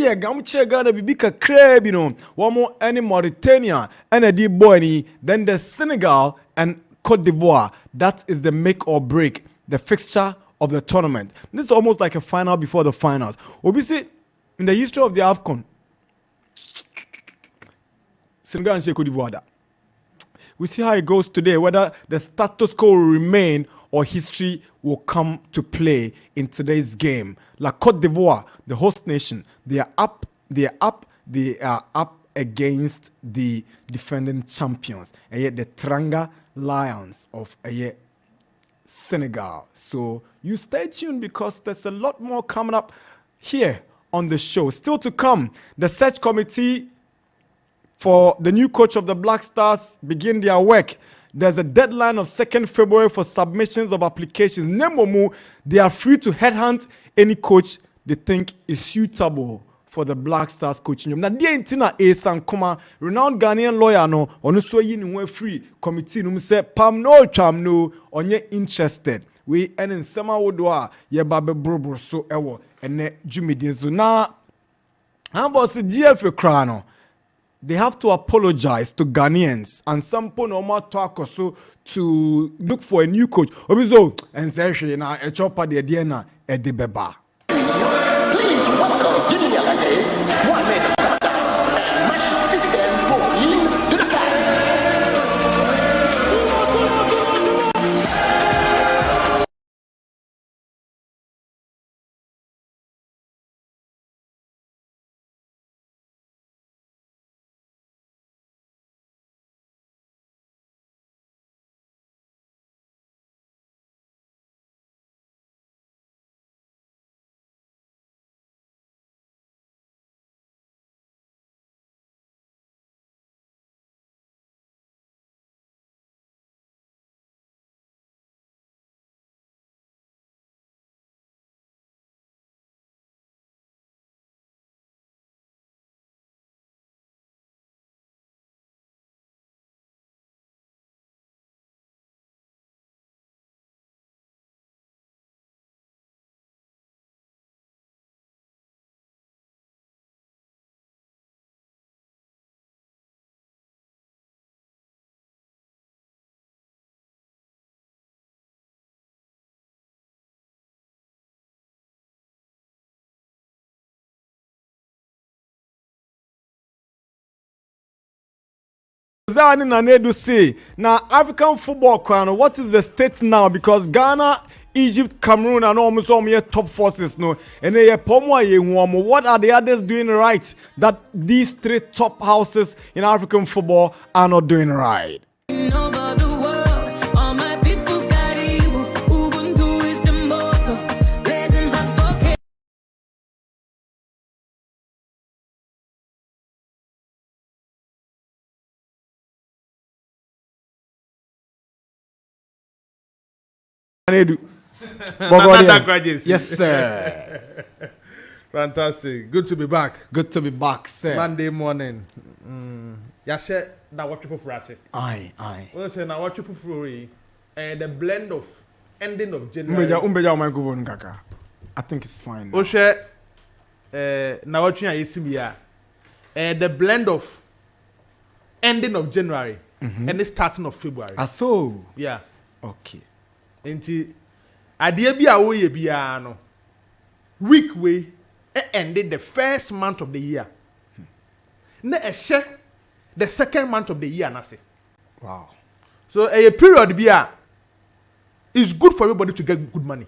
year gamche Ghana bibika crab, one more any Mauritania and a deep boy, then the Senegal and Cote d'Ivoire. That is the make or break, the fixture of the tournament. This is almost like a final before the finals. Obviously, in the history of the Afcon, Senegal and Cote d'Ivoire. We see how it goes today, whether the status quo will remain or history will come to play in today's game. La Côte d'Ivoire, the host nation, they are up against the defending champions, and yet the Teranga Lions of Senegal. So you stay tuned because there's a lot more coming up here on the show. Still to come, the search committee for the new coach of the Black Stars begin their work. There's a deadline of 2nd February for submissions of applications. Nemomu, they are free to headhunt any coach they think is suitable for the Black Stars coaching job. Now, dear Intina Esan Kuma, renowned Ghanaian lawyer, no, on so yin free committee, no, say, Pam no, cham no, on ye interested. We and in Sama Wodwa, ye babe bro so ewo, and ne Jumidinzo. Now, how about the GFA crano? They have to apologize to Ghanaians and some ponoma talk or so to look for a new coach. Obizo and say na a chopper the Diana at the Beba. Please welcome Jimmy Alade, 1 minute and match system for you to the cat. Nana Adu say now African football crown. What is the state now? Because Ghana, Egypt, Cameroon, and almost all my top forces no. And what are the others doing right that these 3 top houses in African football are not doing right? Nana Darkwa Gyasi. Yes, sir. Fantastic. Good to be back. Good to be back, sir. Monday morning. Yashe na watch for frase. Aye. Well, say na watch for free. The blend of ending of January. Umbeja microphone kaka. I think it's fine. Oshe na watch ya yesimia. The blend of ending of January and the starting of February. Ah, so. Yeah. Okay. Enti adeɛ bi a woyɛ biara no week we ended the first month of the year. Na ɛhyɛ the second month of the year nase. Wow. So a period bi a is good for everybody to get good money.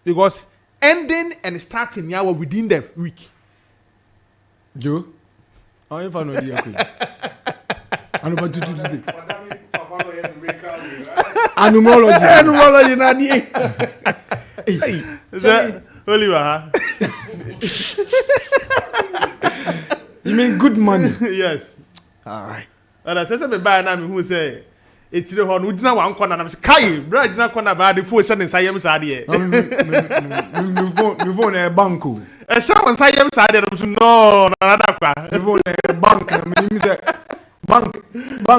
Because ending and starting now within the week. Joe, how you find idea? I know what to do. Numerology na di. Hey, Oliver. You mean good money? Yes. All right. And I said me buy na me who say etire ho no udina wan corner na me say kai bra udina corner ba de fo hye ne sayem sa de. Me phone e banko. E sha wan sayem sa de no na Darkwa. Me phone e bank na me say bank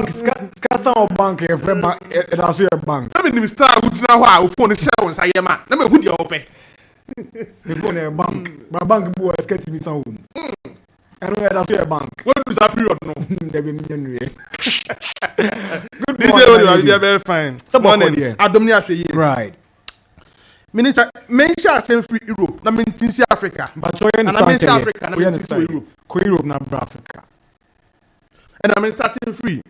skasa o bank e free bank e da so e bank. Na me nim star udina ho a o phone hye wan sayem a na me hu de o pe. Before a bank, my bank boy is getting me some. I know that's a bank. What is that period? No. They be million. Good morning. You are very fine. Morning. Adomni Right. Minister, mention same free Europe. Na mention Africa. But you and I mention Africa. Na mention Europe. Europe na Africa. And I'm starting free.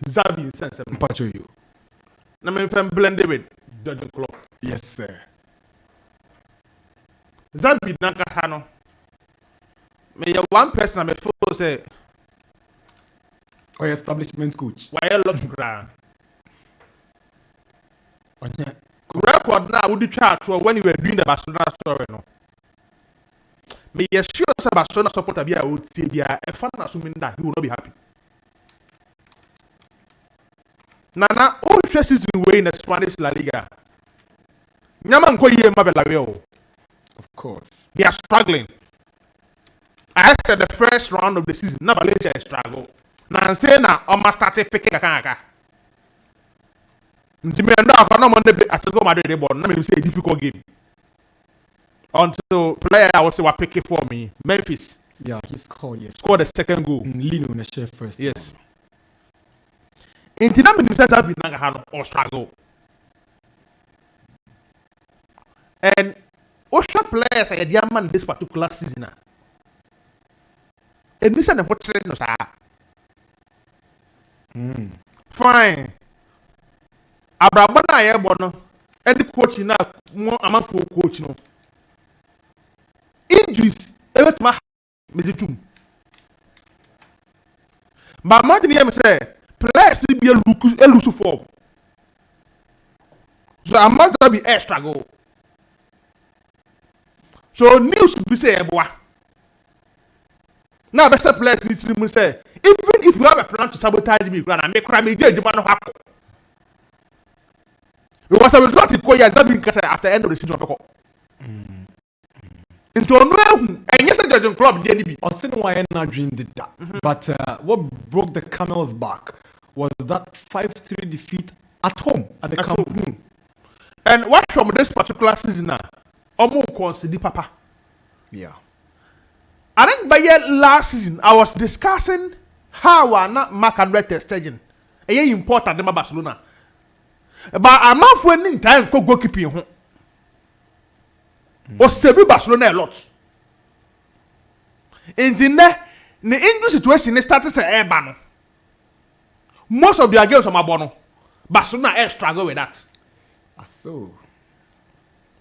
Zabi in sense. But you. Na mention blended with Dodging Club. Yes, sir. Zabi Nankahano. May one person I feel say. Or establishment coach. Why a lot of ground. Record now would you try to when you were doing the Barcelona story no. May you sure some Barcelona supporter be a would say a fan assuming that he will not be happy. Nana all season way in the Spanish La Liga. Nyaman Koye Mabelaweo. Of course. They are struggling. I said the first round of the season, now Valencia is struggle. Now say now almost started picking a kaka. Ntimenda no Monday Atletico Madrid but na me say a difficult game. Until player I was say picking for me, Memphis. Yeah, he scored, yes. Scored the second goal. Lino on the share first. Yes. Intina me say that we nanga had or struggle. And Osha players are the man this particular season. And this is the portrait no sir. Fine. Abrabana ayebono any coach na mo amafo coach no injuries ebetuma meditum but imagine him say players be elusu form so I must be extra go so news be say eboa now best players need to say even if you have a plan to sabotage me and make crime again the man no happen. It was a result in Koya that being after the end of the season. Into a and yesterday the club the NB. I said why not dream did that. But what broke the camel's back was that 5-3 defeat at home at the Camp Nou. And what from this particular season now? Almost consider Papa. Yeah. I think by last season I was discussing how we are not Mark and Red staging. A important than Barcelona. But I'm not for any time to go keep home. Or Sebi Barcelona a lot. In the English situation, they started to say, "Bano." Most of their games are Mabono. Barcelona struggle with that. So,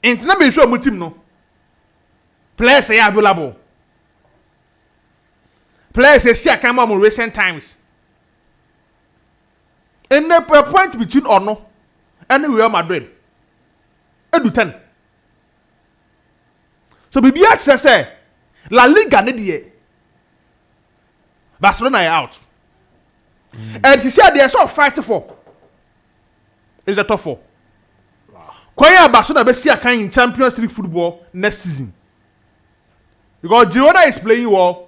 in the name sure team no. Players are available. Players see a come on recent times. And the point between or no. And Real Madrid. Edu 10. So Bibi actually say La Liga ne die. Barcelona are out. And he said they are so fighting for. Is the top 4. Quaye Barcelona be see a kind in Champions League football next season. Because Girona is playing well.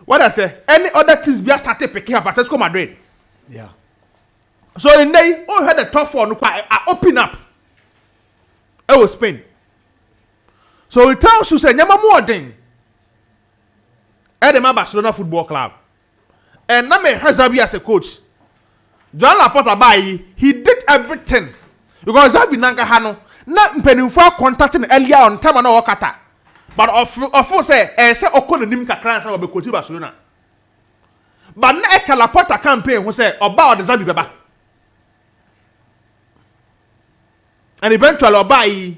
What I say? Any other teams be started picking up Atletico Madrid. yeah. So in there, all had the top 4 open up. It was Spain. So it tells you say nyama more thing. Edema Barcelona Football Club. And na me Zabi as a coach. John Laporta by he did everything. Because Zabi Nanka Hano na mpenimfo contacting earlier on time na wakata. But of say say okon nim kakran say obe coach Barcelona. But na e Laporta campaign who say oba the Zabi beba. And eventually Obai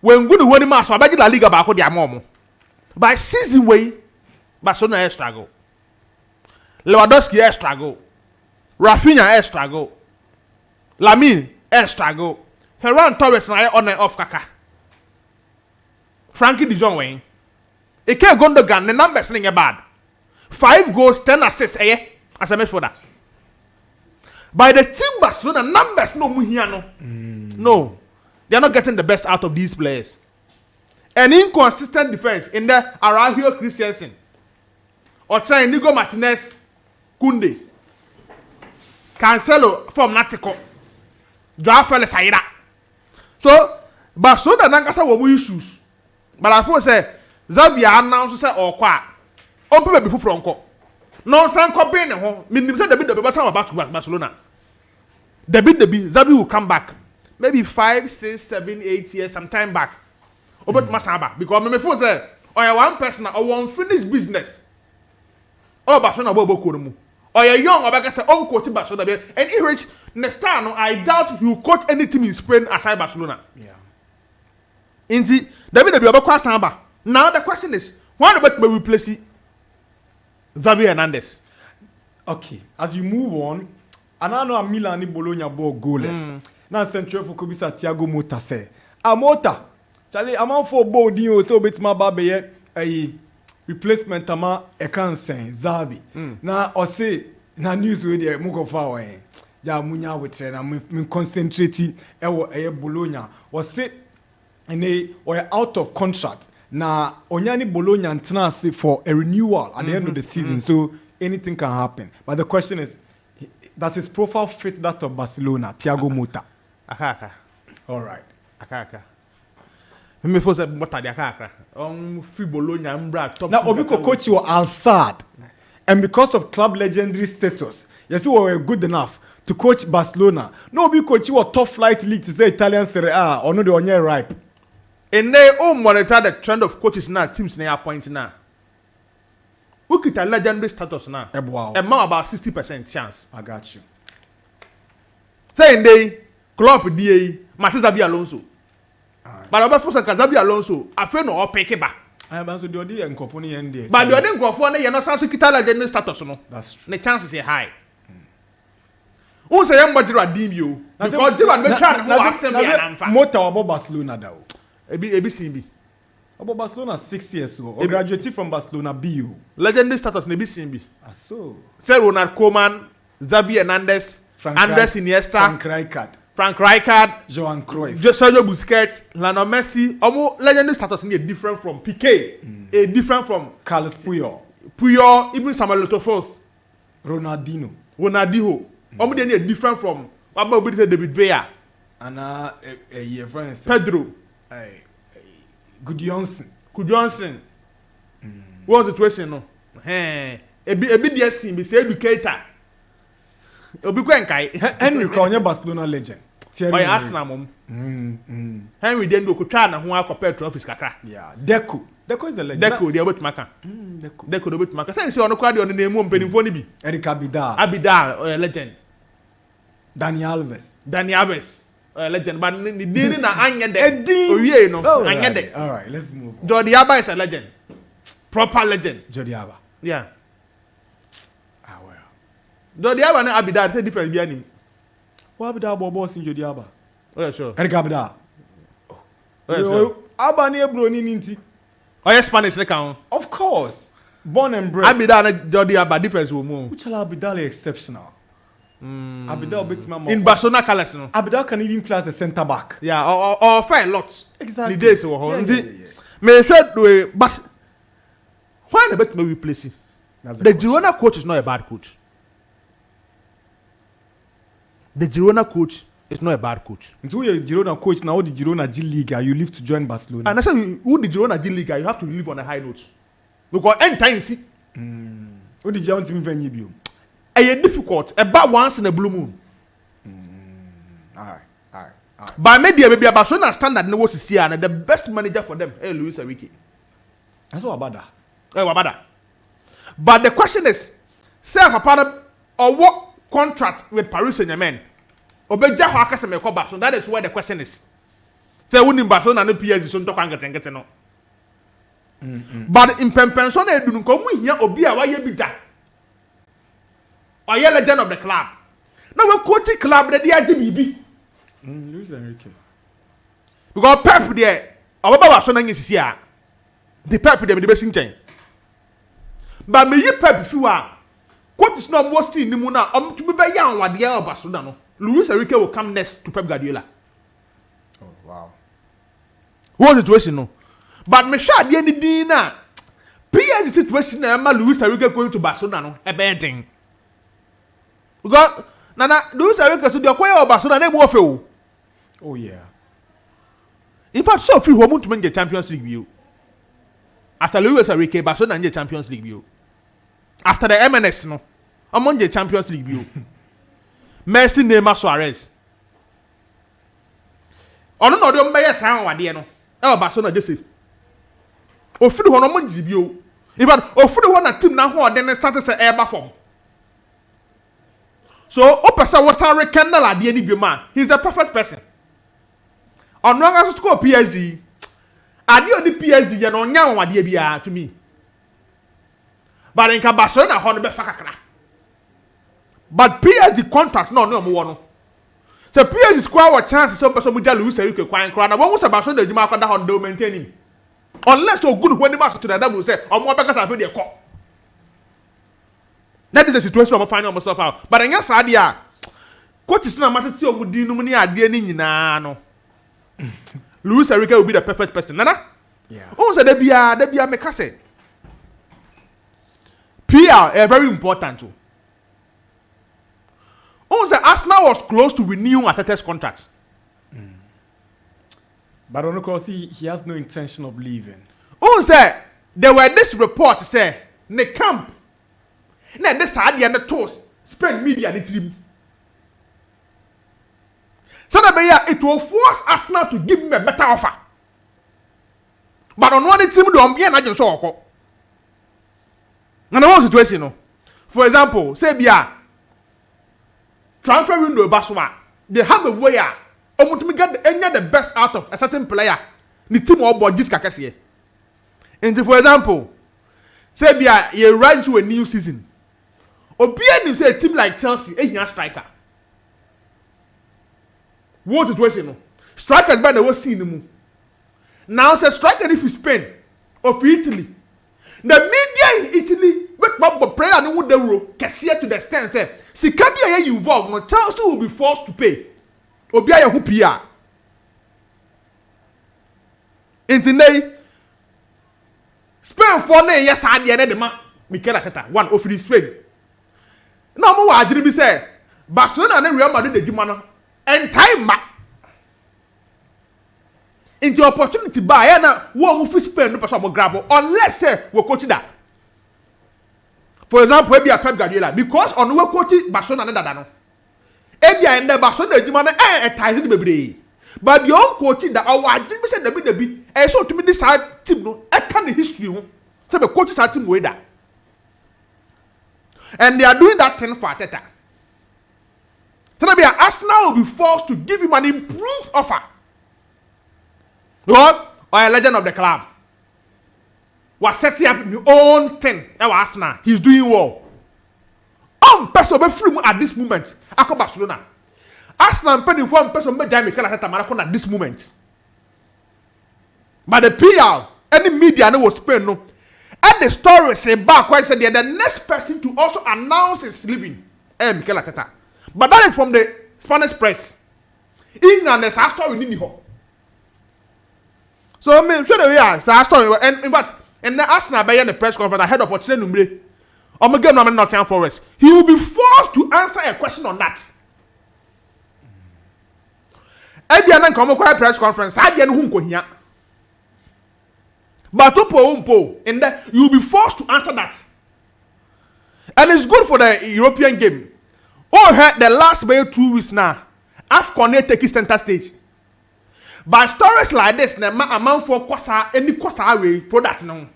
when good winning match for La Liga back with their mom. By season way, Barcelona struggle. Lewandowski struggle. Rafinha struggle. Lamine struggle. Ferran Torres na on and off kaka. Frankie de Jong Wayne. Ike Gundogan the numbers ning bad. 5 goals, 10 assists as a midfielder. By the team Barcelona numbers no muhiano. No. They are not getting the best out of these players. An inconsistent defense in the Araujo Christensen. Or trying Nigo Martinez Kunde. Cancelo from Natico. Joao Felix Aida. So Barcelona nankasa wo mu issues. But I feel say Xavi announce say okwa. Open be before nko. No stand copy ne ho. Minim say David be say back to Barcelona. David Xavi will come back. Maybe 5, 6, 7, 8 years sometime back. Obet masaba because me feel say or one person or unfinished business. Oh Barcelona bo ko mu. Or a young Obaka say on coach Barcelona and Erich next time I doubt you coach any team in Spain aside Barcelona. Yeah. Inti David Obaka stand. Now the question is why about me replace Xavi Hernandez? Okay, as you move on, and I know Milan ni Bologna ball goalless. Now central for Kobisa Thiago Motta say, Mota, Charlie, I'm on for ball dio so bit my baby a replacement ama e kan sen Xavi. Na o say na news we dey moko fa wa en. Ja munya we train na me concentrate e wo Bologna. O say ene o out of contract. Na onyani Bologna ntena for a renewal at the end of the season, so anything can happen. But the question is, does his profile fit that of Barcelona, Thiago Motta? Akaka. All right. Akaka. Me for say Motta di akaka. Free Bologna mbra top. Now Obiko coach you Al Sadd, and because of club legendary status, yes, you were good enough to coach Barcelona. No Obiko coach you a top flight league to say Italian Serie A or no the onye ripe. And they all monitor the trend of coaches now, teams now appointing now. Who get a legendary status now? Wow. A more about 60% chance. I got you. Saying they club DA, Xabi Alonso. But about for Xabi Alonso, I feel no pick it back. I am also doing the Nkofoni ND. But you didn't go for you're not sound kita legendary status no. That's true. The chances are high. Who say I'm redeem you? Because you are not trying to assembly and anfa. Motta about Barcelona though. ABCB. About Barcelona 6 years ago. Or graduated from Barcelona BU. Legendary status na ABCB. So. Say Ronald Koeman, Xavi Hernandez, Andres Iniesta, Frank Rijkaard, Johan Cruyff, Josiah Busquets, Lionel Messi. Almost legendary status is different from Piqué, different from Carlos Puyol, even Samuel Eto'o, Ronaldinho. Almost they are different from what about David Villa, and a friend Pedro, Gudjonsen. What's the situation no? A bit yes, be say educator. Obi Kwenkai. Henry Kronye Barcelona legend. Oya Arsenal mom. Henry den do ko twa na ho akopɛ trophies kakra. Yeah. Deco is a legend. Deco dey about maka. Deco dey about maka. Say ono kwa dey ono na emu mpanimfo ni bi. Eric Abidal. Abidal, legend. Dani Alves. Legend, but ni dini na anya de. Owie no, anya de. All right, let's move on. Jordi Alba is a legend. Proper legend. Jordi Alba. Yeah. Ah well. Jordi Alba and Abidal say different behind him. What Abidal boss in Jordi Alba? Oh yeah, sure. Eric Abidal. Oh yeah, sure. Alba ni ebro ni ninti. Oh yeah, Spanish ne kan. Of course. Born and bred. Abidal and Jordi Alba difference wo mu. Mutala Abidal is exceptional. Abidal beats my mom. In Barcelona colors no. Abidal can even play as a centre back. Yeah, or fair lot. Exactly. The days wo. Yeah. Me sure do but why the bet me replace? The Girona coach is not a bad coach. The Girona coach is not a bad coach. Until you're a Girona coach now, the Girona G League, you leave to join Barcelona. And I said, who the Girona G League, you have to live on a high note. Because anytime you see, who the Girona team venue be? It's difficult. About once in a blue moon. All right. But maybe a Barcelona standard no was see and the best manager for them, Luis Enrique. That's what about that. But the question is, say Papa or what contract with Paris Saint-Germain? Obeja ho akase me ko Barcelona. That is where the question is. Say who in Barcelona no PSG so ntokwa ngete no. But in Pempenso na edunu ko mu hia obi a waye bija. Oye legend of the club. Now we coaching club de dia jibibi. Luis Enrique. Because Pep there, Obaba Barcelona nyisisi a. The Pep there be best nchen. But me yi Pep fi wa. Coach is not most in the moon now. To be by young what the of Barcelona. No. Luis Enrique will come next to Pep Guardiola. Oh wow. What situation no? But me sure the any na. PSG situation na Luis Enrique going to Barcelona no. A bad thing. Because Nana Luis Enrique so the acquire of Barcelona name of you. Oh yeah. In fact, so few who to win the Champions League view. After Luis Enrique, Barcelona and the Champions League view. After the MNS, no, among the Champions League view. Messi, Neymar, Suarez. Ono no de mbeye san wade no. E Barcelona de se. Ofiri ho no mo njibio. In fact, ofiri ho na team na ho de ne start say eba form. So, opesa what san rekindle ade ni bi ma. He's a perfect person. Ono anga so score PSG. Ade oni PSG ye no nya wade bia to me. But in Barcelona ho no be fa kakra. But PSG contract no no mo wo no. So PSG square what chance some person muja Luis Enrique __. Na won say Barcelona adwuma akoda ho dey maintain him. Unless so good when the match to the devil say omo beka sa fe dey call. That is the situation omo find ourselves out. But enya sa dia coach is na match ti omo din no ni ade ni nyina no. Luis Enrique will be the perfect person. Nana? Yeah. Oh say da bia me ka say. PR is very important too. Oh, the Arsenal was close to renewing Arteta's contract. But on course, he has no intention of leaving. Oh, sir, there were this report say, ne camp, ne this idea and the toast, spread media and team. So that it will force Arsenal to give him a better offer. But on one team, don't be an agent so. And I want situation, no. For example, say transfer window baswa, they have a way to get the best out of a certain player. The team or board this __. And for example, say you run to a new season. Or you say a team like Chelsea, a striker. What situation? Strikers by the way seen the move. Now say striker if you Spain or for Italy. The media in Italy but player no would ___ to the extent say sika bia you involved no Chelsea will be forced to pay. Obia ya hu pia. Intine Spain for na yes ade na de ma Mikel Arteta one of the Spain. Na mo wa adiri bi say Barcelona na Real Madrid de djuma no en time ma. Into opportunity buy na wo mo fi Spain no person mo grab unless say we coach that. For example, Ebia Pep Guardiola, because on the way coaching Barcelona na dada no. Ebia and the Barcelona djuma na ties the bebre. But the own coaching that our dream say the be e so to me this team no e can the history ho. Say the coaches are team way that. And they are doing that thing for Arteta. So that Arsenal will be forced to give him an improved offer. What? Or a legend of the club. Was setting up the own thing. Arsenal. He's doing well. Person be free at this moment. Ako Barcelona. Arsenal penny for person be Jamie Mikel Arteta at this moment. But the PR, any media no was Spain no. And the story say back when said they are the next person to also announce his leaving. Mikel Arteta. But that is from the Spanish press. England there's a story in the So me sure we are a story and in fact and the Arsenal by the press conference ahead of what number. Game no Nottingham Forest. He will be forced to answer a question on that. Ebia na come kwa press conference. Adie no hunko hia. But in that you will be forced to answer that. And it's good for the European game. Oh, the last 2 weeks now. Afcon take center stage. But stories like this, na amount for any kosa way product no.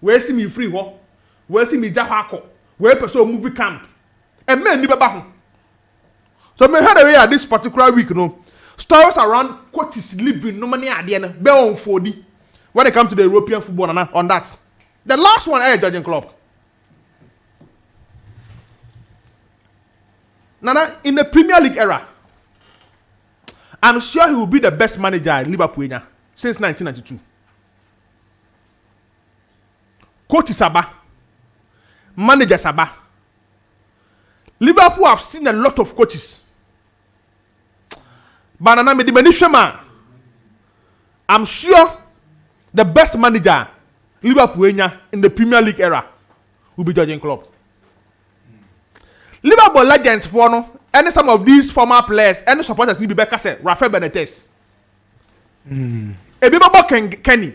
Where see me free ho. Where see me jahako. Where person movie camp. And men ni baba ho. So me heard away this particular week no. Stories around coaches living no money ade na be on 4D. When it comes to the European football on that. The last one judging club. Nana, in the Premier League era, I'm sure he will be the best manager at Liverpool since 1992. Coach Saba, manager Saba. Liverpool have seen a lot of coaches. But Nana, I'm sure the best manager Liverpool in the Premier League era will be Jurgen Klopp. Liverpool legends for no, and some of these former players and supporters need to be back as Rafael Benitez. Ebi babo Kenny.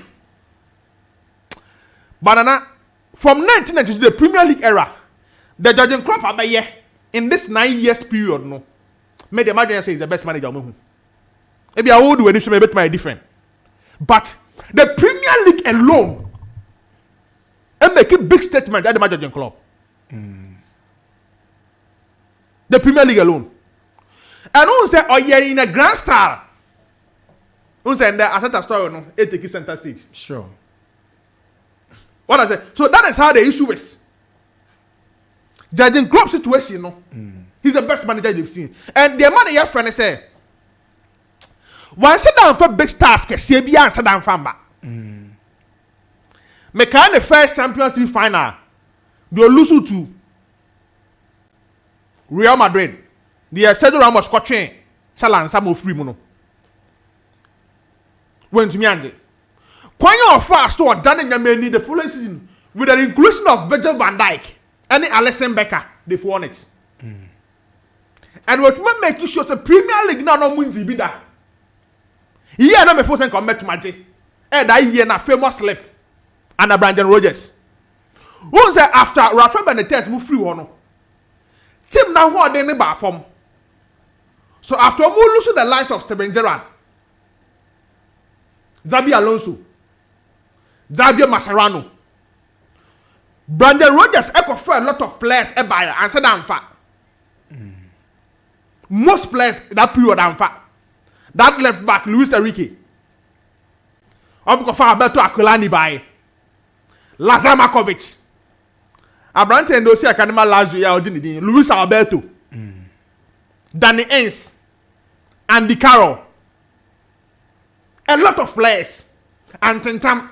Banana from 1992 the Premier League era, the Jurgen Klopp abaye in this 9 years period no. Made the imagine say he's the best manager omo hu. Maybe I would do anything maybe my different. But the Premier League alone and make a big statement that the Jurgen Klopp. The Premier League alone. And who say, oh yeah, in a grand style. Who say, I said a story, no, it takes center stage. Sure. What I say? So that is how the issue is. Jurgen Klopp situation, no. He's the best manager you've seen. And the man your friend say, one sit down for big stars, Kesebia and sit down for me kind the first Champions League final, they lose to Real Madrid. The Sergio Ramos coaching Salah and Samo free mono. When to me and Quite fast or done in Yameni the full season with the inclusion of Virgil van Dijk and Alisson Becker, they've won it. And what we make you sure the Premier League now no wins be that. Yeah, no me force and come back to Magic. And I hear na famous slip and a Brandon Rodgers. Who say after Rafael Benitez move free one? Team now who they never form. So after we lose the likes of Steven Gerrard, Xabi Alonso, Xavier Mascherano, Brandon Rodgers echo for a lot of players by and said I'm fat. Most players that period I'm fat. That left back Luis Enrique. I'm going for Alberto Aquilani by Lazar Markovic. Abrante and Dosia Canema Lazio Luis Alberto. Danny Ainge. Andy Carroll. A lot of players. And Tentam.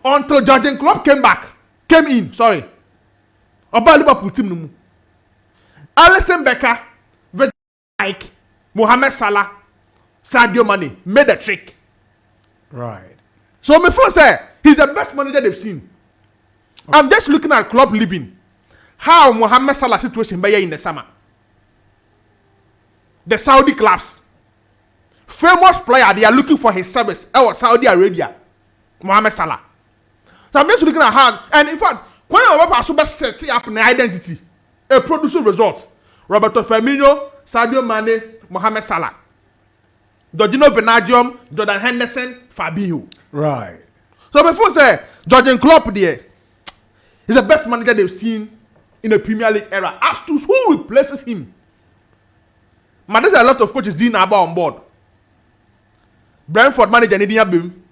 Until Jurgen Klopp came in. About Liverpool team. Alisson Becker. Like Mohamed Salah. Sadio Mane made a trick. Right. So before say he's the best manager they've seen. Okay. I'm just looking at club living. How Mohamed Salah situation by in the summer. The Saudi clubs. Famous player they are looking for his service. Saudi Arabia. Mohamed Salah. So I'm just looking at how, and in fact, when I was super set up an identity, a producer result. Roberto Firmino, Sadio Mane, Mohamed Salah. Dodino Venadium, Jordan Henderson, Fabinho. Right. So before say Jurgen Klopp there, he's the best manager they've seen in the Premier League era. As to who replaces him, man, there's a lot of coaches doing about on board. Brentford manager Nidia Bim.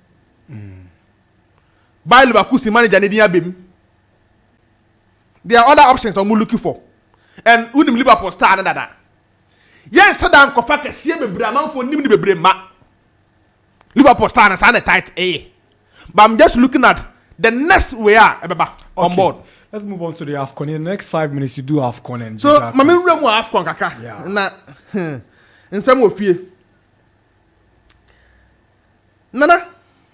Bayer Leverkusen manager Nidia Bim. There are other options I'm looking for, and Unim Liverpool star another. Yes, Saddam Kofaka see me Braman for Nimni Bebrema. Liverpool star and a tight A. But I'm just looking at the next way on board. Let's move on to the Afcon. In the next 5 minutes, you do Afcon and so Mami Remo Afcon Kaka. Yeah. Na in some of you. Nana?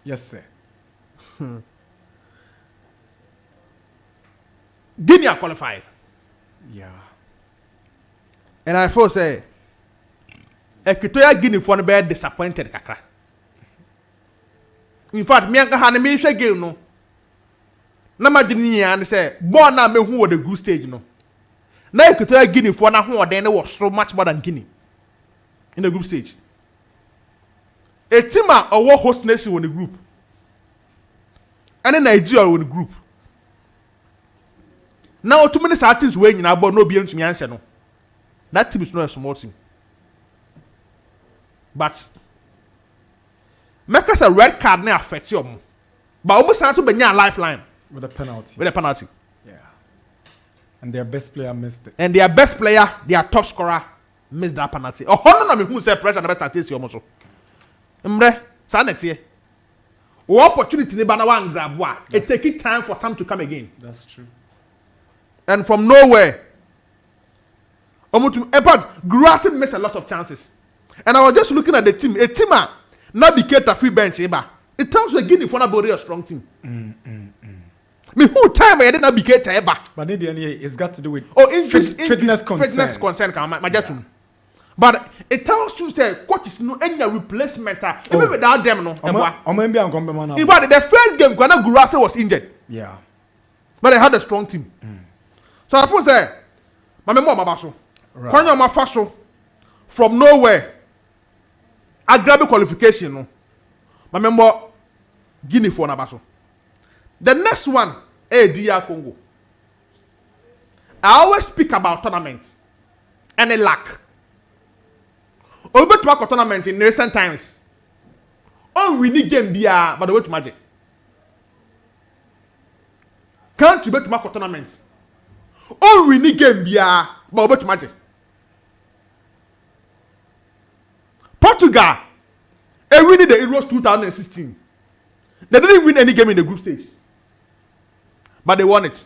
Yes, sir. Guinea qualified. Yeah. And I first say 𝐾𝐂𝐊 Guinea for be disappointed kakra. In fact, me anka hane me hwe game no. Na ma gini ya ne say ball na me hu the group stage no. Na 𝐾𝐂𝐊 Guinea for na ho den was so much more than Guinea in the group stage. A team or host nation in the group. And then Nigeria in the group. Now too many teams weighing in about no be able to answer no. That team is not a small team. But make us a red card now affects you. But almost have to be a lifeline. With a penalty. With a penalty. Yeah. And their best player missed it. And their best player, their top scorer, missed that penalty. Oh, no, who said pressure the best at you almost. Mbre, next year. What opportunity never one grab one. It takes time for some to come again. That's true. And from nowhere. But Grassy missed a lot of chances. And I was just looking at the team. A team not be 𝐾𝐂𝐊 free bench. It tells you Guinea for not a strong team. Me who time I did not be 𝐾𝐂𝐊. But in the end, it's got to do with fitness concern. Yeah. But it tells you that coaches no any replacement. Even without them, no. In fact, the first game, Ghana Gurase was injured. Yeah. But they had a strong team. So I say, my memo mabaso. Kwanya mafaso from nowhere. I grab a qualification. No. My memo Guinea for nabaso. The next one, DR Congo. I always speak about tournaments and a lack. Over to our tournament in recent times. Oh, we need game beer, but the way to magic. Can't you bet to mark tournament? Oh, we need game beer, but over to magic. Portugal, they winning the Euros 2016. They didn't win any game in the group stage, but they won it.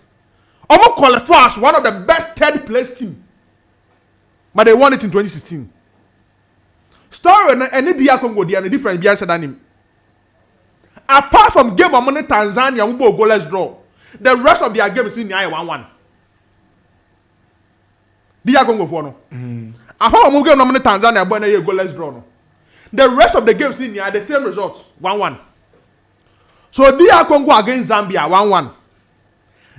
Almost qualified as one of the best third place team, but they won it in 2016. Story and the DR Congo, they are different behind than him. Apart from game of money Tanzania, we go goalless draw. The rest of their games in the 1-1. DR Congo for no. Apart from game of money Tanzania, but they goalless draw no. The rest of the games in the same result, 1-1. So DR Congo against Zambia, 1-1.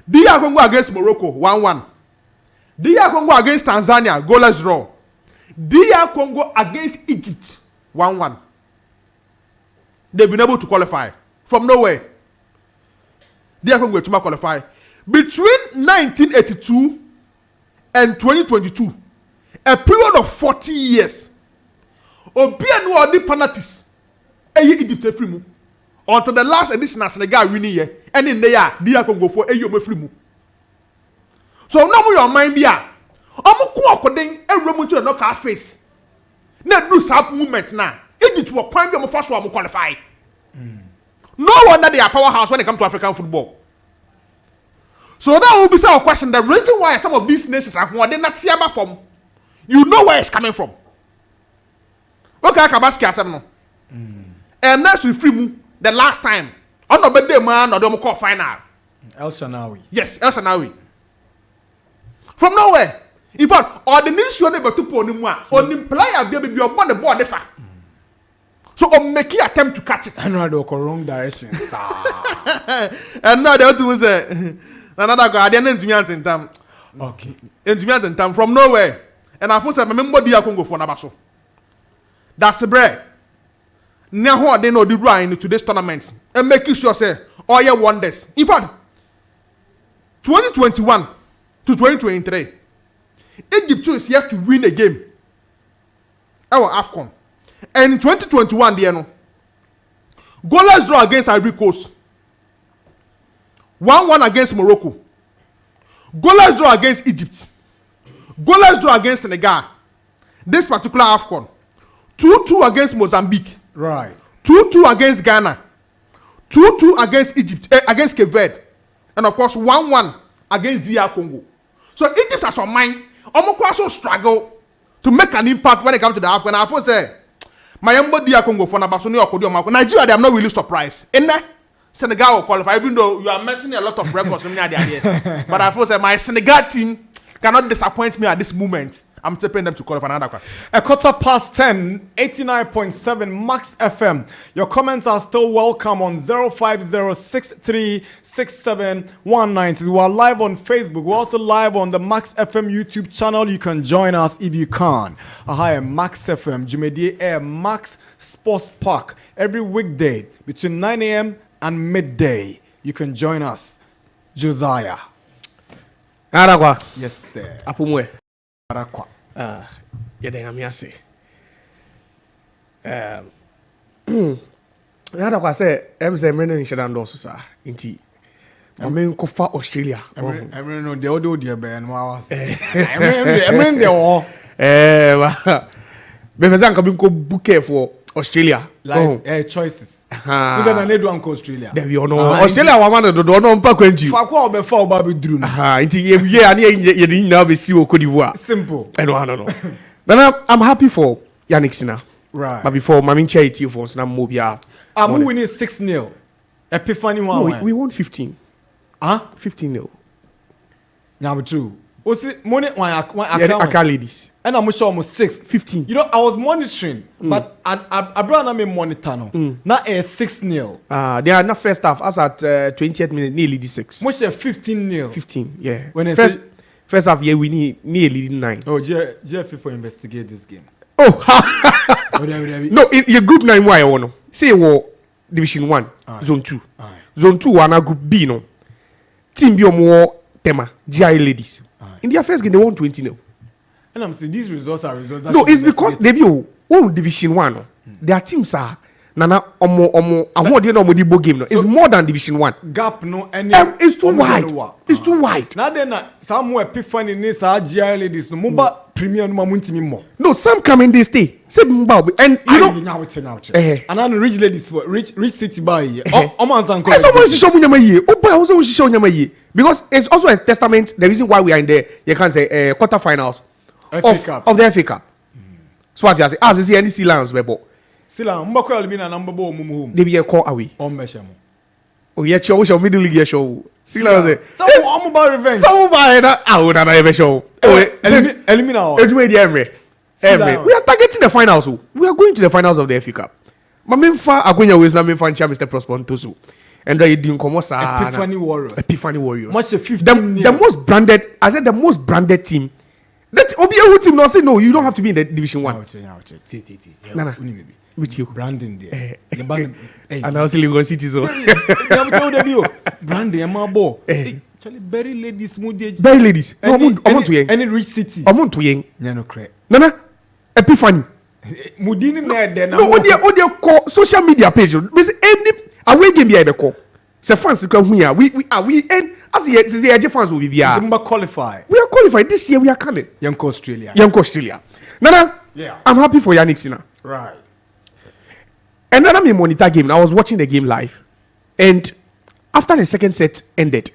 DR Congo against Morocco, 1-1. DR Congo against Tanzania, goalless draw. DR Congo against Egypt, 1-1. They've been able to qualify from nowhere. DR Congo to qualify. Between 1982 and 2022, a period of 40 years, Obianu or the penalties, Egypt free move. Until the last edition of Senegal winning year, and in there, DR Congo for a free move. So now your mind be everyone to knock our face. Let do some movement now. Egypt will point them first one qualify. No wonder they are powerhouse when it comes to African football. So that will be some question. The reason why some of these nations are more than not see from, you know where it's coming from. Okay, Kabaski has no. And next we free move the last time. On the birthday man or the call final. El Shanawi. Yes, El Shanawi. From nowhere. In fact, or the news you are able to put on the player be upon the board. So I'm making attempt to catch it. I know the wrong direction. And now the other one say, another guy, they didn't me in time. Okay. In time from nowhere. And I said, remember the Congo for Nabaso. That's the bread. Now they know the right into this tournament and making sure say all your wonders. In fact, 2021 to 2023. Egypt is yet to win a game. Our Afcon. And in 2021, they know. Goalless draw against Ivory Coast. 1-1 against Morocco. Goalless draw against Egypt. Goalless draw against Senegal. This particular Afcon. 2-2 against Mozambique. Right. 2-2 against Ghana. 2-2 against Egypt. Against 𝐋𝐈𝐕𝐄. And of course, 1-1 against DR Congo. So Egypt has some mind. Also struggle to make an impact when it comes to the Afcon. I first say, my young DR Congo for Nigeria, they are not really surprised. In there, Senegal will qualify, even though you are mentioning a lot of records from there. But I first say, my Senegal team cannot disappoint me at this moment. I'm tipping them to qualify another one. 10:15, 89.7 Max FM. Your comments are still welcome on 050636719. We are live on Facebook. We're also live on the Max FM YouTube channel. You can join us if you can. Hi, Max FM, Jumedie Air, Max Sports Park. Every weekday between 9 a.m. and midday. You can join us. Josiah. Aragwa. Yes, sir. Apumwe. Darkwa. Yedengamiase. Darkwa say emze mene nshadando sa inti. Amen kofa Australia. Emre no de odo de be no awase. Emre de o. Befeza nka bi nko bouquet for Australia. Like choices. Because na nedu anko Australia. There you know. Australia wa man do no mpa kwanji. Fa kwa obefa oba be duru no. Inti ye ani ye ni na be si wo Cote d'Ivoire. Simple. No. But I'm happy for Yannick Sina. Right. But before Mamin Charity for Sina Mobia. I'm winning 6-0. Epiphany one. No, we won 15. Huh? 15-0. Now true. Osi money one Yeah, the Accra ladies. and I'm sure almost 6. 15. You know, I was monitoring, but I brought them monitor no. Now a 6-0. They are not first half. As at 20th minute, nearly the 6. Much 15-0. 15, yeah. When I First half, yeah, we need nearly 9. Oh, GFF investigate this game. Oh, no, in your group 9, why I want to say, well, Division 1, Zone 2. Zone 2, and group B, no. Team be more tema, GI ladies. In their first game, they won 20-0. And I'm saying these results are results. No, it's because they be one Division 1. No. Their teams are Nana Omo game. No. It's more than Division 1. Gap no any. It's too wide. It's too wide. Now then, somewhere Epiphany needs our GI ladies. No Mumba Premier no Mamunti more. No, some come in they stay. Say Mumba and you know. Now it's and then rich ladies rich city by here. Oman's and because it's also a testament. The reason why we are in the you can say quarterfinals of the FA Cup. So what you say? As you see any Sea Lions, bebo. Sila mbako elimina number bo mumu. They be a call away. Ombeshamo. Oh yeah, show middle league show. Sila say. So I'm about revenge. So about that. I would not show. Oh, elimina. We are targeting the finals. We are going to the finals of the FA Cup. Mamemfa agonya wesna memfa ncha Mr. Prospontoso. And they didn't come Epiphany Warriors. Epiphany Warriors. Much 15 the most branded. I said the most branded team. That Obiahu team. No, say no. You don't have to be in the Division 1. Nana. With you. Branding there. And I was in Legon City. So. Branding. My boy. Actually, Berry ladies. Berry ladies. Any rich city. Nana. Epiphany. Mudini there. No, they call social media page. Any away game behind the call. So fans come here. We and as the fans will be here. Qualify. We are qualified this year. We are coming. Young Australia. Nana. Yeah. I'm happy for Yannick Sina. Right. And then I'm in monitor game. I was watching the game live, and after the second set ended,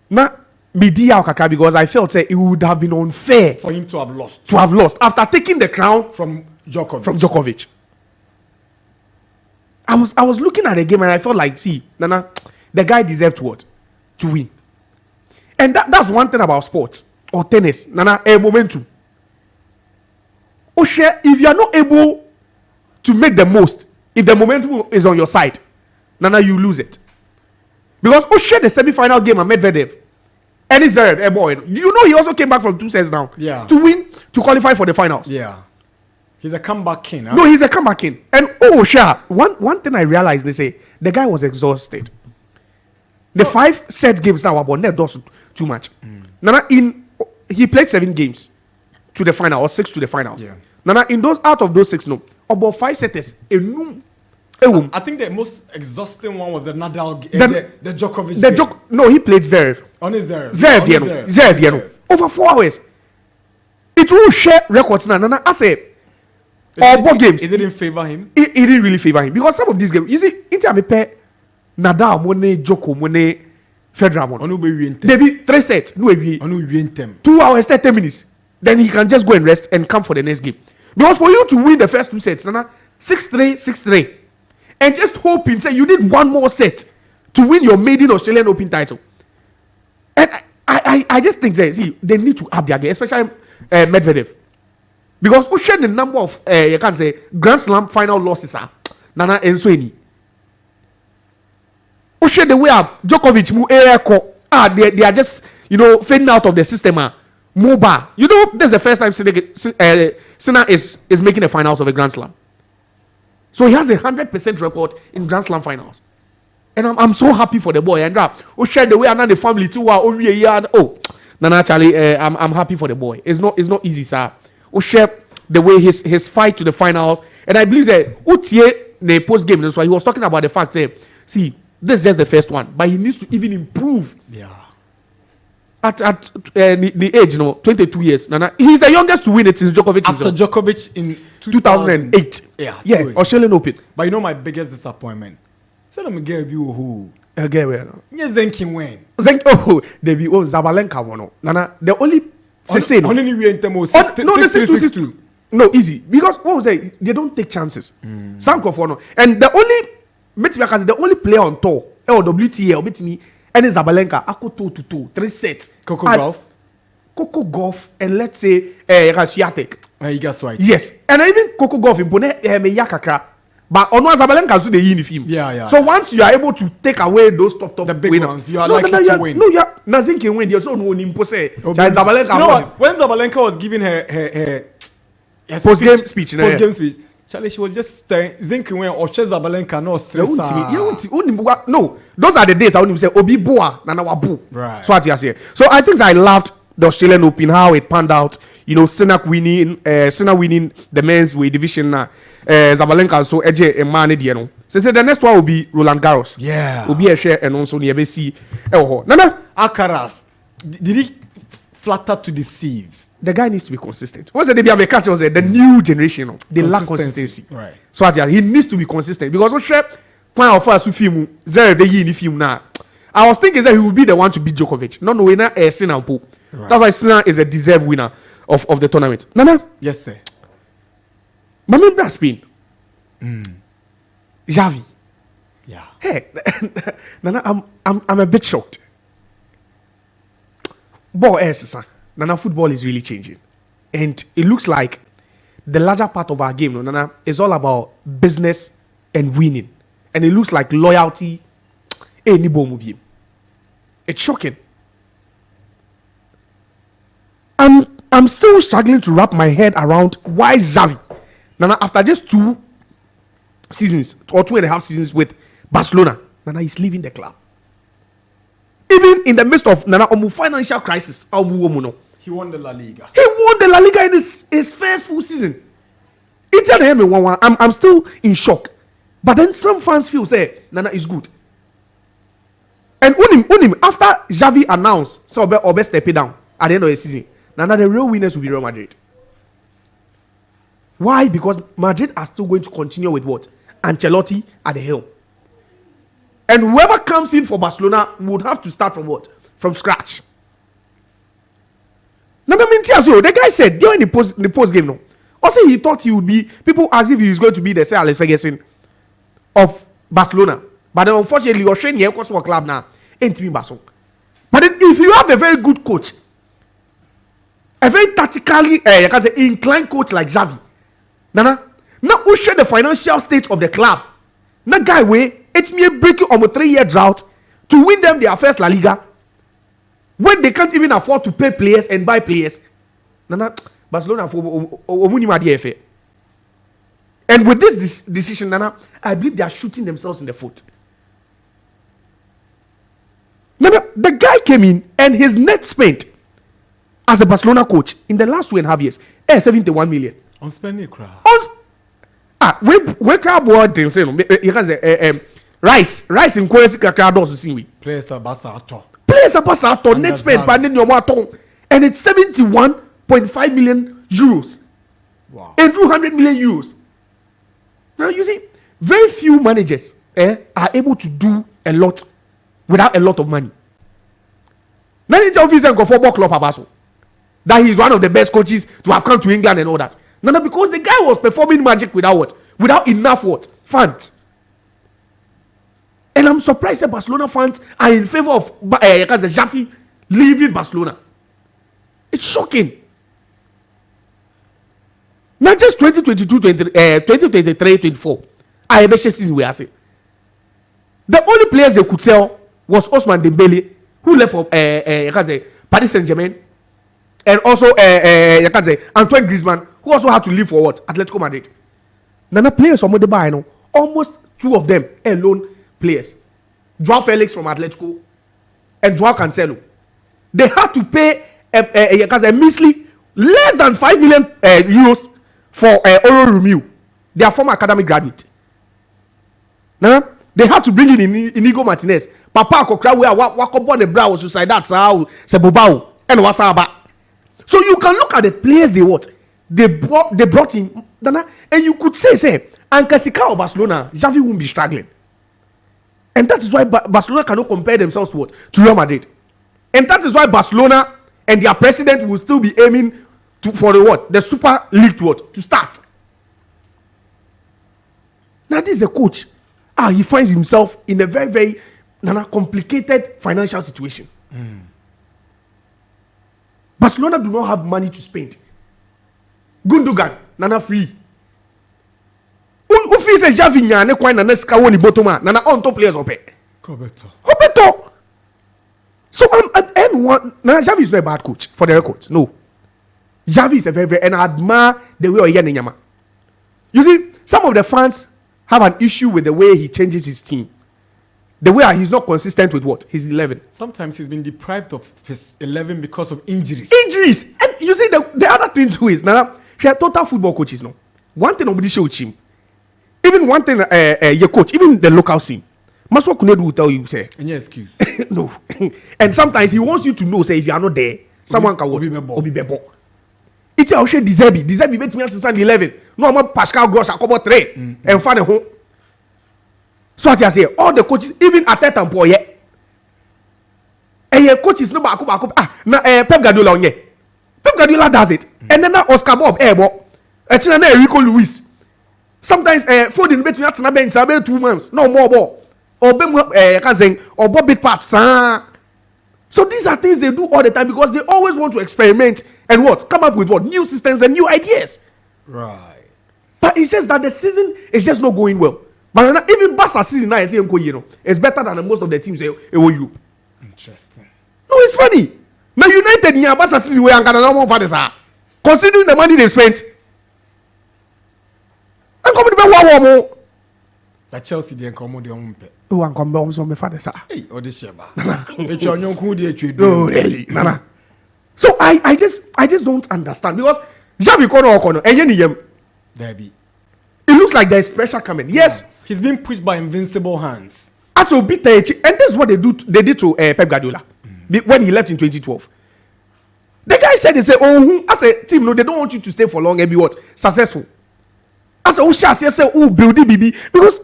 now media kaka because I felt it would have been unfair for him to have lost. After taking the crown from Djokovic. I was looking at the game and I felt like, see, Nana, the guy deserved what? To win. And that's one thing about sports or tennis. Nana, a momentum. Oshe, if you are not able to make the most, if the momentum is on your side, Nana, you lose it. Because Oshe, the semi-final game at Medvedev, and it's very boy. You know he also came back from 2 sets down. Yeah. To win, to qualify for the finals. Yeah. He's a comeback king. Huh? No, he's a comeback king. And one thing I realized, they say the guy was exhausted. The 5 set games now about net does too much. Nana, he played 7 games to the final or 6 to the finals. Yeah. Nana, out of those 6, no, about 5 setters. I think the most exhausting one was the Nadal, the Djokovic. No, he played Zverev. On his Zverev. Zverev. Over 4 hours. It will share records now. Nana, I say. All games. It didn't favor him. It didn't really favor him because some of these games, you see, Inter me pay Nadal, Mone, Joko, Mone, Federer. They be 3 sets. No, be 2 hours, 30 minutes. Then he can just go and rest and come for the next game. Because for you to win the first 2 sets, Nana, 6-3, 6-3, and just hoping, say you need one more set to win your maiden Australian Open title. And I just think that see they need to up their game, especially Medvedev. Because we share the number of you can say Grand Slam final losses are Nana and Sweeney. We share the way up Djokovic they are just fading out of the system. Mobile. That's the first time Sinner is making the finals of a Grand Slam. So he has a 100% record in Grand Slam finals. And I'm so happy for the boy. And we share the way and the family too. Nana Charlie, I'm happy for the boy. It's not easy, sir. We share the way his fight to the finals. And I believe that Utie the post game, that's why he was talking about the fact that see, this is just the first one, but he needs to even improve. Yeah. At the age, 22 years. Nana, he's the youngest to win it since Djokovic. After Djokovic in 2008. Yeah, Australian Open. But my biggest disappointment. So I'm gonna you who. Yes, Zenkin win. They be Zabalenka one. Nana, the only only we in terms of 6-2. No, easy because what was say they don't take chances. Sanko for no, and the only player on tour or WTA or me and Zabalenka, ako 2-2, 3 sets. 𝐒𝐿𝐲, and let's say Swiatek. You got right. Yes, and even 𝐒𝐿𝐲 in Pone Yakakra. But on one Zabalenka so the uniform. Yeah. So once you are able to take away those top the big winners, ones, you are likely to win. No, yeah, nothing can win. There's no one impose. Zabalenka. You know what? When Zabalenka was giving her post-game speech, Charlie, she was just Zinkiwe or Zabalenka no stress. No, those are the days I only say Obi Boa Nana Wabu. Right. So what you say. So I think I loved the Australian Open, how it panned out. You know, Sinner winning the men's weight division. Zabalenka so Eje and Mane Diano. So the next one will be Roland Garros. Yeah. Will be a share and also near BC. Nana Alcaraz, did he flatter to deceive? The guy needs to be consistent. What's the DBA catch was the new generation? They lack consistency. Right. So he needs to be consistent because plan of us film film now. I was thinking that he would be the one to beat Djokovic. Not knowing that Sinner Pope. That's why Sinner is a deserved winner of the tournament. Nana? Yes, sir. My member Spain. Xavi. Yeah. Hey, Nana, I'm a bit shocked. Nana, football is really changing. And it looks like the larger part of our game, Nana, is all about business and winning. And it looks like loyalty. It's shocking. I'm still struggling to wrap my head around why Xavi, Nana, after just 2 seasons or 2.5 seasons with Barcelona, Nana is leaving the club. Even in the midst of Nana financial crisis, He won the La Liga. He won the La Liga in his first full season. I'm still in shock. But then some fans feel say Nana is good. And unim after Xavi announced so Obe step it down at the end of the season, Nana the real winners will be Real Madrid. Why? Because Madrid are still going to continue with what? Ancelotti at the helm. And whoever comes in for Barcelona would have to start from what? From scratch. The guy said during the post game, also he thought he would be. People asked if he was going to be the Sir Alex Ferguson of Barcelona, but then unfortunately, Australia was for club now. Ain't me Barcelona. But then if you have a very good coach, a very tactically inclined coach like Xavi, Nana, now who share the financial state of the club? That guy it's me breaking on a 3-year drought to win them their first La Liga. When they can't even afford to pay players and buy players, Nana, Barcelona for and with this decision, Nana, I believe they are shooting themselves in the foot. Nana, the guy came in and his net spent as a Barcelona coach in the last 2.5 years, 71 million. On spending crowd. We can't board things. Rice in Kwesi Kakado to see we. Players are Basato. Players are Basato. Net spend by Nenyomaton. And it's 71.5 million euros. Wow. And 200 million euros. Now you see, very few managers are able to do a lot without a lot of money. Manager officer go football club Abaso. That he is one of the best coaches to have come to England and all that. No, because the guy was performing magic without what? Without enough what? Funds. And I'm surprised that Barcelona fans are in favor of Xavi leaving Barcelona. It's shocking. Not just 2023-24. I bet season we are saying. The only players they could sell was Ousmane Dembele, who left for Paris Saint-Germain, and also Antoine Griezmann, who also had to leave for what? Atletico Madrid. Nana players from the buy, almost 2 of them alone players. Joao Felix from Atletico and Joao Cancelo. They had to pay a measly less than 5 million euros for Oro Romeu, their former academic graduate. Nana, they had to bring in Inigo Martinez. Papa Kokra where Wakobo the brow was suicide that's how Sebobao and Wasaba. So you can look at the players they brought in, Nana, and you could say, and Kasika or Barcelona, Xavi won't be struggling. And that is why Barcelona cannot compare themselves to what? To Real Madrid. And that is why Barcelona and their president will still be aiming for the what? The Super League to what? To start. Now this is a coach. He finds himself in a very, very Nana, complicated financial situation. Barcelona do not have money to spend. Gundogan, Nana free. Ufi se Xavi nyane kwa Nana ska woni botoma. Nana on top players ope. Opeto. So Nana Xavi is not a bad coach for the record. No. Xavi is a very, and I admire the way he Nyama. You see, some of the fans have an issue with the way he changes his team. The way he's not consistent with what? His 11. Sometimes he's been deprived of his 11 because of injuries. Injuries! And you see, the other thing too is, Nana, he had total football coaches now. One thing nobody showed him. Even one thing, your coach, even the local scene. Maswa Kunedu will tell you, say. And your excuse. No. And sometimes he wants you to know, say, if you are not there, someone can watch. Obi Bebo. It's a Oshe Dizebi. Dizebi bet me as 11. No, I'm Pascal Gross, I cover 3. And find a home. So what I say, all the coaches, even at that time, boy, yeah. And your coaches no back. Pep Guardiola on ye. Pep Guardiola does it. And then now Oscar Bob, Rico Luis. Sometimes Foden bet me at na bench about 2 months, no more ball. Or can say or Bob bit parts. So these are things they do all the time because they always want to experiment and what? Come up with what? New systems and new ideas. Right. But it's just that the season is just not going well. But even Barca season now, it's better than most of the teams in Europe. Interesting. No, it's funny. Now United in Barca season where I'm gonna for this, considering the money they spent. I'm coming to be one more. Like Chelsea, they come with their own pet. Oh, I'm coming to my father, sir. Hey, or this year, it's your young cool day. No, really, Nana. So I just don't understand because Xavi Kono and Yeniyem. There be. It looks like there's pressure coming. Yes. Yeah. He's being pushed by invincible hands. As will beat and this is what they did to Pep Guardiola when he left in 2012. The guy said, as a team, no, they don't want you to stay for long and be what? Successful. As a say, build BB. Because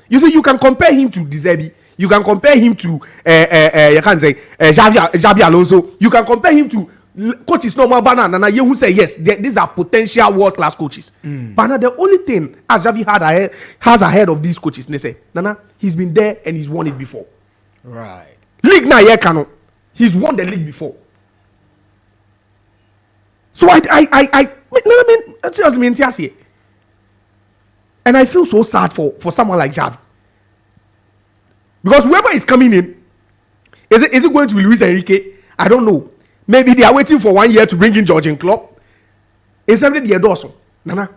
you see, you can compare him to Dizebi. You can compare him to you can say Xabi Alonso. You can compare him to coaches normal Bana Nana who say yes, these are potential world class coaches. Bana, the only thing as Xavi has ahead of these coaches, they say Nana, he's been there and he's won it before. Right. League na Kano, he's won the league before. So I seriously, and I feel so sad for someone like Xavi because whoever is coming in, is it going to be Luis Enrique? I don't know. Maybe they are waiting for 1 year to bring in Jurgen Klopp. It's every year also, Nana.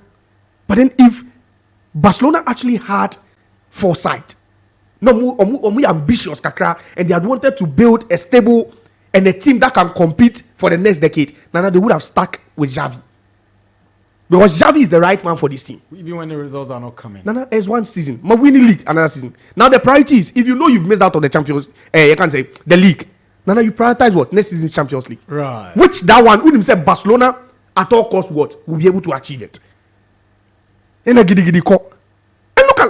But then if Barcelona actually had foresight, no more ambitious kakra, and they had wanted to build a stable and a team that can compete for the next decade, Nana, they would have stuck with Xavi. Because Xavi is the right man for this team. Even when the results are not coming. Nana, it's one season. My winning league, another season. Now the priority is, if you know you've missed out on the Champions, you can say the league. Nana, you prioritize what? Next season's Champions League. Right. Which that one, wouldn't say Barcelona at all costs what? Will be able to achieve it. And look at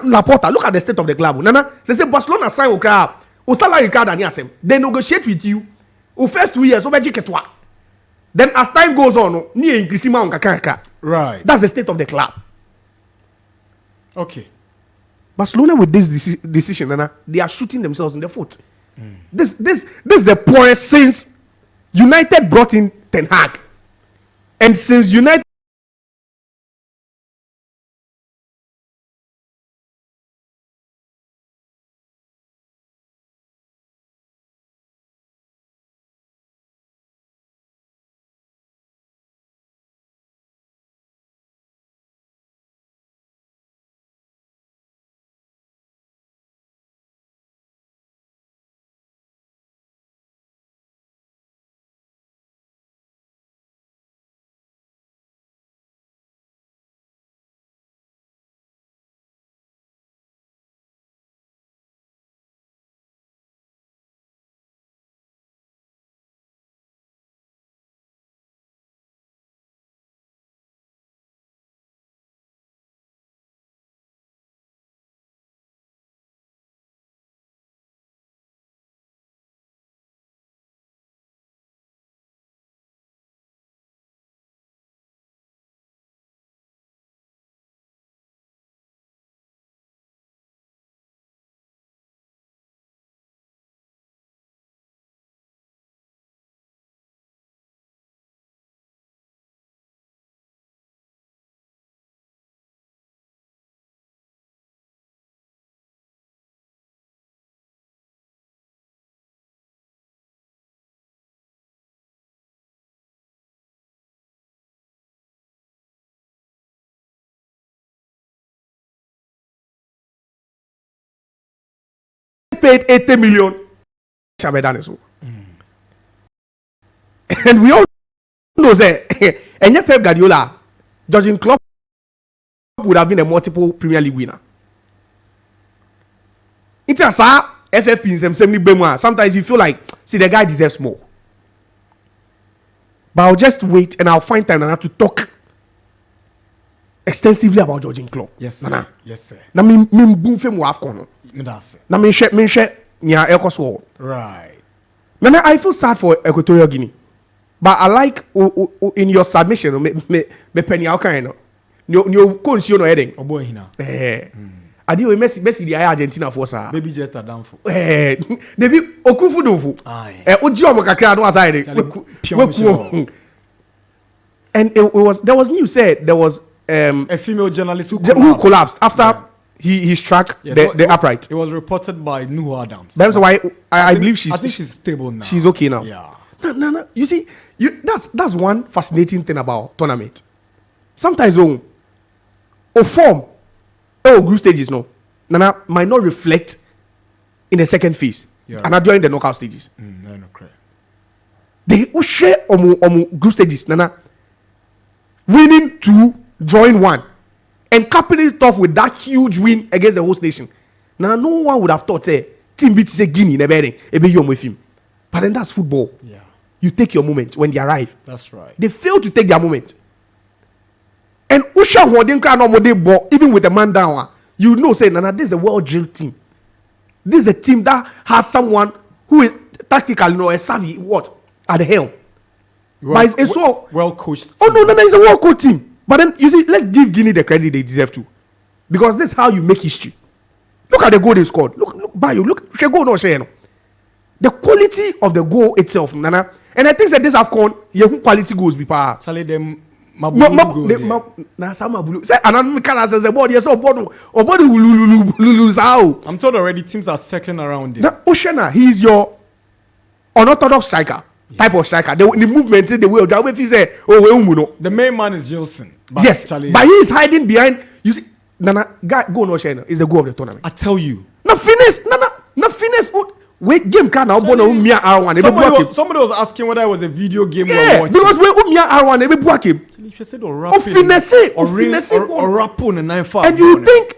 Laporta, look at the state of the club. Nana, say Barcelona sign Okra, Ostala Ricardo and Yasem. They negotiate with you. First 2 years, over 𝐿𝐾𝐂𝐊. Then as time goes on, right. That's the state of the club. Okay. Barcelona with this decision, Nana, they are shooting themselves in the foot. This is the poorest since United brought in Ten Hag, and since United paid 80 million. And we all know that and yet Pep Guardiola, Jurgen Klopp would have been a multiple Premier League winner. It's a FFP sometimes you feel like, see, the guy deserves more. But I'll just wait and I'll find time to talk extensively about Jurgen Klopp. Yes, sir. Nana. Yes, sir. Na me boom fem wo Afcon. Na me share nya ekoso. Right. Nana, I feel sad for Equatorial Guinea. But I like in your submission me penny how kind no. Nyo konsi no heading. Obo hina. Adi we Messi the Argentina for sa. Baby Jetta down for. Debi okufu do fu. Oji omo kakra no aside. And there was news said there was a female journalist who collapsed after he struck the upright. It was reported by Nuhu Adams. That's why I believe I think she's stable now. She's okay now. Yeah. No. You see, that's one fascinating thing about tournament. Sometimes form group stages Nana might not reflect in the second phase and not during the knockout stages. No, correct. They share group stages Nana winning 2, drawing 1, and capping it off with that huge win against the host nation. Now, no one would have thought, team beats Guinea in a bedding, with him. But then that's football. Yeah. You take your moment when they arrive. That's right. They fail to take their moment. And Usha Wodin even with a man down, you know, say, Nana, this is a well-drilled team. This is a team that has someone who is tactically, a savvy, at the helm. But it's so well coached. Oh no, it's a well coached team. But then you see, let's give Guinea the credit they deserve to, because this is how you make history. Look at the goal they scored. Look, Bayo, look, the quality of the goal itself, Nana. And I think that this Afcon, quality goals be power. Charlie them I'm told already teams are circling around it. Oshana, he's your unorthodox striker. Type of striker, the movement, the way of drive. If you say, the main man is Gilson. Yes, but he is hiding behind. You see, Nana, go no share is the goal of the tournament. I tell you, no finesse. Wait, game can now somebody was asking whether it was a video game. Yeah, because we Umia R1 they be him. And you think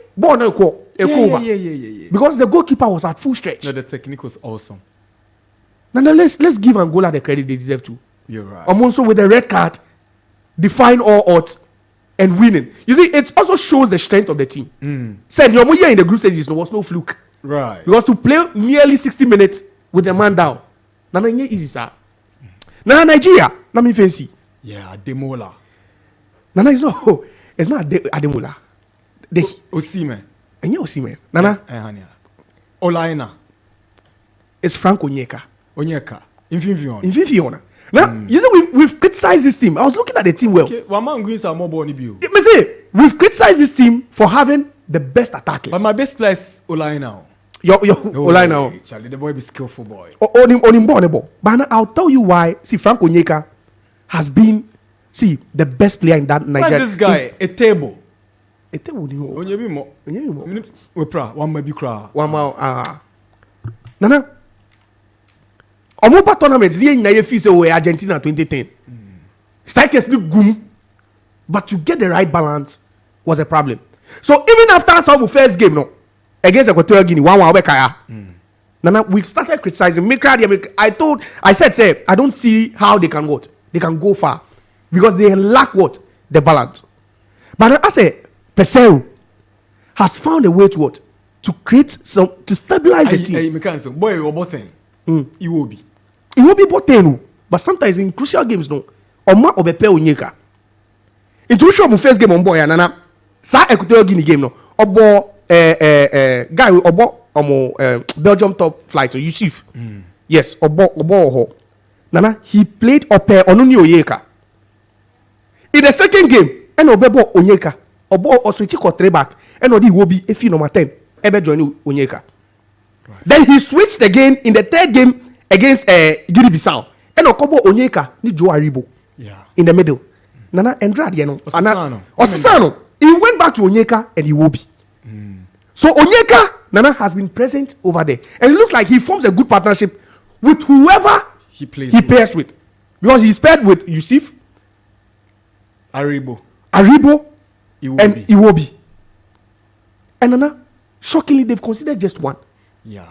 yeah. Because the goalkeeper was at full stretch. No, the technique was awesome. Now let's give Angola the credit they deserve to. You're right. Also with the red card, defying all odds and winning. You see, it also shows the strength of the team. Said your year in the group stages there was no fluke. Right. Because to play nearly 60 minutes with the man down, Nana easy sir. Nana Nigeria, na me fancy. Yeah, Ademola. Nana it's not Ademola. Osimhen. And you Osimhen. Nana. Olaina. It's Frank Onyeka. Infinfiona. Now, you see, we've criticized this team. I was looking at the team well. Okay, we've criticized this team for having the best attackers. But my best player is Olaina. Olaina. Charlie, the boy be skillful boy. But I'll tell you why. See, Frank Onyeka has been, the best player in that Nigeria. Why is this guy a table? A table. Nana. Omopa tournament na ye feel say Argentina 2010. Strikers look good, but to get the right balance was a problem. So even after some first game against Equatorial Guinea 1-1 Nana, we started criticizing. I said I don't see how they can go far because they lack the balance. But I say Pesero has found a way to create to stabilize the team. Boy, it will be. It will be potential, but sometimes in crucial games, Oma Obepe Onyeka. Intuition of first game on boy, Nana. Sa Equatorial Guinea game Obo guy Obo Belgium top flight Yusuf. Yes, Obo. Nana, he played Ope Onuni Onyeka. In the second game, and Obebo Onyeka, Obo Oswichi got back, and Odi will be a number 10. Ebe join Onyeka. Right. Then he switched again in the third game against Guinea-Bissau. And Okobo Onyeka ni Joe Aribo. Yeah. In the middle. Nana Andrade Osasano. He went back to Onyeka and he will be. So Onyeka Nana has been present over there. And it looks like he forms a good partnership with whoever he pairs with. Because he's paired with Yusuf, Aribo, and Iwobi. And Nana, shockingly, they've considered just one. Yeah.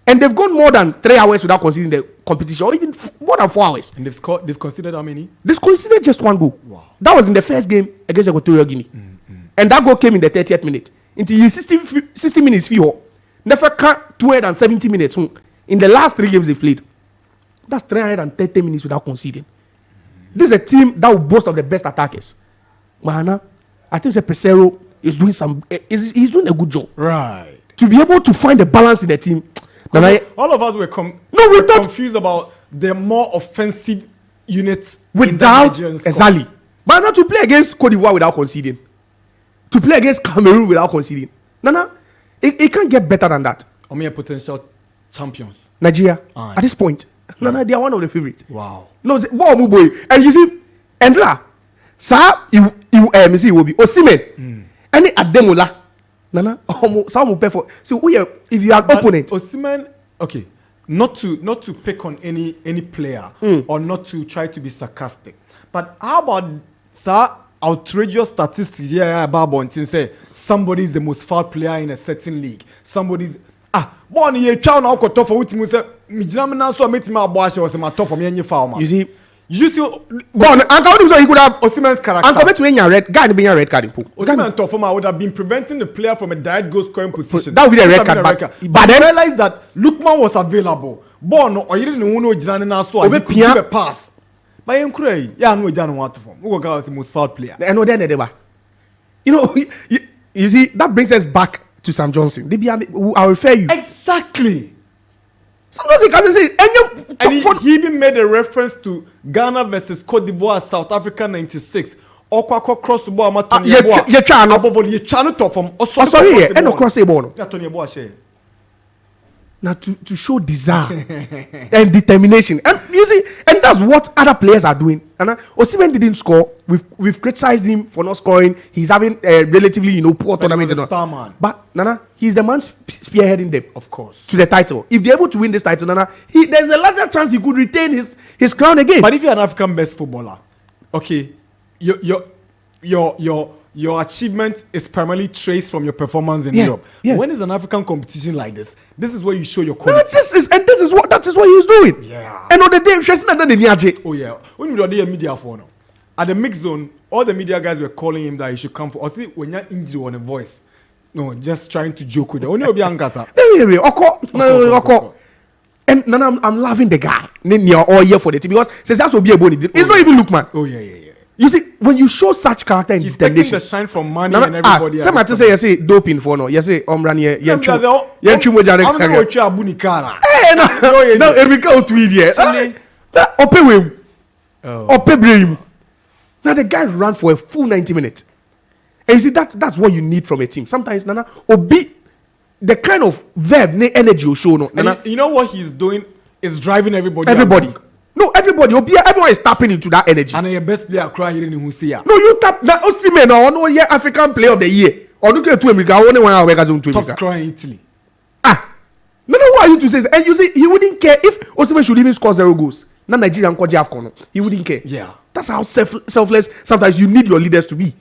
And they've gone more than 3 hours without considering the competition, or even more than 4 hours. And they've considered how many? They've considered just one goal. Wow. That was in the first game against Equatorial Guinea. And that goal came in the 30th minute. Into 60 minutes, never cut 270 minutes. In the last 3 games they played, that's 330 minutes without conceding. This is a team that will boast of the best attackers. Mahana, I think Pesero is doing he's doing a good job. Right. To be able to find the balance in the team. All of us were confused about the more offensive units without exactly. But not to play against Cote d'Ivoire without conceding. To play against Cameroon without conceding. Nana, it can't get better than that. Or mere potential champions. Nigeria, at this point, Nana, they are one of the favorites. Wow. No, boy. And you see, Endra, it will be Osimhen. Any Ademola. Nana, some will pay for. So if you are an opponent. Osimhen, okay, not to pick on any player or not to try to be sarcastic. But how about outrageous statistics here about Bontin say somebody is the most foul player in a certain league. Somebody's born here chow now ko tough for wetin say me jina na so meet me aboashe was my tough for me any foul man. You see born and so he could have Osimhen's character. And come to me red guy be red card in pool. Osimhen tough for would have been preventing the player from a direct goal scoring position. That would be a red card. But then realized that Lookman was available. Born or you didn't know jina na so he could give a pass. But in Kure, yeah, no, Jan want to form. Who was the most foul player? I know then you know, you see, that brings us back to Sam Johnson. I refer you. Exactly. Sam Johnson can say, and he even made a reference to Ghana versus Cote d'Ivoire, South Africa 96. Okwako cross the ball, you're trying to top from. Oh, sorry, and no cross the ball. Now to show desire and determination, and you see, and that's what other players are doing. And Osimhen didn't score. We've criticized him for not scoring. He's having a relatively poor tournament. But Nana, he's the man spearheading them, of course, to the title. If they're able to win this title, Nana, there's a larger chance he could retain his crown again. But if you're an African best footballer, okay, your achievement is primarily traced from your performance in Europe. Yeah. When it's an African competition like this is where you show your quality. That is what he's doing. Yeah. And on the day, oh yeah. When you do media for now, at the mix zone, all the media guys were calling him that he should come for. Or see when you're injured on a voice, no, just trying to joke with it. Only Obiangasa. And Nana, I'm loving the guy. You're all here for the team because says that's what be a bony. It's not even Lookman. Oh yeah. You see, when you show such character and determination, taking the shine from money and everybody. Some might say, you say doping for no. You say, run here. You trim mojane. I'm not watching Abunikara. No, Erika Otwidi. Ope him. Ope him. Now the guy ran for a full 90 minutes. And you see, that's what you need from a team. Sometimes, Nana, Obi, the kind of verb, energy you show. No, Nana, you know what he's doing is driving everybody. No, everyone is tapping into that energy. And your best player crying in Husia. No, you tap now Osimhen or no yeah African player of the year. Or look at America, only one hour top scorer in Italy. No, who are you to say? And you see, he wouldn't care if Osimhen should even score 0 goals. Now Nigeria and 𝐶𝐈𝐕𝐄 Afcon. He wouldn't care. Yeah. That's how selfless sometimes you need your leaders to be.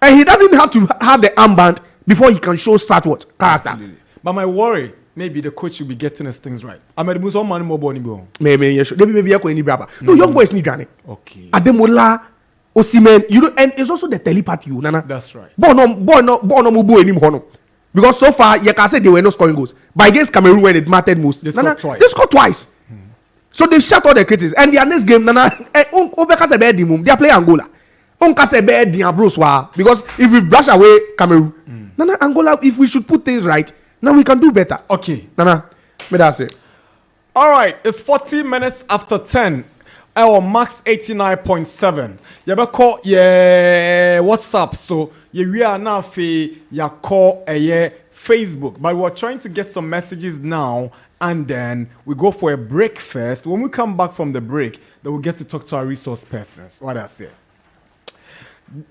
And he doesn't have to have the armband before he can show such what character. Absolutely. But my worry, maybe the coach should be getting his things right. I'm at the most money more bonny bone. Maybe any brother. No, young boys need Johnny. Okay. Ademola, Osimhen, and it's also the telepathy, Nana. That's right. Because so far, you can say they were not scoring goals. But against Cameroon, when it mattered most, they scored twice. So they've shut all the critics. And their next game, Nana, they are playing Angola. Because if we brush away Cameroon, Nana, Angola, if we should put things right, now we can do better. Okay. Nana, may I say? All right, it's 40 minutes after 10. Our max 89.7. You better call WhatsApp. So we are now call Facebook. But we're trying to get some messages now. And then we go for a break first. When we come back from the break, then we'll get to talk to our resource persons. What I say.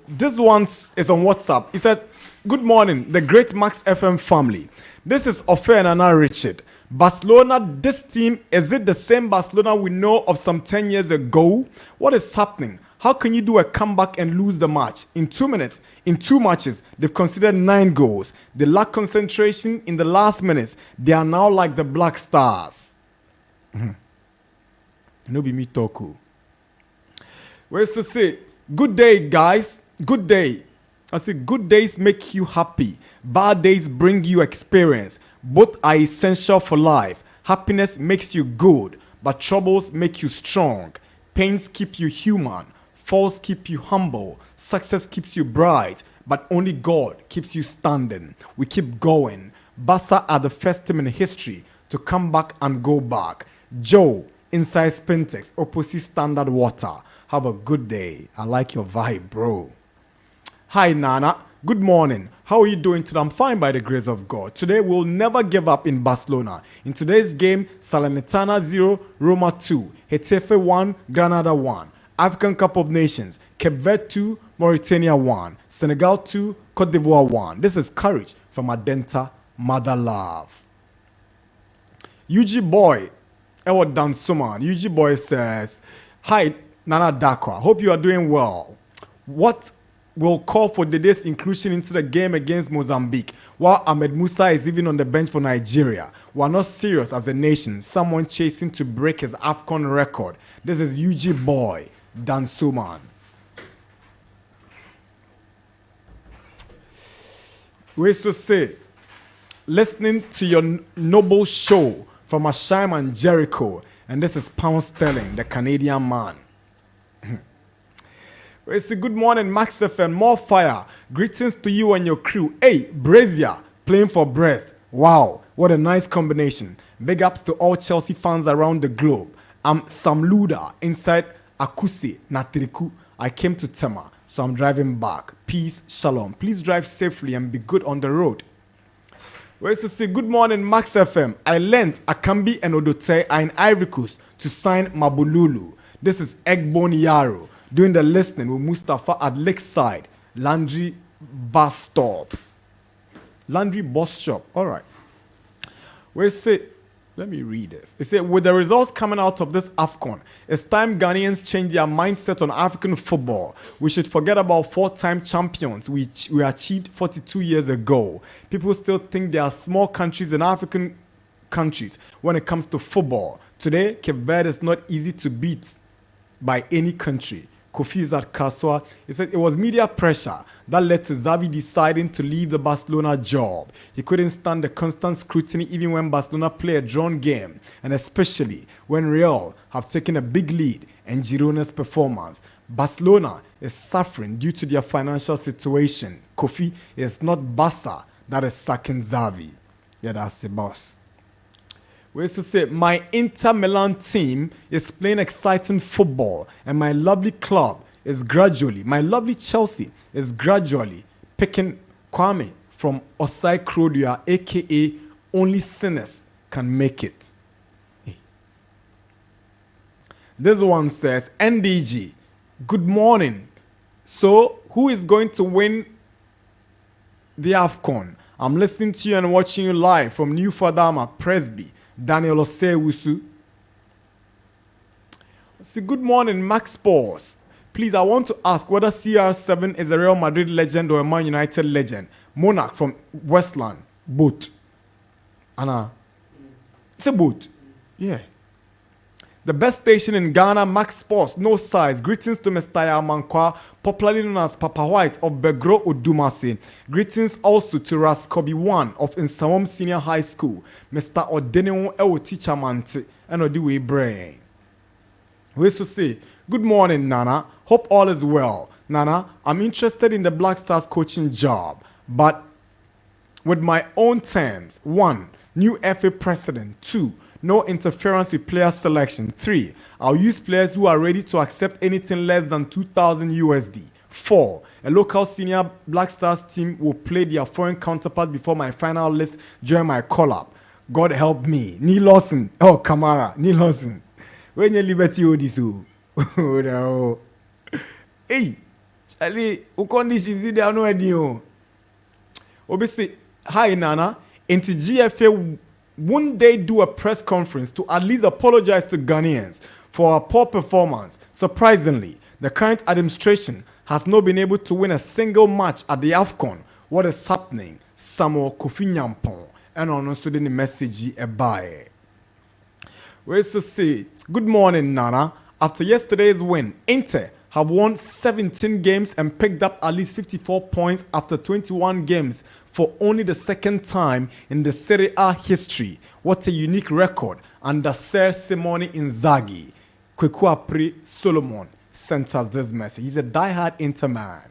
This one is on WhatsApp. It says, "Good morning, the great Max FM family. This is Ofe and Anna Richard. Barcelona, this team, is it the same Barcelona we know of some 10 years ago? What is happening? How can you do a comeback and lose the match? In 2 minutes, in 2 matches, they've conceded 9 goals. They lack concentration in the last minutes. They are now like the Black Stars." No be me talk. Where's to say, "Good day, guys. Good day." I say, "Good days make you happy. Bad days bring you experience. Both are essential for life. Happiness makes you good, but troubles make you strong. Pains keep you human. Falls keep you humble. Success keeps you bright, but only God keeps you standing. We keep going. Barca are the first team in history to come back and go back. Joe, inside Spintex, opposite Standard Water. Have a good day. I like your vibe, bro." Hi, Nana. Good morning. How are you doing today? I'm fine by the grace of God. Today we'll never give up in Barcelona. In today's game, Salernitana 0, Roma 2, Getafe 1, Granada 1. African Cup of Nations, Cape Verde 2, Mauritania 1, Senegal 2, Cote d'Ivoire 1. This is courage from Adenta Mother Love. UG Boy, Ewo Dansuman. UG Boy says, "Hi, Nana Darkwa. Hope you are doing well. What will call for today's inclusion into the game against Mozambique, while Ahmed Musa is even on the bench for Nigeria? We are not serious as a nation. Someone chasing to break his Afcon record." This is UG Boy, Dansuman. We used to say, "Listening to your noble show from Ashime and Jericho," and this is Pound Sterling, the Canadian man. We say, "Good morning, Max FM, more fire. Greetings to you and your crew. Hey, Brazier, playing for Brest. Wow, what a nice combination. Big ups to all Chelsea fans around the globe. I'm Sam Luda inside Akuse, Natriku. I came to Tema, so I'm driving back. Peace, shalom. Please drive safely and be good on the road." We used to say, "Good morning, Max FM. I lent Akambi and Odote are in Ivory Coast to sign Mabululu. This is Egbon Yaro doing the listening with Mustafa at Lakeside Landry Bus Stop." Landry Bus Shop. All right. We say, let me read this. It said, "With the results coming out of this Afcon, it's time Ghanaians change their mindset on African football. We should forget about 4-time champions we achieved 42 years ago. People still think there are small countries in African countries when it comes to football. Today, Cape Verde is not easy to beat by any country." Kofi is at Kaswa. He said it was media pressure that led to Xavi deciding to leave the Barcelona job. He couldn't stand the constant scrutiny even when Barcelona play a drawn game, and especially when Real have taken a big lead and Girona's performance. Barcelona is suffering due to their financial situation. Kofi, is not Barca that is sacking Xavi. Yeah, that's the boss. We used to say, "My Inter Milan team is playing exciting football, and my lovely Chelsea is gradually picking Kwame from Osai Krodia, aka only sinners can make it." Hey. This one says, "NDG, good morning. So, who is going to win the Afcon? I'm listening to you and watching you live from New Fadama, Presby. Daniel Osewusu." Say, "Good morning, Max Sports. Please, I want to ask whether CR7 is a Real Madrid legend or a Man United legend. Monarch from Westland. Both." Anna. It's a boat. Yeah. "The best station in Ghana, Max Sports, no size. Greetings to Mr. Yamankwa, popularly known as Papa White of Begro Odumase. Greetings also to Raskobi 1 of Insawam Senior High School. Mr. Odeneo Ewo Teacher Mante, and Odiwe Brain." We used to say, "Good morning, Nana. Hope all is well. Nana, I'm interested in the Black Stars coaching job, but with my own terms. 1. New FA president. 2. No interference with player selection. 3. I'll use players who are ready to accept anything less than 2,000 USD. 4. A local senior Black Stars team will play their foreign counterpart before my final list during my call-up. God help me. Neil Lawson. Oh, Kamara. Neil Lawson. When you liberty Odisu. Oh, no. Hey, Charlie, who conditions there no idea. Obviously, hi Nana. Into GFA, won't they do a press conference to at least apologize to Ghanaians for our poor performance? Surprisingly, the current administration has not been able to win a single match at the Afcon. What is happening? Samuel Kofi Nyampong and also the message by. We also say, good morning, Nana. After yesterday's win, Inter have won 17 games and picked up at least 54 points after 21 games for only the second time in the Serie A history. What a unique record under Sir Simone Inzaghi. 𝐋𝐈𝐕𝐄 Solomon sent us this message. He's a diehard Inter man.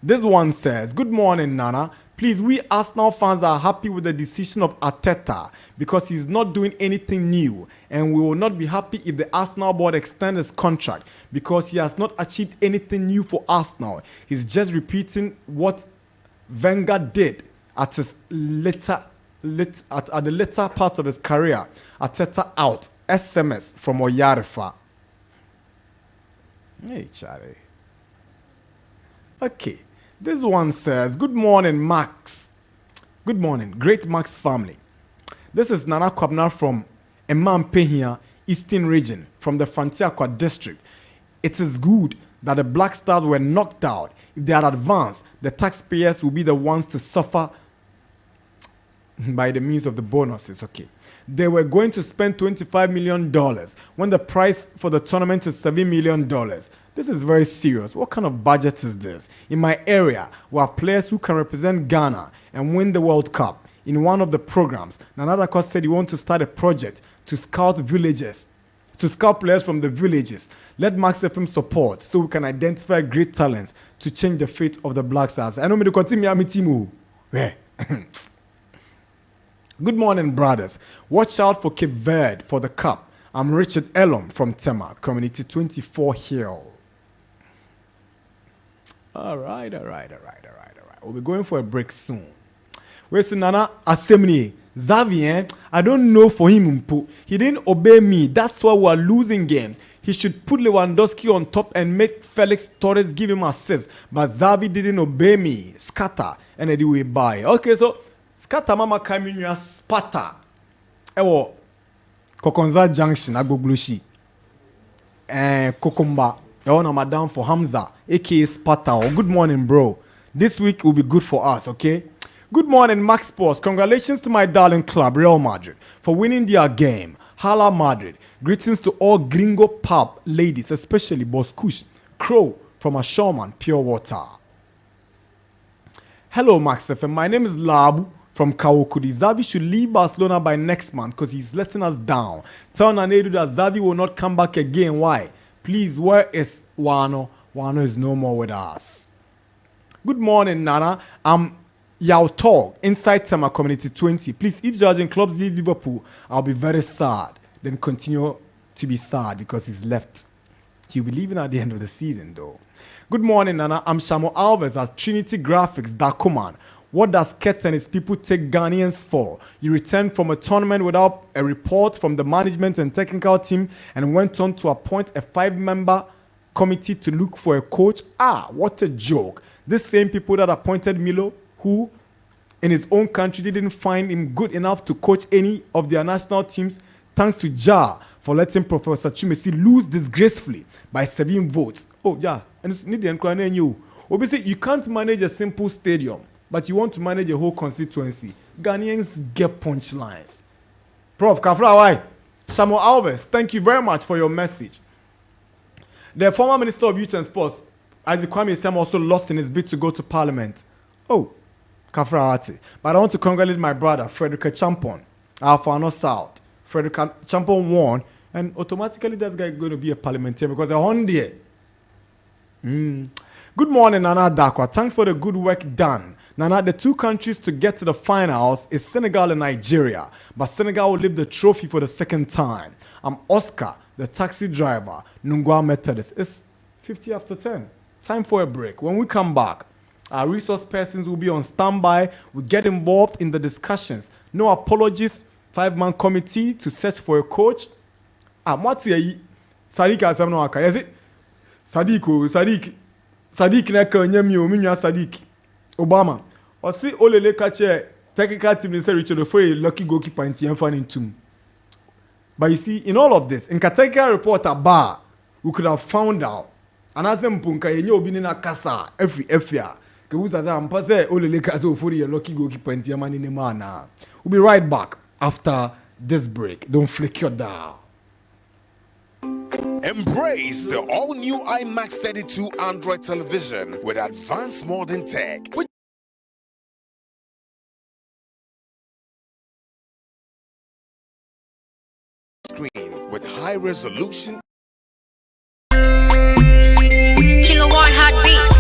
This one says, good morning, Nana. Please, we Arsenal fans are happy with the decision of Arteta because he's not doing anything new, and we will not be happy if the Arsenal board extends his contract because he has not achieved anything new for Arsenal. He's just repeating what Wenger did at his at the later part of his career. Arteta out. SMS from Oyarefa. Hey, Charlie. Okay. This one says, good morning, Max. Good morning, great Max family. This is Nana Kwabna from Emampehia, Eastern Region, from the Frontier District. It is good that the Black Stars were knocked out. If they had advanced, the taxpayers will be the ones to suffer by the means of the bonuses. Okay. They were going to spend $25 million when the price for the tournament is $7 million. This is very serious. What kind of budget is this? In my area, we have players who can represent Ghana and win the World Cup. In one of the programs, Nana Darkwa said he wants to start a project to scout players from the villages. Let Max FM support so we can identify great talents to change the fate of the Black Stars. I know me to continue my team. Good morning, brothers. Watch out for 𝐋𝐈𝐕𝐄 for the cup. I'm Richard Elom from Tema, Community 24 Hill. All right. We'll be going for a break soon. Where's Nana Asemni? Xavier, I don't know for him. He didn't obey me. That's why we're losing games. He should put Lewandowski on top and make Felix Torres give him assists. But Xavi didn't obey me. Scatter. And then we buy. Okay, so Scatter mama kaminya Sparta. Ewo Kokonza Junction Agboglushi. Kokumba. Ewo na madam for Hamza, aka Sparta. Oh, good morning, bro. This week will be good for us, okay? Good morning, Max Sports. Congratulations to my darling club, Real Madrid, for winning their game. Hala Madrid. Greetings to all Gringo pub ladies, especially Boss Kush, Crow from Ashoman, Pure Water. Hello, Max FM. My name is Labu from Kawokudi. Xavi should leave Barcelona by next month because he's letting us down. Tell Nana Adu that Xavi will not come back again. Why? Please, where is Wano? Wano is no more with us. Good morning, Nana. I'm Yao Tog, inside Tema Community 20. Please, if judging clubs leave Liverpool, I'll be very sad. Then continue to be sad because he's left. He'll be leaving at the end of the season, though. Good morning, Nana. I'm Shamo Alves at Trinity Graphics, Dakuman. What does 𝐾𝐂𝐂 and his people take Ghanaians for? You returned from a tournament without a report from the management and technical team and went on to appoint a 5-member committee to look for a coach. Ah, what a joke. These same people that appointed Milo, who in his own country didn't find him good enough to coach any of their national teams, thanks to Jar for letting Professor Chumesi lose disgracefully by 7 votes. Oh, yeah, and it's need the encouragement you. Obviously, you can't manage a simple stadium, but you want to manage a whole constituency. Ghanaians get punchlines. Prof. Kafra, why? Samuel Alves, thank you very much for your message. The former Minister of Youth and Sports, Isaac Kwame Sam, also lost in his bid to go to Parliament. Oh, Kafra Ati. But I want to congratulate my brother, Frederick Champon, Alfano South. Frederick Champon won, and automatically that guy is going to be a parliamentarian because they're on there. Good morning, Nana Darkwa. Thanks for the good work done. Nana, the 2 countries to get to the finals is Senegal and Nigeria, but Senegal will lift the trophy for the 2nd time. I'm Oscar, the taxi driver, Nungwa Methodist. It's 50 after 10. Time for a break. When we come back, our resource persons will be on standby. We get involved in the discussions. No apologies. 5-man committee to search for a coach. What's here? Sadiq Asamnoaka. Is it? Sadiq. Sadiq na ka nyami o minwa Sadiq Obama o si olele ka che technical team ni say Richard Ofori lucky goalkeeper in Tienfan in Tum. But you see, in all of this, in technical report bar, we could have found out. And as them punka yenye obi ni na kasa every year. Ke uza za mpase olele ka so Ofori lucky goalkeeper in Tienfan in mana. We'll be right back after this break. Don't flick your dial. Embrace the all-new IMAX 32 Android television with advanced modern tech. Screen with high resolution. Kilowatt hot beats.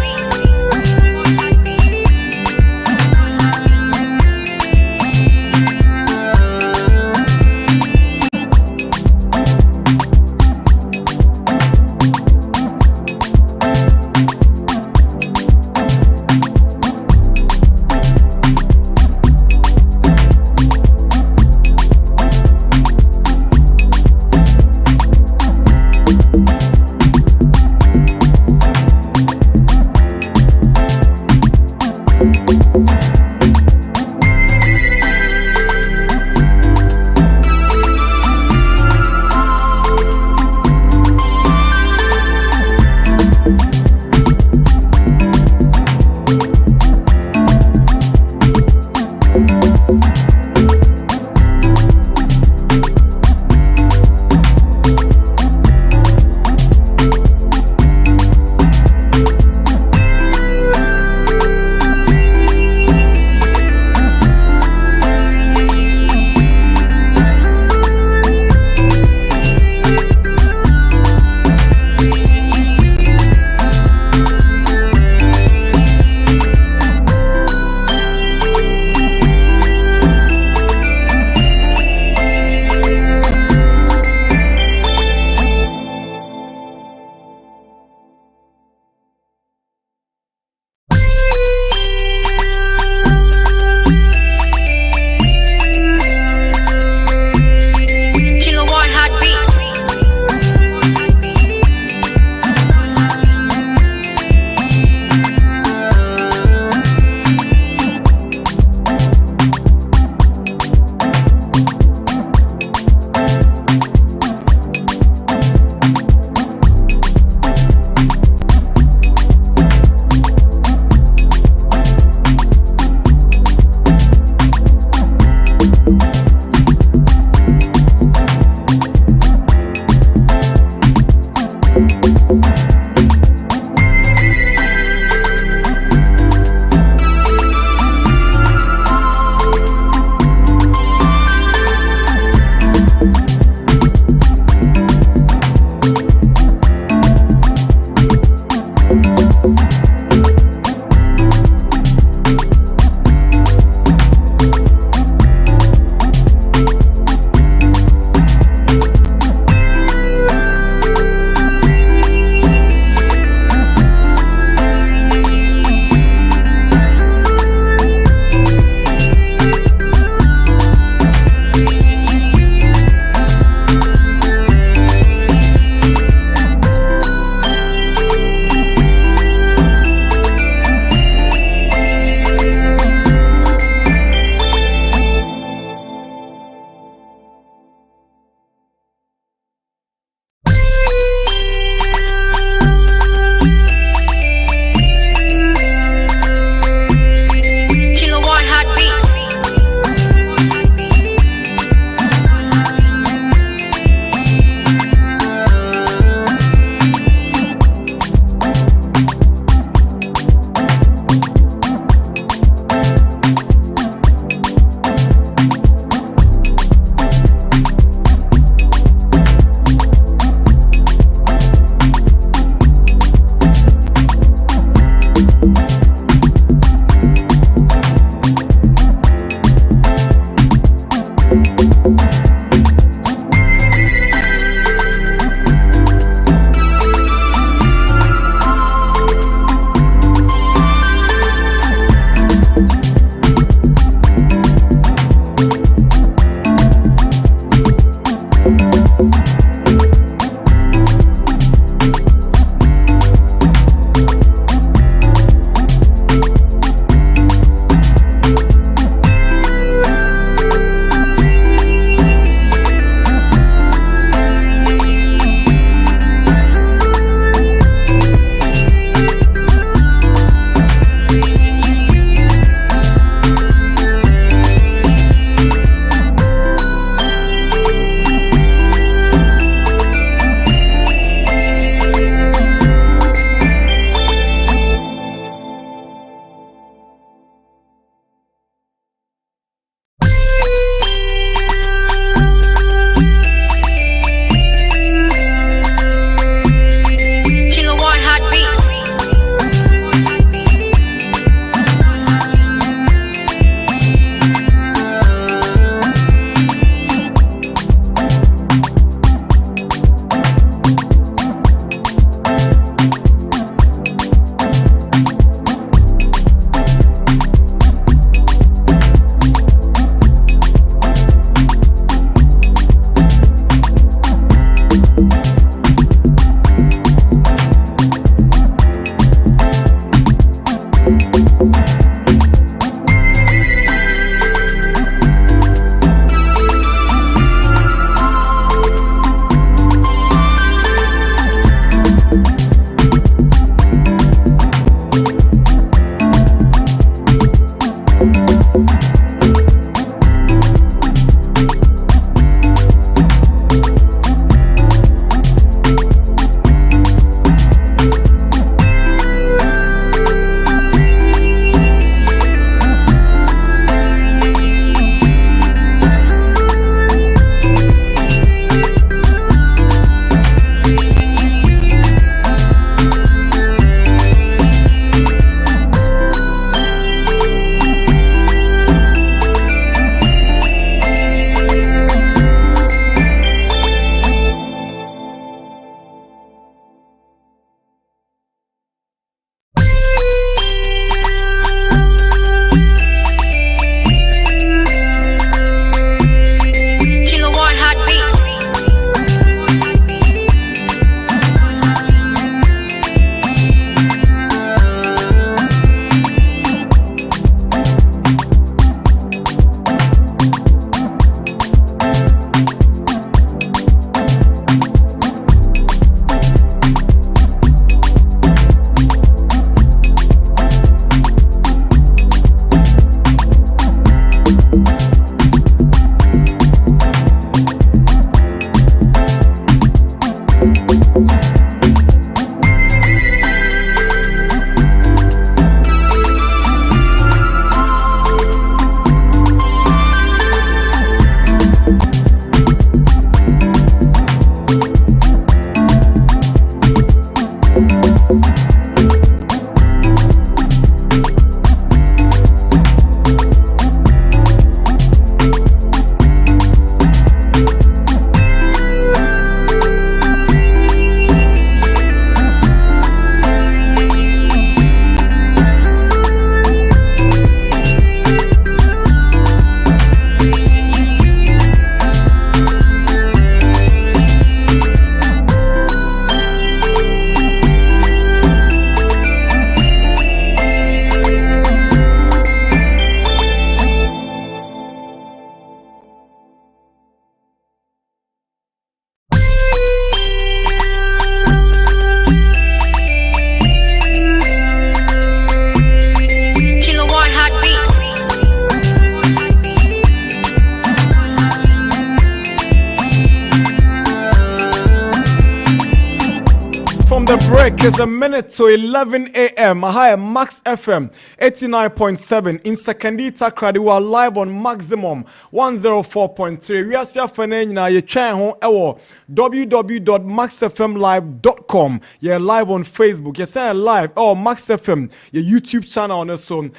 break is a minute to 11 a.m. Hi, Max FM 89.7 in Sekandita Kradi. We are live on maximum 104.3. We are here na ye try ho ewo www.maxfmlive.com. You're live on Facebook. You're saying live Max FM, your YouTube channel on us. And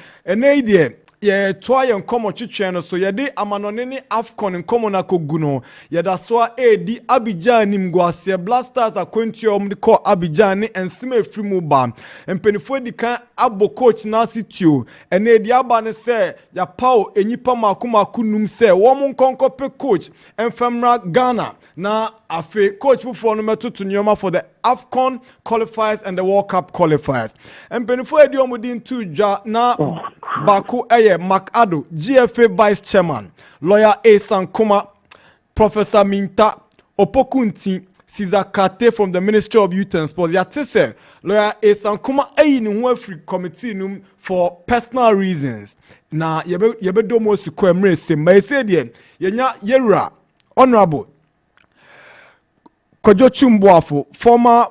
idea. Yeah, try and come on channel so yeah, de amanonene Afcon and come on akoguno. Yeah, that's why di Abidjan nimguase Blasters akwentio the call Abidjan and Sime Frimuba. And penifo di kan abo coach Nancy Tio. And di abane say ya pao enipa makuma kunum say womun konko pe coach and femra Ghana. Na afe coach for no meto to nyoma for the Afcon qualifiers and the World Cup qualifiers. And penifo di omudin tu ja na Baku Mak Adu, GFA Vice Chairman, Lawyer 𝐶𝐸 Sankuma, Professor Minta Opokunti, Caesar Kate from the Ministry of Youth and Sports. Yatise, Lawyer 𝐶𝐸 Sankuma in free committee num for personal reasons. Na yebe domo su kwemre se maisedi yenya yera Honorable 𝐒𝐏𝐿𝐕𝐄 Chumboafo, former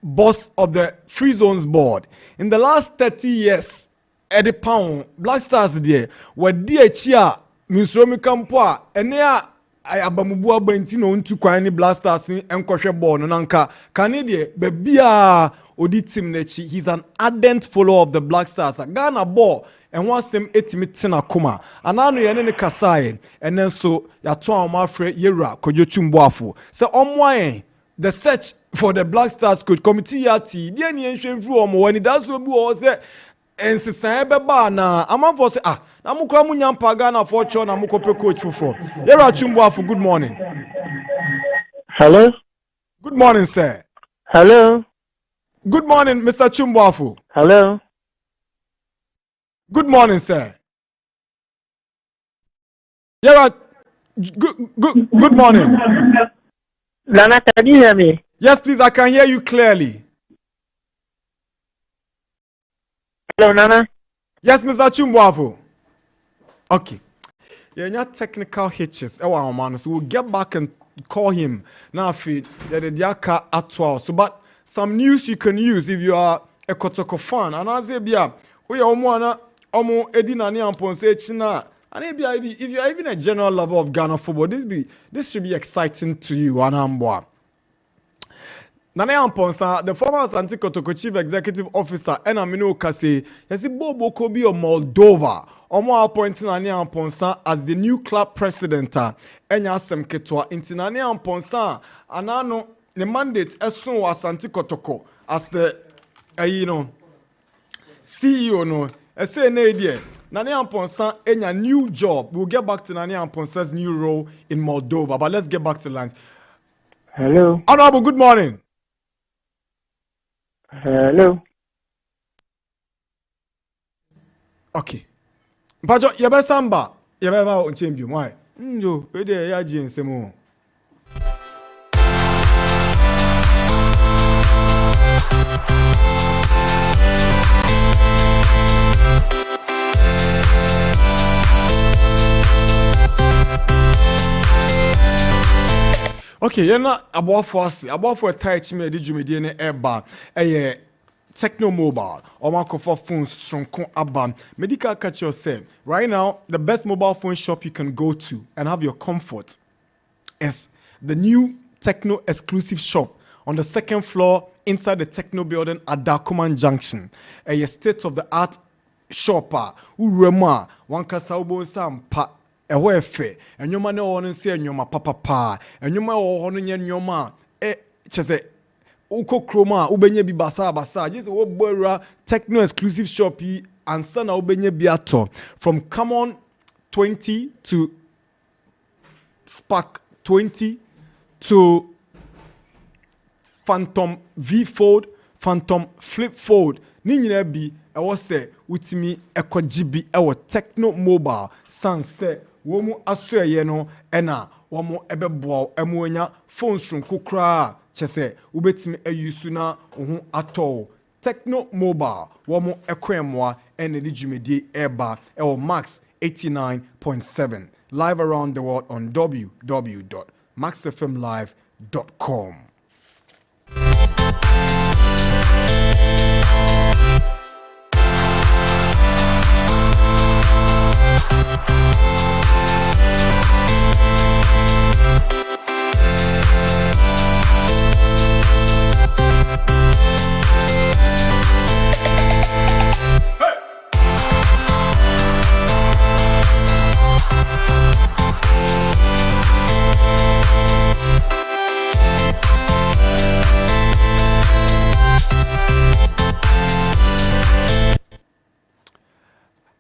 boss of the Free Zones Board. In the last 30 years, Eddie Pound, Black Stars there, were dear chia, Musromi Campoa, and near Abamubua Bentino into Quani Black Stars and Kosher Born and Anka, Canadian, Bebia Oditim Nechi. He's an ardent follower of the Black Stars. Ghana ball and wants him 8 minutes in a coma. And I know you're in Kasai, and then so Yatwa Mafre Yera, 𝐒𝐏𝐿𝐕𝐄 Chumboafo. So on why the search for the Black Stars could committee yati, the ancient room when it does will be all said. And sister beba na amanfo say na mukra munyampa Ghana for cho na mukope coach for Yera Chumboafo, good morning. Hello. Good morning, sir. Hello. Good morning, Mr. Chumboafo. Hello. Good morning, sir. Yera, good morning. Nana, can you hear me? Yes, please, I can hear you clearly. Hello, Nana. Yes, Mr. Chumboafo. Okay. Yeah, technical hitches. So we'll get back and call him. Now, the Diaka at 12. So, but some news you can use if you are a Kotoko fan. And I say, we are Omo Edinani and Ponce China. And if you are even a general lover of Ghana football, this should be exciting to you, Anambwa. Nana Amponsa, the former Asante Kotoko Chief Executive Officer, and Amino Kase, has a Bobo Kobi of Moldova. Omo appointing Nana Amponsa as the new club president. Enya Semketwa, into Nana Amponsa, Anano, the mandate as soon as Asante Kotoko as the, CEO. No, I say no idea. Nana Amponsa enya new job. We'll get back to Nana Amponsa's new role in Moldova, but let's get back to lines. Hello. Honorable, good morning. Hello. Okay. Pajo, yebe samba. Yebe ba on champion. Why? Yo, we dey ya ji nsemo. Okay, you're not about for touch me did you mediane eba techno mobile or mark for phones strong abban medical catch yourself right now. The best mobile phone shop you can go to and have your comfort is the new techno exclusive shop on the second floor inside the techno building at Dakuman Junction. A state of the art shopper urema one kasaubo sampa eho efe enyoma ne wo no se enyoma papa enyoma wo no nye enyoma chese uko kroma ubenye bi basa just wo bora techno exclusive shop yi ansa na ubenye bi ato from Common 20 to Spark 20 to Phantom V Fold, Phantom Flip Fold. Ni nyina bi ewo se utimi ekogibi ewo techno mobile sanse womu asoye no ena womu ebebo emuonya phones runku kra chese ubetimi ayusu na ohu ato techno mobile womu ekwemwa ene di jumedi eba ewo max 89.7 live around the world on www.maxfmlive.com.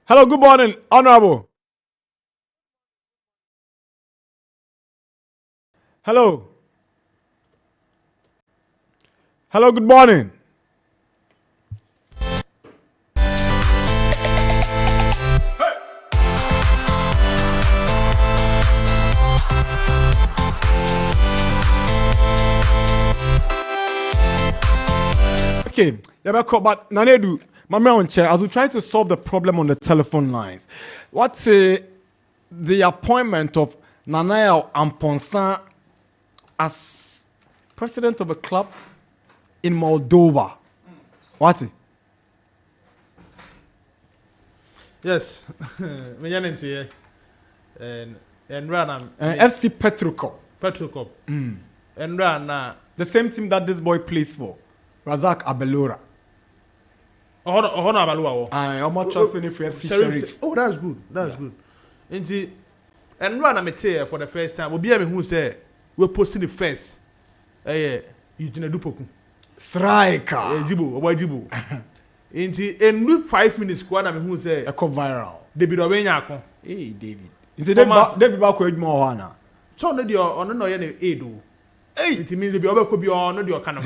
Hello, good morning, Honorable. Hello. Hello, good morning. Okay, but Nana Adu, my man on chair, as we try to solve the problem on the telephone lines, what's the appointment of Nana Amponsan as president of a club in Moldova? What's it? Yes, and run FC Petrokop. Petrokop. And run the same team that this boy plays for, Razak Abelora. I'm not transferring for FC Sheriff. Oh, that's good. That's good. And run I'm a for the first time. We'll be able to say we're posting the first. Eugene Dupoku. Striker. Jibu. In 5 minutes, I'm who say a viral. David Owenyako. Hey, David. David Bako more now. So no dia ono no ye na edo. It means the be be ono dia kana.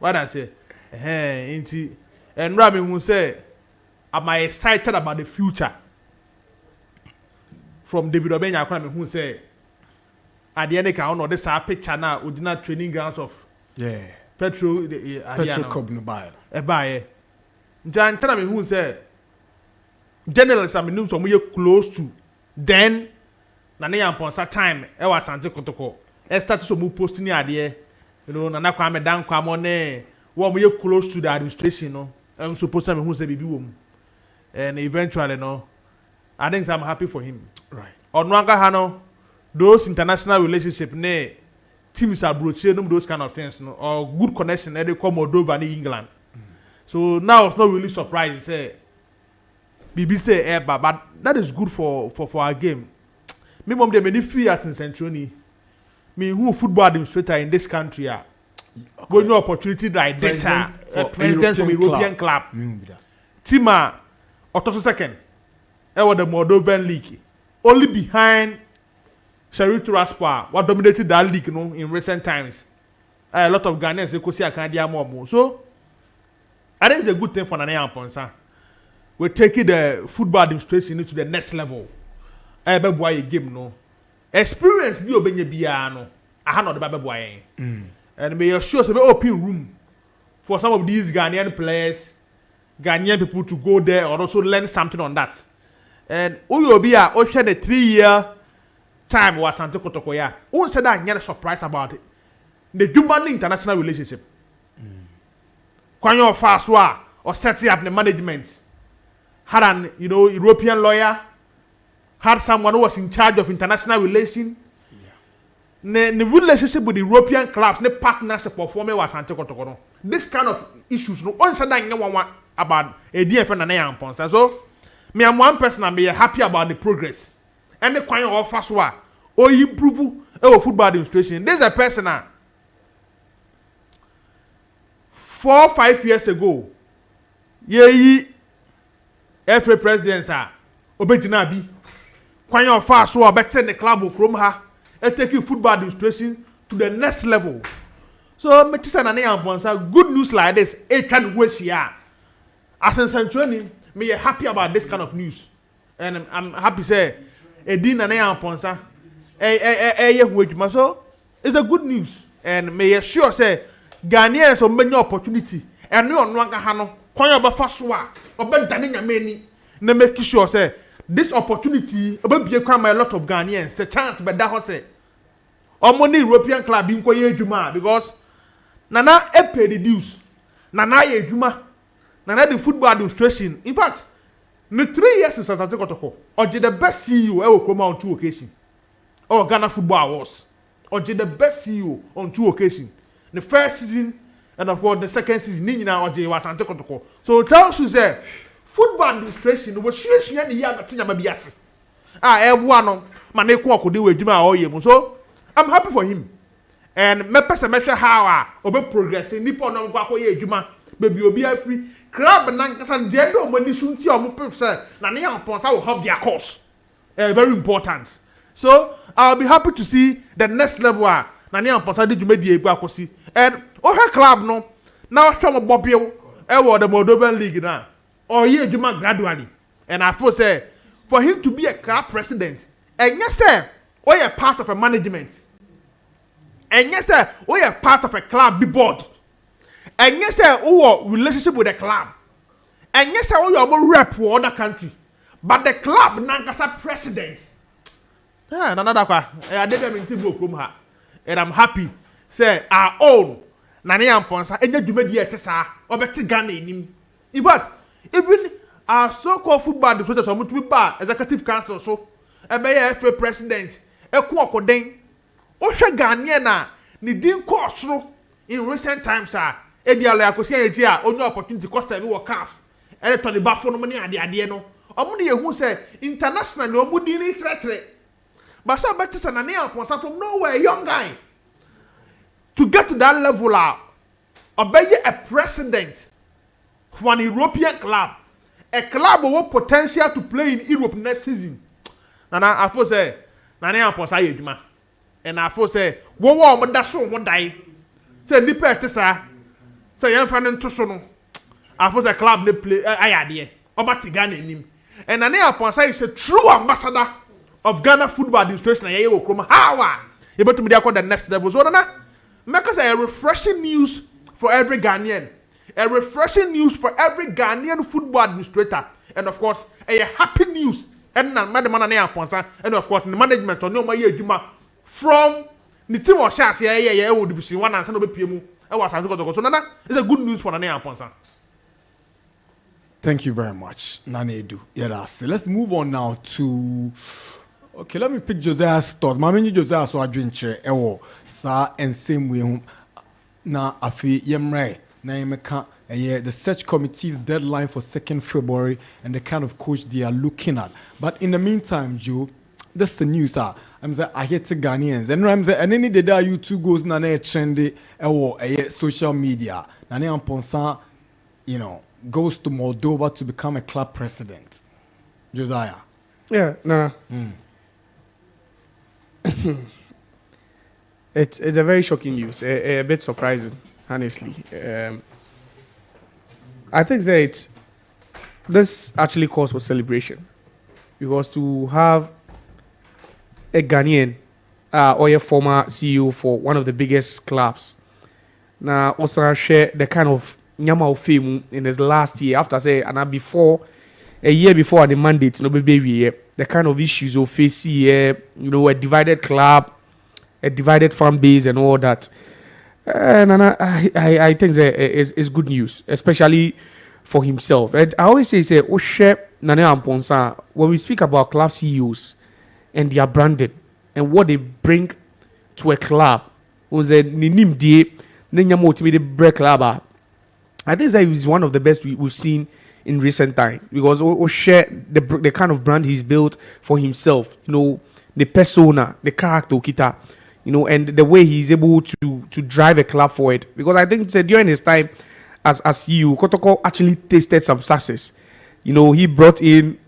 What I say? Inti and Rami who say am I excited about the future? From David Obenya Kwame who say at the end of this picture now original training grounds of Petrokop no buy. Jan tell me who say journalists am news some close to then Nana Yamponsa time e was Sante Kotoko. E start to move posting ade, Nana Kwame Dan Kwamone, what we close to the administration, no. I'm supposed to who say bibi wom. And eventually no, I think I'm happy for him. Right. On Wanga Hano, those international relationship ne teams are broaching those kind of things, no, or good connection they call Moldova and England. So now it's not really surprising say BB say but that is good for our game. Me mom dey many few years in Centroni. Me who football administrator in this country are going no opportunity like this president of European club. Tima Otoso second. Was the Moldovan league. Only behind Sheriff Tiraspol, what dominated that league in recent times. A lot of Ghanaians they could see a candia more. So I think it's a good thing for Nana Amponsa. We're taking the football administration into the next level. I be boy game no. Experience be obenye bia no. I not the baby boy. And may assure say open room for some of these Ghanaian players, Ghanaian people to go there or also learn something on that. And Uyobia ocean a 3-year time was Sante Kotokoya. Who said that you're surprised about it? The human international relationship. When you're fast or setting up the management, had an European lawyer, had someone who was in charge of international relations. The relationship with the European clubs, the partnership performing was Sante Kotokono. This kind of issues, no one said that you want about a DFN and Amponsa. So me am one person and be happy about the progress. And the kind of fast or improve our football administration. There's a person 4 or 5 years ago, every president obejina bi kwan your fast so better the club okrom ha e take football administration to the next level. So me say Nana Amponsa good news like this e twa no hia as in Centroni me happy about this kind of news and I'm happy say Edi Nana Amponsa so it's a good news and me sure say Ghanaians so many opportunity and no on wanga ha no kwan your ba so a obedane nyamani na make sure say this opportunity obebie kwan a lot of Ghanaians a chance be that ho say omoni European club bi nko ye adwuma because Nana pay the dues Nana ye adwuma Nana the football administration in fact No 3 years since Asante Kotoko, Oje the best CEO ever come on 2 occasions. Oh, Ghana Football Awards. Oje the best CEO on 2 occasions. The first season and of course the second season, Nina Oje was Asante Kotoko. So it tells you say football administration was serious in the year Tinya Mabiasi. Everyone Maneko could do with Juma all year. So I'm happy for him. And me pese measure how obe progress nipo no kwa ye adwuma baby obi afri club na nkasa de do mani sunti o mo pese na ne amponsa will have their course very important. So I'll be happy to see the next level na ne amponsa de dwuma die egu akosi. And her club no now show mo bobio e wo the Moldovan league na or ye adwuma gradually. And I feel say for him to be a club president and yes sir or a part of a management. And yes, sir, we are part of a club board. And yes, sir, we relationship with the club. And yes, sir, we are rep for other country. But the club, Nankasa president. Nana Darkwa, I didn't mean to go and I'm happy. Say our own Nana Amponsa, and you made the Tessa, or better Ghana in him. Even our so-called football administrators are to be bar executive council, so a mayor FA president, a Kwako Osha Ghanaian na ni din course in recent times ebi ala akosi eji onye opportunity ko serve wo CAF ele to ni bafo no ne ade no omo ne yehu say international no omo din ni tretre but so better na ne aponsa from nowhere young guy to get to that level obey a president for an European club, a club with potential to play in Europe next season. Nana I feel say na ne aponsa yeduma. And I feel say, "Wo but that's so one die." Say nipa tesa. Say yan fan nto so no. I feel say club they play ayade. Oba Ghana nim. And Nana Aponsa is a true ambassador of Ghana football administration. Aye wo krom. How? You better me dey the next level. So Nana, make us a refreshing news for every Ghanaian. A refreshing news for every Ghanaian football administrator. And of course, a happy news. And Madam Nana Aponsa, and of course the management on no my year from the team of Shas, yeah, would division 1 and Sanobe PMU. I was going to go. So, Nana, it's a good news for Nana Aponsa. Thank you very much, Nana Adu. Yeah, so let's move on now to. Okay, let me pick Josiah's thoughts. Mammy Josiah so I drink chair, sa and same way. Na afi yemre na yemeka the search committee's deadline for 2nd February and the kind of coach they are looking at. But in the meantime, Joe. That's the news. I'm saying I hate Ghanaians, and I'm saying and any day that you two goes na trendy social media. Nana Amponsa, goes to Moldova to become a club president. Josiah. Yeah, nah. It's a very shocking news, a bit surprising, honestly. I think that this actually calls for celebration, because to have a Ghanaian or a former CEO for one of the biggest clubs. Now, also share the kind of nyama of fame in his last year after a year before the mandate, no baby, the kind of issues of face here, a divided club, a divided fan base, and all that. And I think that is good news, especially for himself. And I always say, Nana Amponsa, when we speak about club CEOs. And they are branded and what they bring to a club was a ninim die motivated break club. I think that is one of the best we've seen in recent time, because we share the kind of brand he's built for himself, the persona, the character kita, and the way he's able to drive a club forward. Because I think during his time as CEO, Kotoko actually tasted some success. He brought in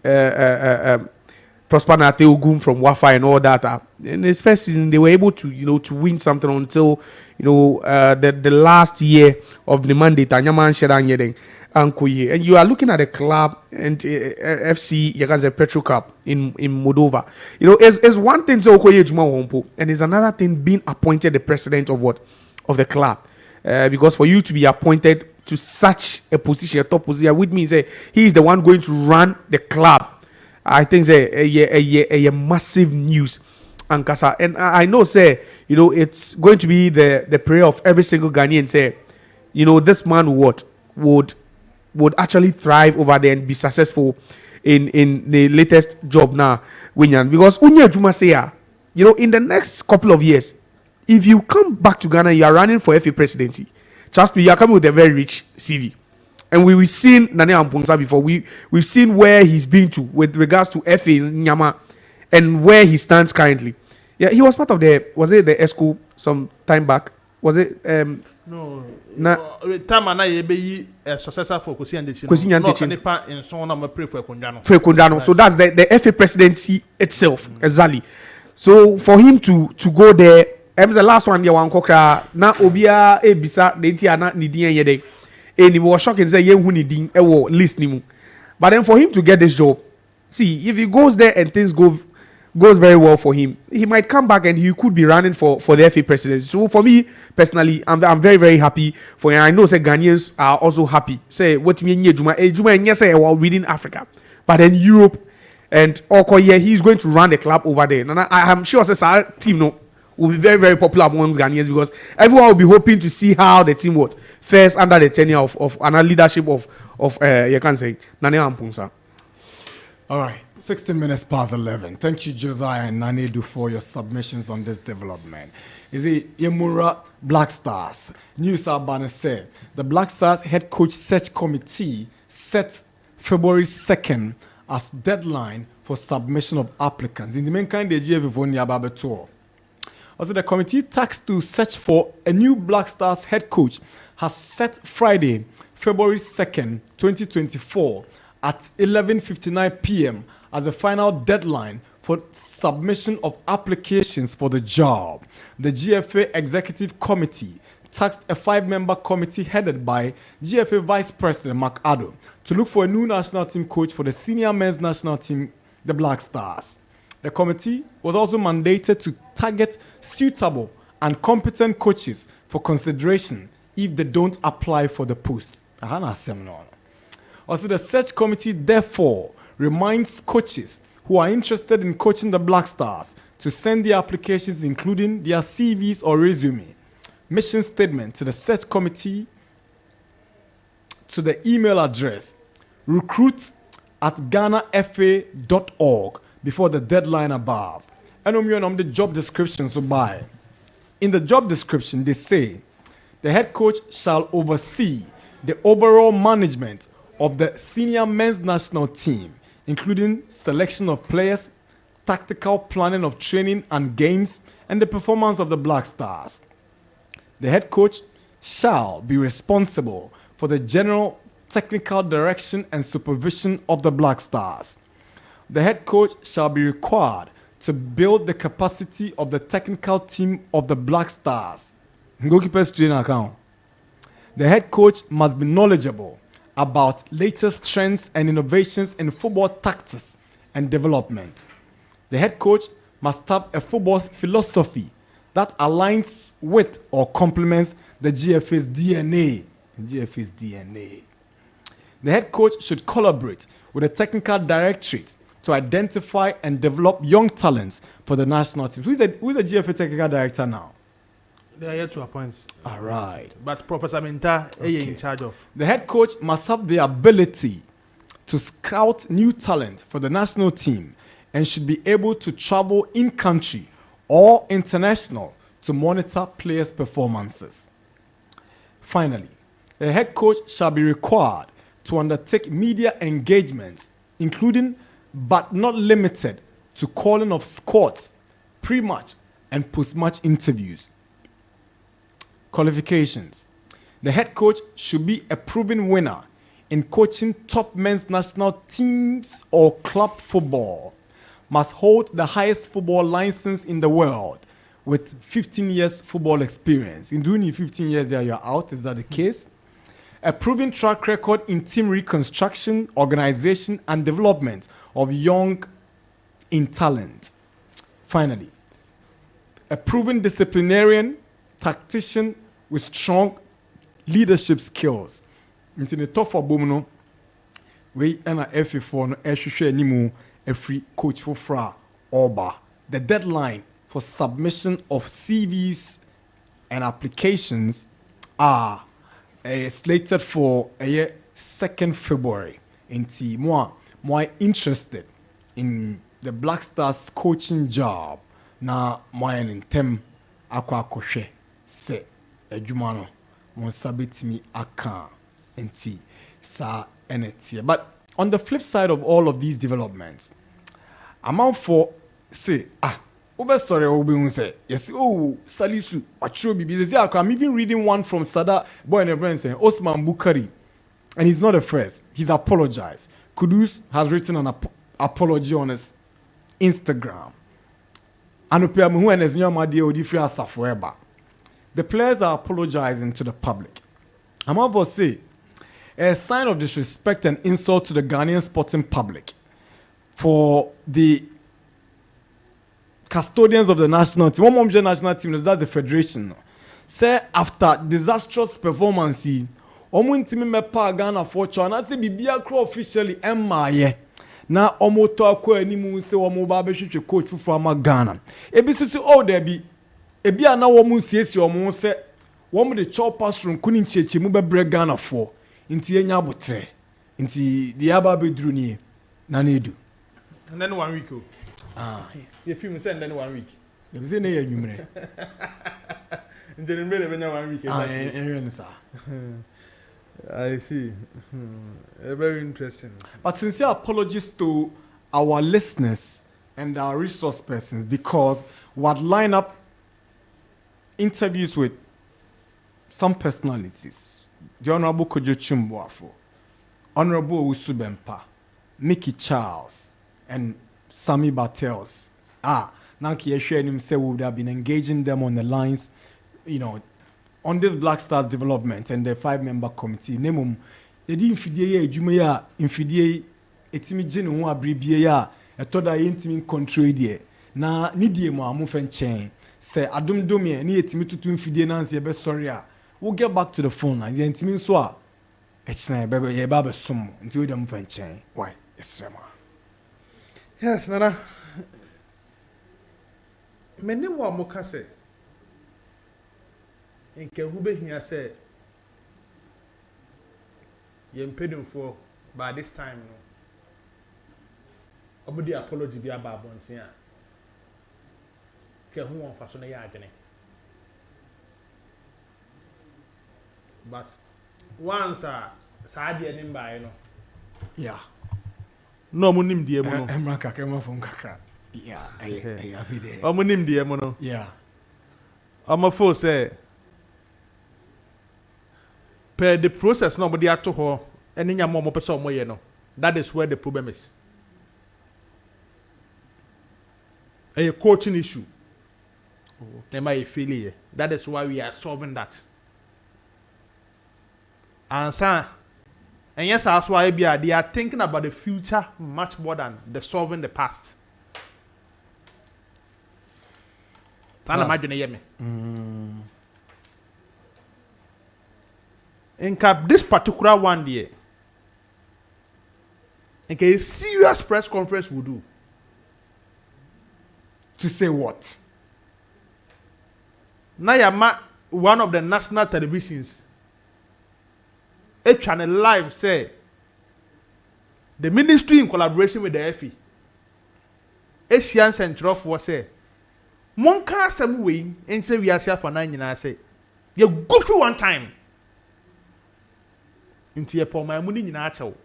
Prosper Nateogum from Wafa and all that. In his first season, they were able to, to win something until, the last year of the mandate. And you are looking at the club and FC Yagaze Petro Cup in Moldova. It's one thing to 𝐒𝐿𝐴 and it's another thing being appointed the president of what? Of the club. Because for you to be appointed to such a position, a top position, which means he is the one going to run the club. I think a massive news, Ankasa. And I know, it's going to be the prayer of every single Ghanaian. This man would actually thrive over there and be successful in the latest job now, Winyan. Because Unya Juma say, you know, in the next couple of years, if you come back to Ghana, you are running for FA presidency. Trust me, you are coming with a very rich CV. And we've seen Nana Ampunsa before. We've seen where he's been to with regards to FA in Nyama and where he stands currently. Yeah, he was part of the 𝐒𝐶𝐈𝐕𝐄 some time back. Was it No. Na Time na ye be successor for Kwesi Nyantakyi. Kwesi Nyantakyi. No, nipa in so na pray for Ekundano. for Ekundano. So that's the FA presidency itself, exactly. So for him to go there, the last one there one kokra na obia ebisa de ntia na ne din yede. And he was shocking say ye hu ne din e wo list ni mu. But then for him to get this job, see, if he goes there and things goes very well for him, he might come back and he could be running for the FA presidency. So for me personally, I'm very, very happy for him. I know say Ghanaians are also happy. Say what me Juma yes say while within Africa, but then Europe and Okoye, he's going to run the club over there. And I'm sure say our team will be very, very popular amongst Ghanaians because everyone will be hoping to see how the team was first under the tenure of another leadership of you can say Nana Ampunsa. All right, 16 minutes past 11. Thank you, Josiah and Nana Adu, for your submissions on this development. Is it Yemura Black Stars? News Abana said the Black Stars head coach search committee set February 2nd as deadline for submission of applicants. In the main kind, the GF tour. Also, the committee tasked to search for a new Black Stars head coach has set Friday, February 2nd, 2024 at 11:59 p.m. as a final deadline for submission of applications for the job. The GFA Executive Committee tasked a 5-member committee headed by GFA Vice President 𝐒𝐿 Adu to look for a new national team coach for the senior men's national team, the Black Stars. The committee was also mandated to target suitable and competent coaches for consideration if they don't apply for the post. Also, the search committee therefore reminds coaches who are interested in coaching the Black Stars to send their applications, including their CVs or resume, mission statement to the search committee to the email address recruit@ghanafa.org before the deadline above. And on the job description, so by. In the job description, they say the head coach shall oversee the overall management of the senior men's national team, including selection of players, tactical planning of training and games, and the performance of the Black Stars. The head coach shall be responsible for the general technical direction and supervision of the Black Stars. The head coach shall be required to build the capacity of the technical team of the Black Stars. Goalkeeper's training account. The head coach must be knowledgeable about latest trends and innovations in football tactics and development. The head coach must have a football philosophy that aligns with or complements the GFA's DNA. The head coach should collaborate with the technical directorate to identify and develop young talents for the national team. Who's the GFA technical director now? They are yet to appoint. All right. But Professor Minta is in charge of. The head coach must have the ability to scout new talent for the national team and should be able to travel in-country or international to monitor players' performances. Finally, the head coach shall be required to undertake media engagements, including but not limited to calling of squads, pre-match and post-match interviews. Qualifications. The head coach should be a proven winner in coaching top men's national teams or club football. Must hold the highest football license in the world with 15 years football experience. In doing 15 years there, you're out. Is that the case? A proven track record in team reconstruction, organization, and development of young in talent. Finally, a proven disciplinarian, tactician with strong leadership skills. Into the top of Bomuno, we and a FA4 no ehwehwe animu every coach for fra Oba. The deadline for submission of CVs and applications are slated for 2nd February. Inti mo more interested in the Black Stars coaching job, na more in tem akwa se adwuma no mo sabetimi aka enti sa enetie. But on the flip side of all of these developments, amount for say ube sorry ube say yes Salisu achiro bibi say I'm even reading one from Sada boy and a friend saying Osman Bukari, and he's not the first. He's apologized. Kudus has written an apology on his Instagram. And the players are apologizing to the public. I'm about to say a sign of disrespect and insult to the Ghanaian sporting public for the custodians of the national team. One more national team, that's the federation. Say after disastrous performance, Omun team me pa Ghana fortune. I say Bibia Crow officially MIA. Na Omo to akwa animu say Omo ba behwehwe coach fufu ama Ghana. Ebi so oh there be ebi ana Omo siesie Omo say Omo the chop pass room kuni ncheche mu bebre Ghana for. Inti enya abotre. Inti the aba bedru ni Nana Adu. And then 1 week. You film say and then 1 week. Ebi say na ye nwumre. Njeni mbele benya 1 week. I see. Very interesting. But sincere apologies to our listeners and our resource persons, because what line up interviews with some personalities. The Honorable 𝐋𝐈𝐕𝐄 Mboafo, Honorable Usubempa, Mickey Charles, and Sammy Bartels. Nanki Yeshua say we would have been engaging them on the lines, on this Black Stars development and the 5-member committee. Nemum, they didn't fidye Jumaya, infidye, etimi jene ho abribie ya, etoda intimi control die. Na nidie mo amufen chen. Say adum domie, ni etimi tutu infidye nansi ebe sorry ya. We'll get back to the phone na. Ye intimi so a, echna ye babe sumo. Inti we amufen chen. Why? Yes, Rema. Yes, Nana. Many wa moka say. In 𝐾𝐂𝐕𝐄 say, you paid him for by this time. Obudi apology be about Bontia. 𝐾𝐂𝐕𝐄 fashion a yard. But once Sadia Nimba, Yeah. No munim diamono. Emra kakra from kakra. Yeah, I be there. Munim diamono. Yeah. I'm a fool say. Per the process nobody at her any more person more that is where the problem is. A coaching issue. Am I failure? That is why we are solving that. And yes, that's why they are thinking about the future much more than the solving the past. Imagine in cap this particular one day, a serious press conference will do. To say what? Now one of the national televisions, a channel live say the ministry in collaboration with the �FE, Asian Central for say, one cast them way into we are here for 9 years. Say, you go through one time. Into your poor my money in actual.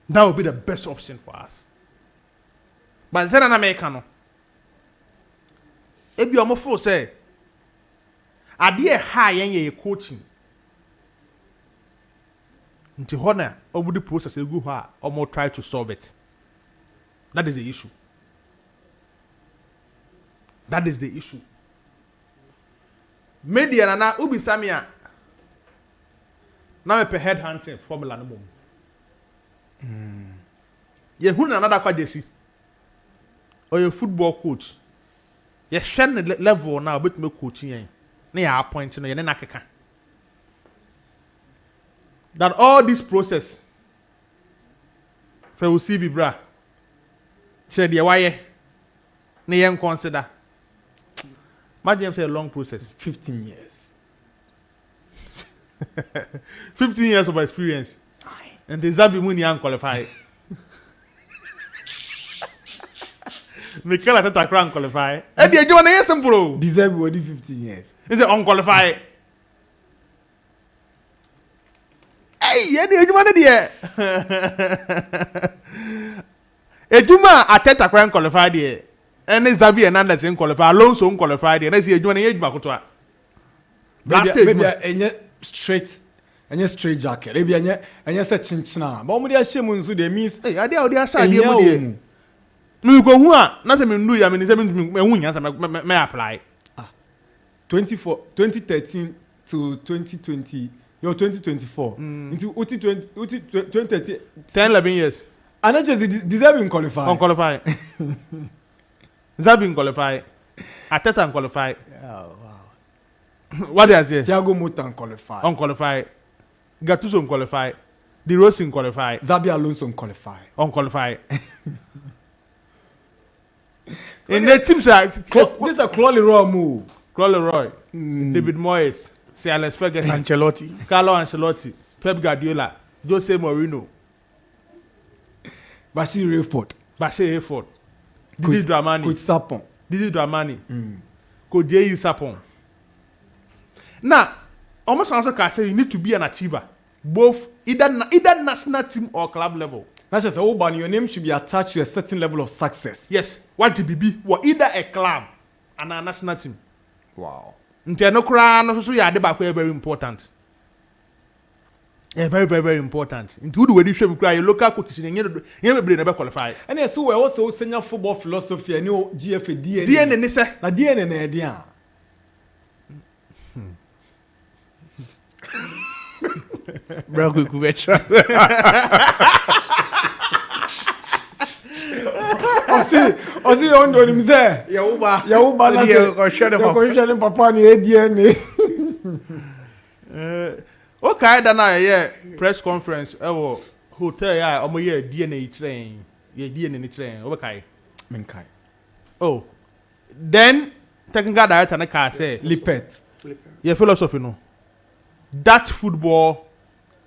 That would be the best option for us. But then an American, if you are more full, say, I dear high and ye coaching. Into honor, over the process, you go hard or more try to solve it. That is the issue. That is the issue. Media Nana Ubi Samia. Now a head hunting formula no more. You who Nana Darkwa Gyasi or your football coach. You share the level now, but me coaching. Near appointing you nakeka. That all this process for see bra. Share the why near consider. Imagine say a long process. 15 years. 15 years of experience. And the Zabi Muni unqualified. Mikel Ateta Crown qualified. And the Joan Yason Pro. Deserve only 15 years. Is it unqualified? Hey, yeah, you want it? Ejuma Ateta Crown qualified here. And Zabi and Anderson qualified. Alonso unqualified. And I see you doing a Bakutwa. Maybe a straight. And your straight jacket. Maybe and your such chinchina. But when they are shamun, so they means hey, I dare start here. No go who are nothing do ya mean 7 may apply. 2013 to 2020 your 2024 into 2030 10-11 years. And not just deserving qualify. Unqualified. Zabin qualified. Ateta unqualified. Oh, wow. What do I say? Thiago Motta unqualified. Unqualified. Gattuso unqualified. De Rossi unqualified. Zabi Alonso unqualified. Unqualified. In the teams like this is a Claude Leroy move. Claude Leroy, David Moyes, Sir Alex Ferguson, Ancelotti, Carlo Ancelotti, Pep Guardiola, Jose Mourinho, Bashir Rayford, Didi Dramani, Coach Sapon, Coach J.U. Sapon. Now, almost also can say you need to be an achiever, both either national team or club level. That's just but your name should be attached to a certain level of success. Yes, what to be or either a club and a national team. Wow. No crown, so yeah, very important. Yeah, very important. Into the way you should cry, local coaches in you never qualify. And yes, we also senior football philosophy and new GFA DNA. DNA, sir. Na DNA. bro, kukubecha. Osi ondo ni mzee. Yauba na se. Ko papa ni DNA. Okay, then I press conference hotel ya omo ye DNA train. Ye DNA train. Okay. Menkai. Oh. Then technical director na ka say Lipet. Your philosophy no. Dutch football,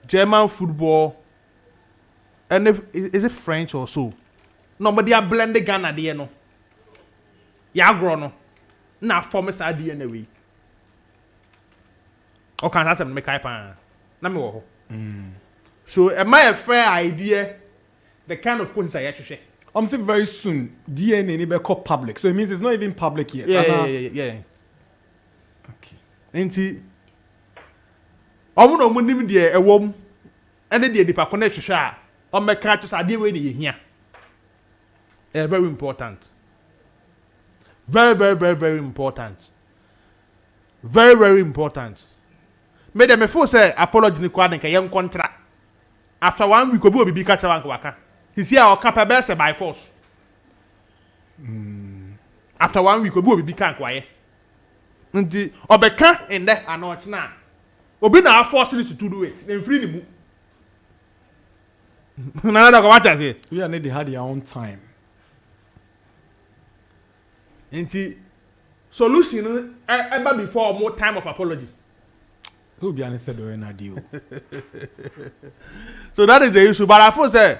German football, and is it French or so? No, but they are blended Ghana there no. Ya grow no. Na form is DNA we. O can have some make pan. Na me wo. So am I a fair idea the kind of coaches I actually I'm saying very soon DNA ni be called public. So it means it's not even public yet. Yeah. Okay. Enti omo no nim de ewom ene de dipa connect hwehwe a o meka to sa de we ne yehia. Very important. Very important. Very important. Me dem feel say apology ni kwa nka yen contract. After 1 week obi obi ka chawa waka. He see our capable by force. After 1 week obi ka kwaye. Nti obeka in there anot na. Obi na force you to do it. Then free ni mu. Nana Darkwa Gyasi. We are need they had their own time. Nti solution ever before more time of apology. Who be honest said we na deal. So that is the issue. But I feel say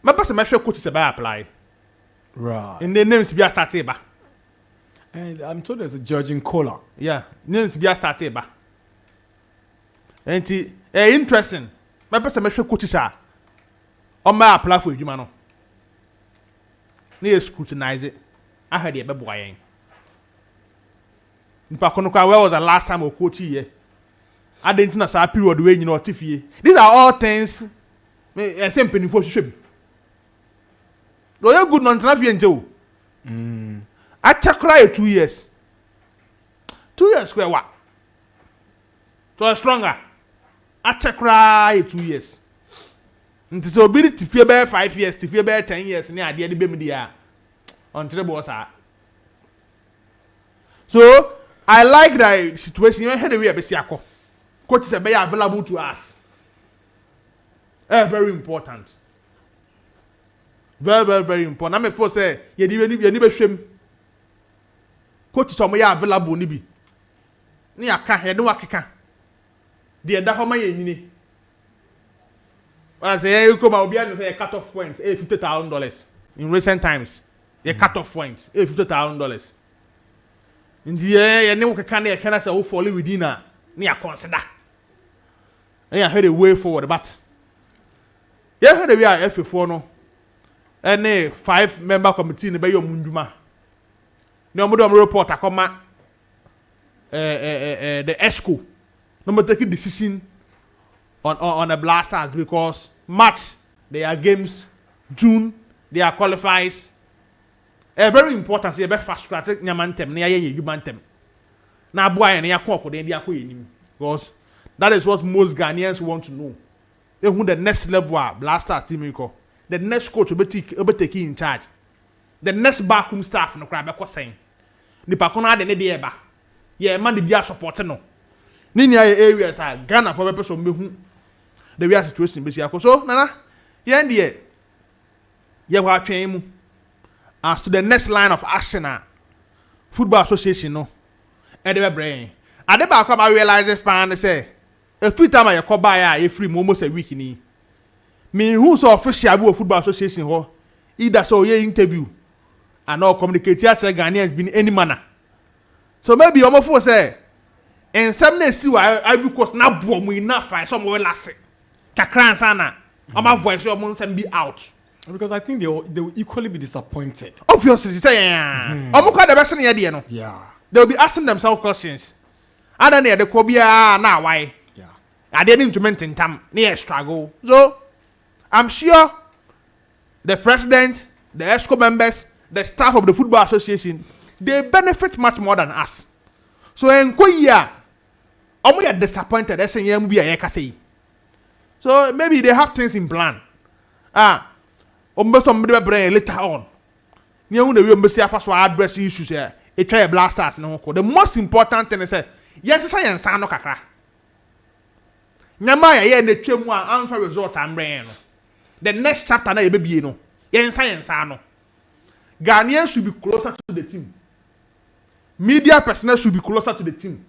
my person make sure coaches about apply. Right. And the names be started ba. And I'm told there's a judging caller. Yeah, names be started ba. And interesting. My person make sure coaches are on my apply for you man. Need scrutinize it. I heard it be boy. Where was the last time we coach here? I didn't know a period when you know Tiffy. These are all things. I same penny for ship. No, you're good non trafian Joe. I check cry 2 years. 2 years square what? So stronger. I check cry 2 years. And so be it to fear bear 5 years, to fear bear 10 years, and the idea the baby until the boss are. So I like that situation. You heard the way a besiako. Coaches are available to us. Very important. Very important. I'm for say you need shame. Coaches are available nibi. Ni aka he no akeka. De da homa ye nyini. I say you come out behind say a cut-off point, $50,000 in recent times. A cut-off point, $50,000. In the year, you can say who fall within a near consider. And I heard a way forward, but you heard we are F4 no. And a 5-member committee in the Bayo Munduma. No more report a comma the ESCO. No more taking decision on the blasters because March they are games, June they are qualifiers. Very important. Say very fast track. Nyamantem, near you mantem. Now boy and ya kwako then dia koyenim because that is what most Ghanaians want to know. They who the next level are blasters team you call. The next coach will be taking in charge. The next backroom staff no crab be saying. The pakona de ne de eba. Yeah, man the bia support no. Ni areas are Ghana for person me hu the real situation be so nana ye ndie ye wa twen mu as to the next line of action football association no e de brain ade ba come realize fan say every time I come by you free almost a week ni me who so official bi football association ho either so ye interview and no communicate here Ghanaians been any manner so maybe omo for say and some na si wa Ivory Coast na bo mu enough fight some we last kakran sana omo voice omo some be out because I think they will equally be disappointed. Obviously say omo kwa the person here dey no Yeah. They will be asking themselves questions other than the kobia na why Yeah. I didn't implement in time near struggle so I'm sure the president, the ESCO members, the staff of the football association, they benefit much more than us. So in Korea, we are disappointed. So maybe they have things in plan. Later on, address issues here. It try blasters. The most important thing is that yes, science no kakra. Nyama ya ne twemu a anfa result ambrɛ no. The next chapter na ye be no. Yen science no. Ghanaians should be closer to the team. Media personnel should be closer to the team.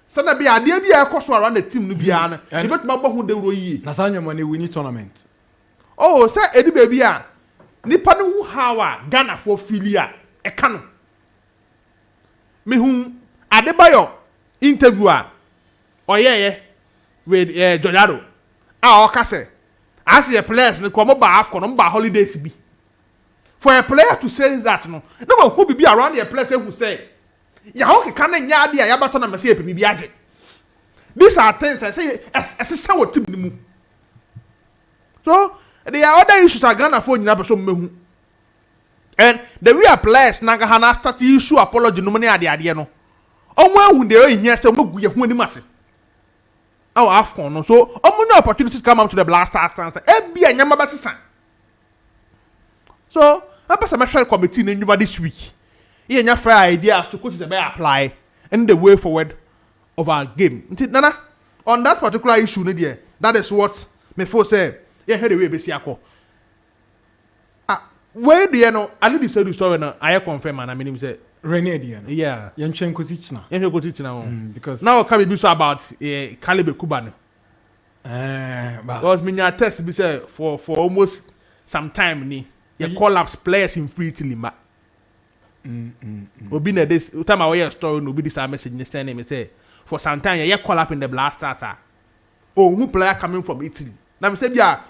Sana be ade bia ekoso around the team no bia no. E bet ma who de ro yi. Na sanyo money winning tournament. Oh, say edi baby a nipa no hu how a Ghana for filia e ka no. Me hu Adebayo interview a oyeye with Jojaro. Oka say as the players no come ba Afcon ba holidays bi. For a player to say that no who be around the players who say ya ho keka na nya ade a ya bato na mese e bi age. These are things I say assistant with team ni mu. So there are other issues are Ghana for nyina person mehu. And the real players na Ghana start issue apology no money ade no. Omo ahu de o hia say omo ye hu ani mase. Our Afcon no so omo no opportunity to come up to the blasters stand say e bia nyama ba sesan. So I pass a national committee in this week. He has fair ideas to coaches apply and the way forward of our game. Nana, on that particular issue, that is what me for say. Yeah, heard the way Besiako. Where do you know? I did say the story now. I confirm and I mean say Rene Diana. yeah. Yanchenko Sichna. Go teach now. Because Now can be so about 𝐋𝐈𝐕𝐄 Kuban. but Because me test be say for almost some time ni. You collapse players in free till ma. Obi na this time I hear story no be this message next time me say for some time you call up in the blasters who player coming from Italy. Na me say bia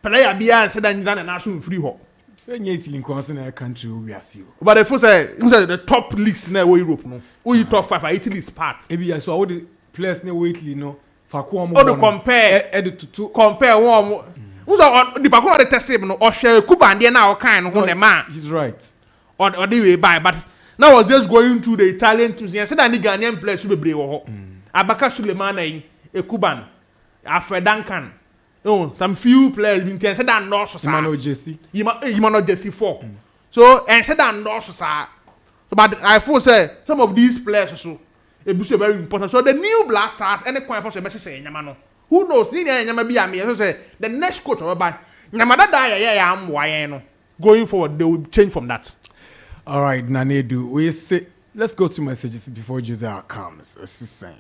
player bia say that Nana na so free ho. Italy in concern country we are see. But the first say the top leagues na Europe no. Who top 5 Italy is part. Ebi so all the players na Italy no fa ko mo. Oh compare one the Pakuna the test no or share Kuban there now kind of the man. He's right. Or the way by, but now I was just going through the Italian teams and said that the Ghanaian players should be brave. Abaka Suleiman, a Cuban, Alfred Duncan, some few players been said that North Emmanuel Gyasi. Emmanuel Gyasi 4. So and said that North but I for say some of these players so it be very important. So the new blasters any coin for message say Yamano. Who knows? The next coach or by Namada die going forward, they will change from that. All right, Nana Adu, we say let's go to messages before Josiah comes. Saying,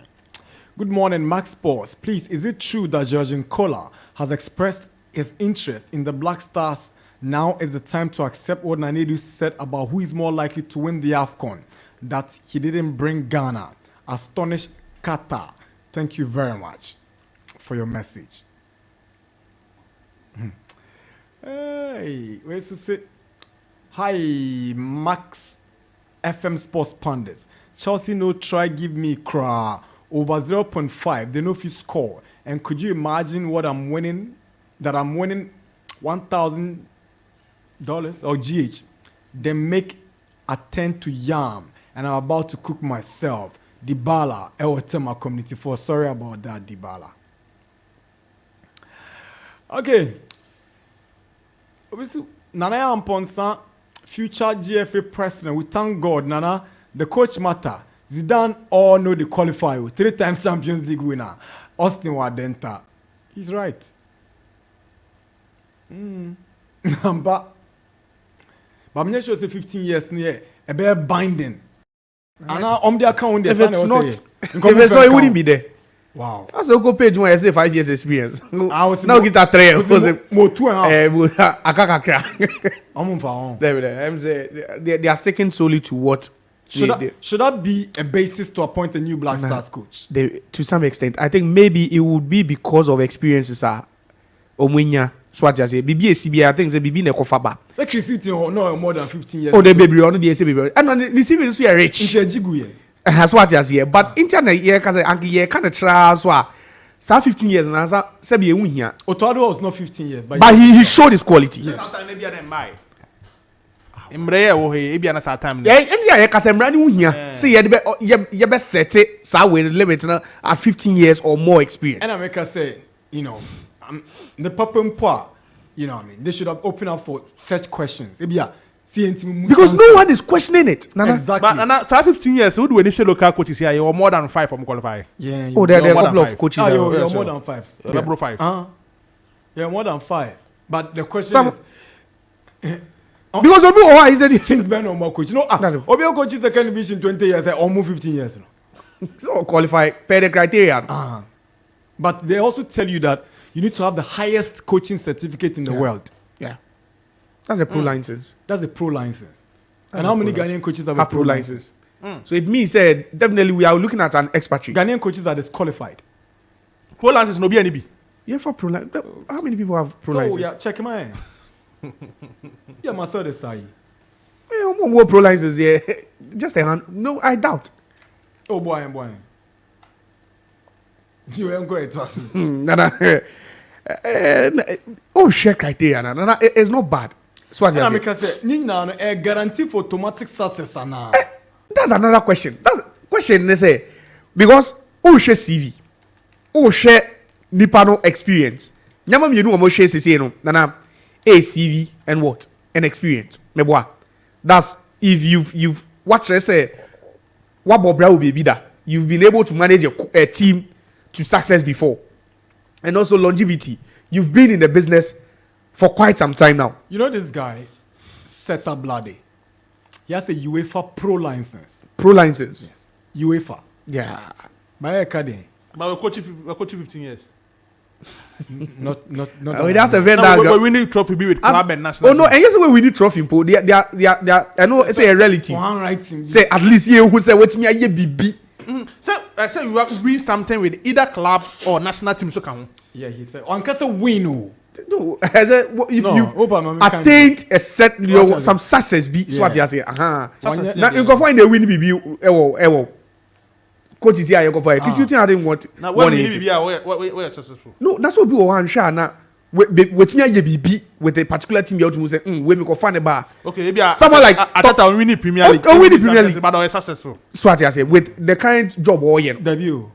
good morning, Max Sports. Please, is it true that Josiah Quaye has expressed his interest in the Black Stars, now is the time to accept what Nana Adu said about who is more likely to win the Afcon, that he didn't bring Ghana. Astonished Qatar. Thank you very much for your message. Hey, where's to say? Hi, Max FM Sports Pundits. Chelsea no try give me cra over 0.5. They know if you score. And could you imagine what I'm winning? That I'm winning $1,000 or GH. Then make a 10 to yam. And I'm about to cook myself. Dybala, Ewotema Community 4. Sorry about that, Dybala. Okay. Nana Amponsa, future GFA president. We thank God, Nana. The coach matter. Zidane all know the qualifier. 3-time Champions League winner. Austin Wadenta. He's right. But I'm not sure it's 15 years near a bear binding. And now on the account, if it's not, if it's not, it wouldn't be there. Wow. That's a good page when I say 5 years experience. I was now get that 3 years. More 2.5. They are sticking solely to what. Should that be a basis to appoint a new Black Stars coach? To some extent, I think maybe it would be because of experiences. Omwinya, Swat say, BBA, I think the BB Nekofaba. The Christian no more than 15 years. Oh, the baby, or the baby. And the civil is rich. That's what I say. But internet, yeah, because I can't try as well. 15 years and answer, Sabi Unia. Otoado was not 15 years, but he showed his quality. Yes. Sometimes maybe I didn't buy. Mbreye wo he ebi na time. Yeah, yeah, Casemra ni uhia. Say you best set it so we limit at 15 years or more experience. And America say, you know, the Papumpa, you know what I mean, they should have opened up for such questions. Because no one is questioning it. Nana. Exactly. But Nana, 15 years, who do initial local coaches here? You are more than 5 from qualify. Yeah. Oh, there are a couple of coaches. You're more than 5. Level 5. You're more than 5. But the question is. Because Obi is that since Ben or more coach. You know, Obi coach is second division 20 years, almost 15 years. So qualify per the criteria. But they also tell you that you need to have the highest coaching certificate in the world. Yeah. That's a pro license. That's a pro license. And how many Ghanaian coaches have a pro license? So it means definitely we are looking at an expatriate. Ghanaian coaches are disqualified. Pro license no be any be. Yeah, for pro license. How many people have pro license? Yeah, check my hand. Yeah, myself the say. Yeah, more pro license. Yeah, just a hand. No, I doubt. Oh boy. You ain't going to us. Nana. Oh, share criteria. Nana, it's not bad. So what I can say, Nina, a guarantee for automatic success. That's another question. That's question. They say because share CV, share Nipano experience. Nyama you know what share CC no. Nana, CV and what an experience. Meboa. That's if you've watched. Let's say what Bobra will be that you've been able to manage a team to success before, and also longevity. You've been in the business for quite some time now. You know this guy, Seta Blade. He has a UEFA Pro license. Pro license. Yes. UEFA. Yeah. My academy. But we're coaching 15 years. Not. I mean, that's a vendor. No, we need trophy be with club and national. Oh no, and yes, we need trophy. They are. I know it's a relative. One right. Say at least you who say what's me a BB. So I say you have win something with either club or national team. So can. Yeah, he said. On case win. No, if you attained a set, some success, be so what you say. Now you go find a win BB. Coaches here, you go for it. Because you think I didn't want. Now when BB, we are successful. No, that's what people want. Share now. With me a BB with a particular team, you have to say, we go find a bar. Okay, maybe someone like at that time we need Premier League. We need Premier League, but we are successful. So what you say with the kind job or debut.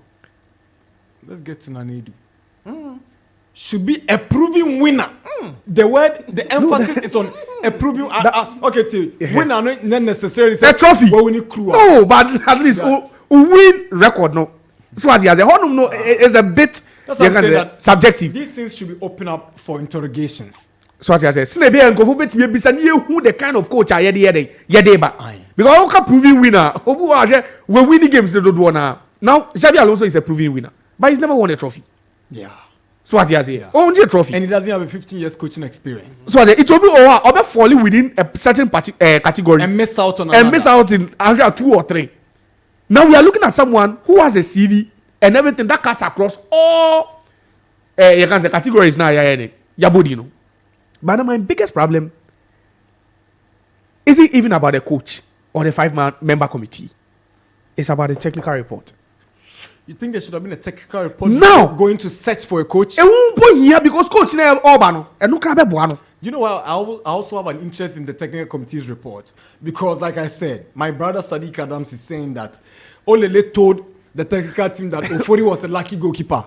Let's get to Nana Adu. Should be a proven winner. The emphasis is on a proven. Winner not necessarily a trophy. But we need crew. No, but at least win record. No, so what you say. No, is a bit subjective. These things should be open up for interrogations. So what you say. Since be and go for bet me be say who the kind of coach are yede ba. Because how can proven winner? We win the games they don't do now. Now Xabi Alonso is a proven winner, but he's never won a trophy. Yeah. So what you say? Oh, only a trophy. And he doesn't have a 15 years coaching experience. So it will be over falling within a certain category And miss out on and miss out in either 2 or 3. Now we are looking at someone who has a CV and everything that cuts across all you can say categories now. Yabodino. But my biggest problem isn't even about the coach or the 5-member committee. It's about the technical report. You think there should have been a technical report now going to search for a coach? It won't be here because coach never Obano and no can be Buano. You know what? I also have an interest in the technical committee's report because, like I said, my brother Sadiq Adams is saying that Olele told the technical team that Ofori was a lucky goalkeeper.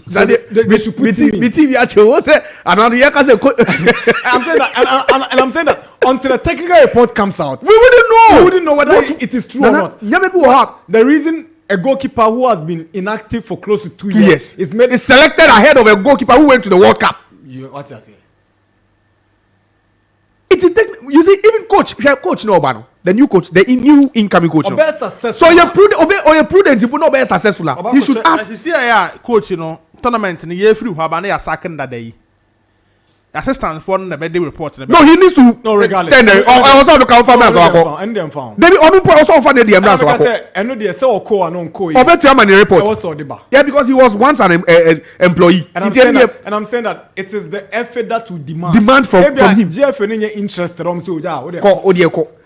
So they should put him in. I'm saying that, and I'm saying that until the technical report comes out, we wouldn't know. We wouldn't know whether it is true or not. The reason a goalkeeper who has been inactive for close to 2 years is selected ahead of a goalkeeper who went to the World Cup. What you say? You see, even coach no Obano, the new coach, the new incoming coach. No. So you're prudent, you put no be successful. You should ask. You see, coach, tournament in the year through Habane are second that day. Assistant for the birthday report. No, he needs to. No, regardless. I also look out for me as well. And them found. Then also find the DM as well. I know they say Oko and Unko. I bet you have a report. Yeah, because he was once an employee. And I'm saying that it is the effort that will demand from him. GFN interested on so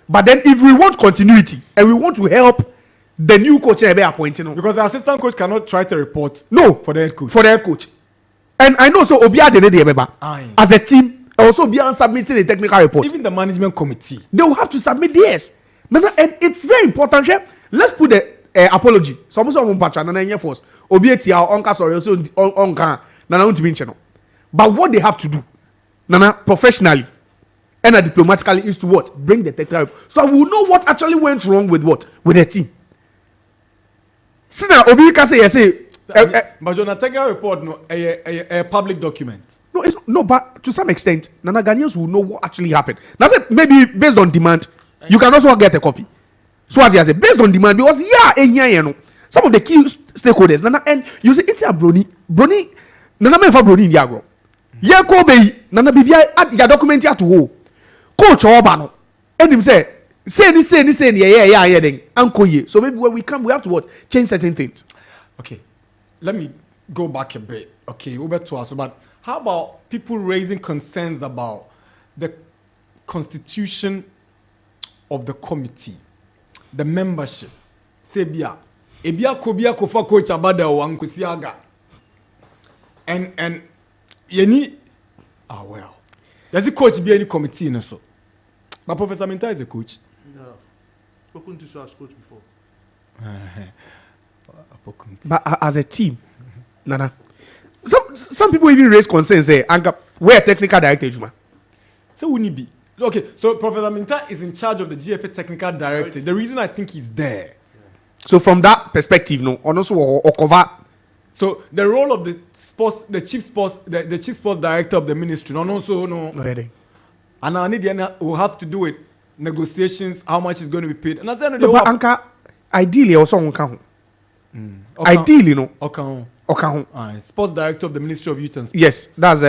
but then if we want continuity and we want to help the new coach appointing, because the assistant coach cannot try to report for the head coach. And I know so Obia de as a team also be submitting a technical report. Even the management committee, they will have to submit theirs. And it's very important. Let's put the apology. Some patcha Nana force Obieti onka sorry so onka Nana untimincheno. But what they have to do, Nana, professionally and diplomatically, is to what? Bring the technical report. So we will know what actually went wrong with what? With the team. See now Obi can say but your technical report a public document. No, but to some extent, Nana Ghanaians will know what actually happened. That's it. Maybe based on demand, you can also get a copy. So as I say, based on demand, because some of the key stakeholders, Nana, and you say it's a Brony, Nana me for Brony in Diagro. Yeah, Kobe, Nana Bibia at your document to who? Coach Obano, and him say yeah, then Uncle Ye. So maybe when we come, we have to what? Change certain things. Okay. Let me go back a bit. Okay, over to us. But how about people raising concerns about the constitution of the committee, the membership? Say, ebia kofa coach abada wankusiaga. And yeni well. Does the coach be any committee in so? But Professor Minta is a coach. No. Spoken to us coach before. But as a team, Nana, some people even raise concerns. Say, where technical director, Juma. So we need be okay. So Professor Minta is in charge of the GFA technical director. The reason I think he's there. So from that perspective, no, also or cover. So the role of the chief sports director of the ministry, no. And I need will have to do with negotiations, how much is going to be paid. And I said, no, but Anka, ideally also on count. Ideally, no. Okay. Sports director of the Ministry of Youth and Sport. Yes, that's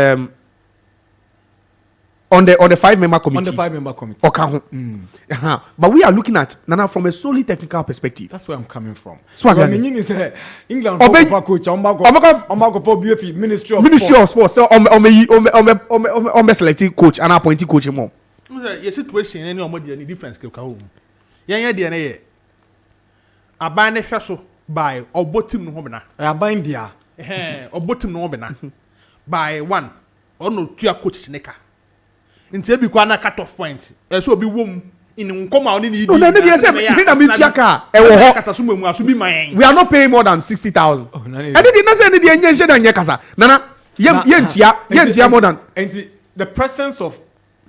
on the 5-member committee. On the 5-member committee. Okay. But we are looking at Nana from a solely technical perspective. That's where I'm coming from. So what I mean is England coach. Ministry of Sports. So on selected coach and appointed coach more. Your situation any any difference yeah abane hweso by obotim no hobena abane dia obotim no hobena by one ono tua coach sneka nti ebi kwa na cut off point so obi wom in nkoma oni ni no dey say me na me tia ka e wo ho kata so mamu aso bi man we are not paying more than 60,000 and dey na say dey enye nche na nye kasa nana ye ntia more than and the presence of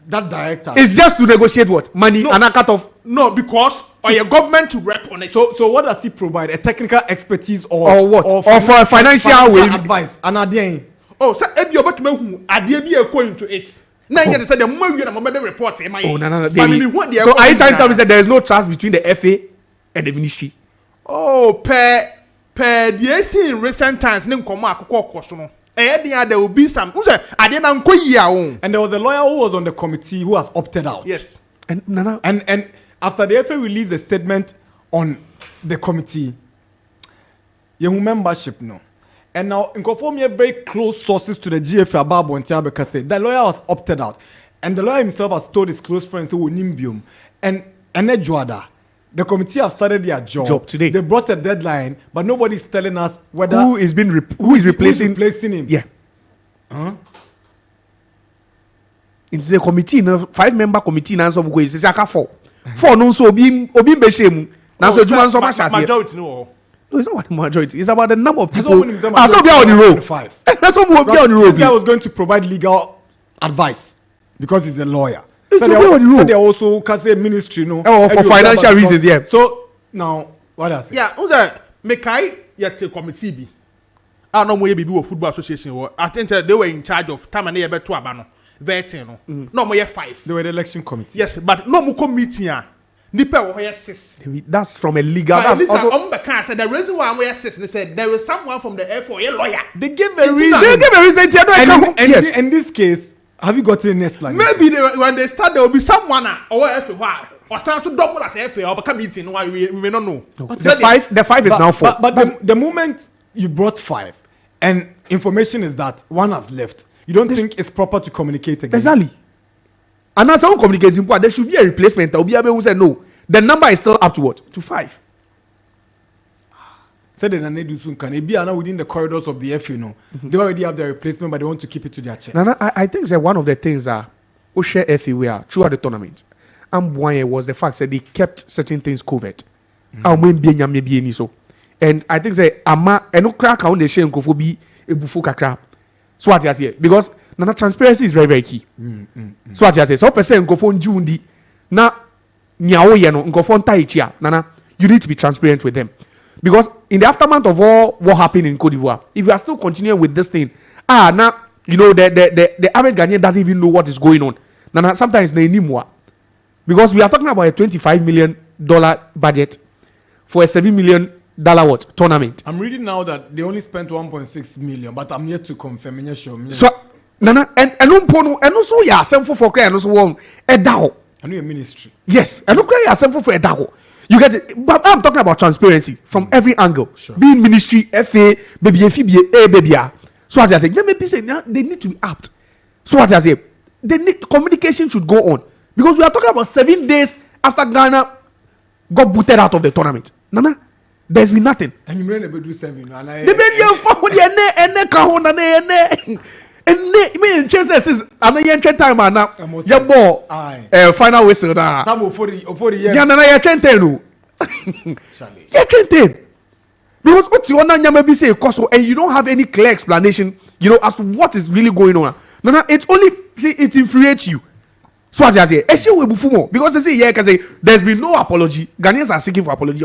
that director is just to negotiate what money and a cut off. No, because or your government to rep on it. So what does he provide? A technical expertise or what? Or for a financial advice? And again, so if you about to who adie be go into it. Now you say the more you na mobile report am I. So are you trying to tell me that there is no trust between the FA and the ministry? Oh, per the AC in recent times ne nkomo akoko cost no. there will be some. I didn't go here. And there was a lawyer who was on the committee who has opted out. Yes. And Nana, And after the FA released a statement on the committee, your membership no. And now in conform very close sources to the GFA Babo and Tiabeka say the lawyer has opted out. And the lawyer himself has told his close friends who Nimbium and Enejuada. The committee has started their job today. They brought a deadline, but nobody is telling us whether who is replacing him. Yeah. It's a committee, 5-member committee. Now so we say aka 4 no so obi mbeshemu. Now so Juma so majority no. No, it's not about the majority. It's about the number of That's people. what So be on the road. That's what we be on the road. This guy was going to provide legal advice because he's a lawyer. It's okay on the road. So they also can say ministry, no. For financial reasons, yeah. So now what else? Yeah, Mekai yet committee be. I don't know where be football association. I think they were in charge of time and they to abano vetting. No more 5. They were the election committee. Yes, but no more committee. Nipa were 6. That's from a legal. But That's also. The reason why we are 6, they said there was someone from the FOA lawyer. They gave a reason. They give a reason. Yes. In this case, have you gotten an explanation? Maybe when they start, there will be someone or FOA or start to double as FOA or become meeting. Why we may not know. The 5 is now 4. But the moment you brought 5 and information is that one has left, you don't think it's proper to communicate again? Exactly. And as I'm communicating, there should be a replacement. There will be able to say no. The number is still up to what? To 5. Said Nana Adu soon can it be now within the corridors of the FA, no? They already have their replacement, but they want to keep it to their chest. Nana, I think that one of the things that we share FA were throughout the tournament. And one was the fact that they kept certain things covered. And I think that ama eno crack on the share nkofobi ebufu kakra. So what you say? Because Nana, transparency is very, very key. So what you say? So person nkofo njundi na nyawo ye no nkofo ntaichia. Nana, you need to be transparent with them. Because in the aftermath of all what happened in Cote d'Ivoire, if you are still continuing with this thing, now you know the average Ghanaian doesn't even know what is going on. Now sometimes they need more. Because we are talking about a $25 million budget for a $7 million tournament. I'm reading now that they only spent 1.6 million, but I'm yet to confirm. So Nana and also yeah, simple for cry and also one edao. I know your ministry. Yes, and look at simple for edao. You get it, but I'm talking about transparency from every angle. Sure. Being ministry, FA, baby, baby. So as I say, maybe say they need to be apt. So as I say, communication should go on because we are talking about 7 days after Ghana got booted out of the tournament. Nana, there's been nothing. And you may do 7. The baby forward and chances I'm a young time now. Your ball, final whistle. Because what you want to maybe say cost and you don't have any clear explanation, you know, as to what is really going on. No, it's only it infuriates you. So what I say, because they say yeah, because there's been no apology. Ghanaians are seeking for apology.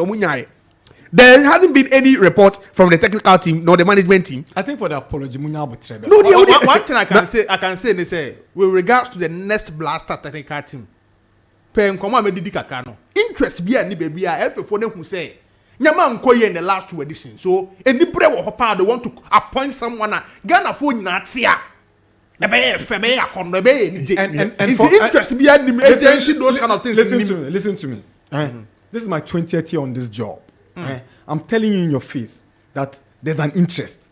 There hasn't been any report from the technical team nor the management team. I think for the apology, no, one thing I can say, they say with regards to the next blaster technical team, interest be any baby. I help for them who say Nyama Nkoye in the last 2 editions. So any prayer or they want to appoint someone. Ghana for Natia. And interest be any those kind of things. Listen to me. This is my 20th year on this job. I'm telling you in your face that there's an interest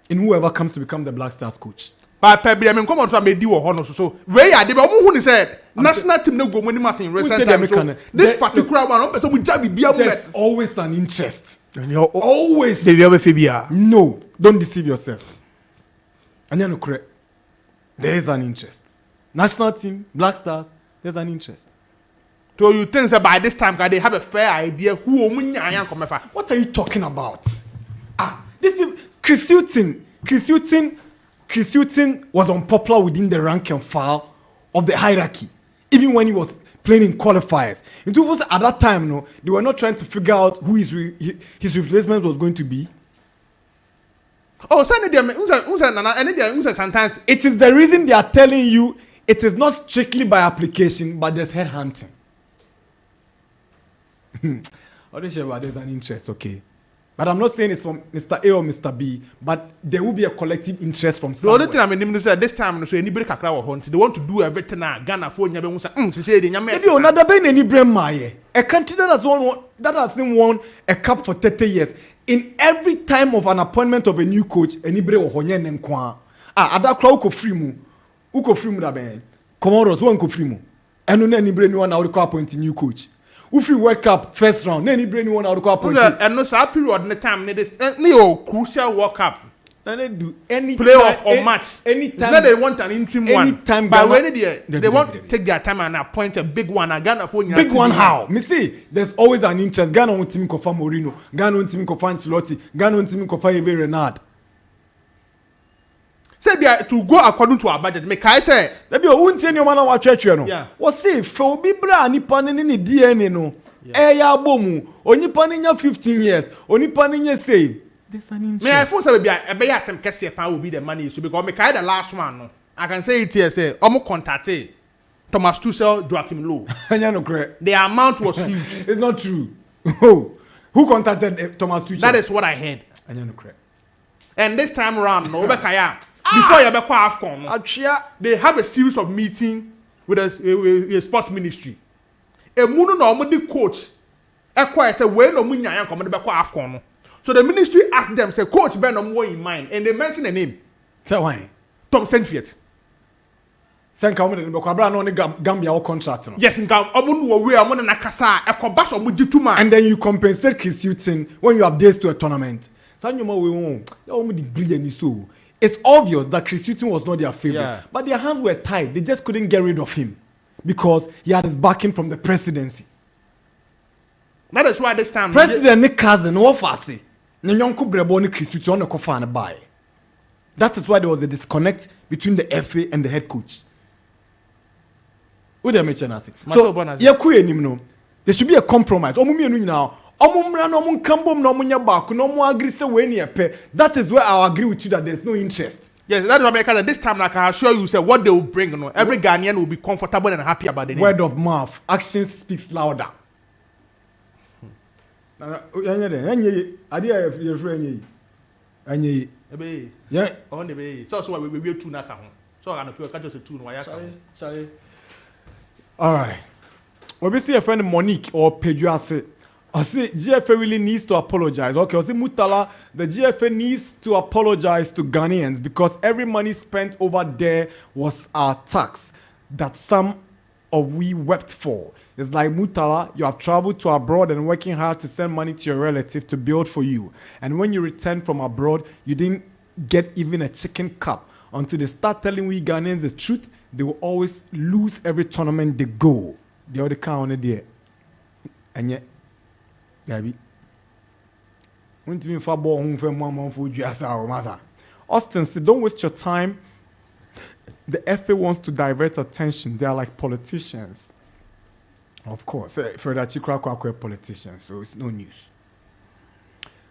in whoever comes to become the Black Stars coach. But I mean, come on, so I made you a honor. So where are they? But who said national team no go money mass in recent times. So this particular one, so we just be there's always an interest. Always. No, don't deceive yourself. And you're not correct. There is an interest. National team, Black Stars, there's an interest. So you think that by this time, they have a fair idea who what are you talking about? These people, Chris Hughton was unpopular within the rank and file of the hierarchy, even when he was playing in qualifiers. It was at that time, no, they were not trying to figure out who his replacement was going to be. Oh, sometimes it is the reason they are telling you it is not strictly by application, but there's headhunting. There's an interest, okay. But I'm not saying it's from Mr. A or Mr. B, but there will be a collective interest from The somewhere. only thing I mean is that this time, so anybody can crowd hunt. They want to do everything. Ghana for Nyabe say, say the Nyame. Maybe another be any brain maye. A country that hasn't won a cup for 30 years. In every time of an appointment of a new coach, any brain or honye nenkwa. Ada crowd ko free mu. Uko free mu da ben. Comoros one ko free mu. Eno na any brain one now ko appoint new coach. Ufi World Cup first round. Any brain one now ko appoint. And no sa period in the time this crucial World Cup. And they do any playoff or match. Anytime now they want an interim one. Anytime but when they want to take their time and appoint a big one. Ghana for big one how? Me see, there's always an interest. Ghana want team confirm Mourinho. Ghana want team confirm Ancelotti. Ghana want team confirm Hervé Renard. Say they are to go according to our budget. Make I say. There be a won't say no man what church no. Yeah. What say? For be bra ni panin ni DNA no. Ya bomu. Oni panin 15 years. Oni panin say. May I force a be some Kessie will be the money issue because make I the last one. No. I can say it here. Say, almost contacted Thomas Tuchel, Joachim Low. The amount was huge. It's not true. Who contacted Thomas Tuchel? That is what I heard. And this time around, no, before you ever Afcon, they have a series of meetings with a sports ministry. A moon no the coach. Say when no munya come to Afcon. So the ministry asked them, say, Coach Ben more in mind, and they mentioned the name. Say why? Tom Senfiet. Gambia contract. Yes, and then you compensate Chris Hughton when you have days to a tournament. It's obvious that Chris Hughton was not their favorite, but their hands were tied. They just couldn't get rid of him because he had his backing from the presidency. That is why this time President Nick Cousin offer that is why there was a disconnect between the FA and the head coach. So, there should be a compromise. That is where I agree with you that there's no interest. Yes, that's what I this time I can assure you, say what they will bring. You know, every Ghanaian will be comfortable and happy about the name. Word of mouth, action speaks louder. Yeah. So we will two now. So I know catch us a two. Sorry. All right. We see a friend Monique or Pedro say, I say GFA really needs to apologize. Okay, I say Mutala, the GFA needs to apologize to Ghanaians because every money spent over there was our tax that some of we wept for. It's like Mutala, you have traveled to abroad and working hard to send money to your relative to build for you. And when you return from abroad, you didn't get even a chicken cup. Until they start telling we Ghanaians the truth, they will always lose every tournament they go. The other count there. And yet, Gabi. When to me for ball home for 1 month for Josiah. Austin said, don't waste your time. The FA wants to divert attention. They are like politicians. Of course, further Chikrakwa politicians, so it's no news.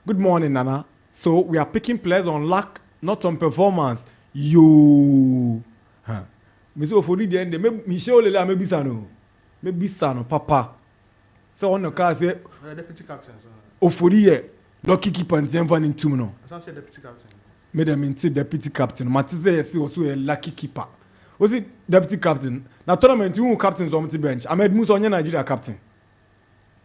Good morning, Nana. So we are picking players on luck, not on performance. You, Mister for the end, Michelle Lela maybe Sano, Papa. So on the car say, deputy captain. Ofori lucky keeper and Zenvan in Tumno. Deputy captain. Made them into deputy captain. Matize also a lucky keeper. Was it deputy captain? Now tournament you captains on the bench. Ahmed Musa on your Nigeria captain.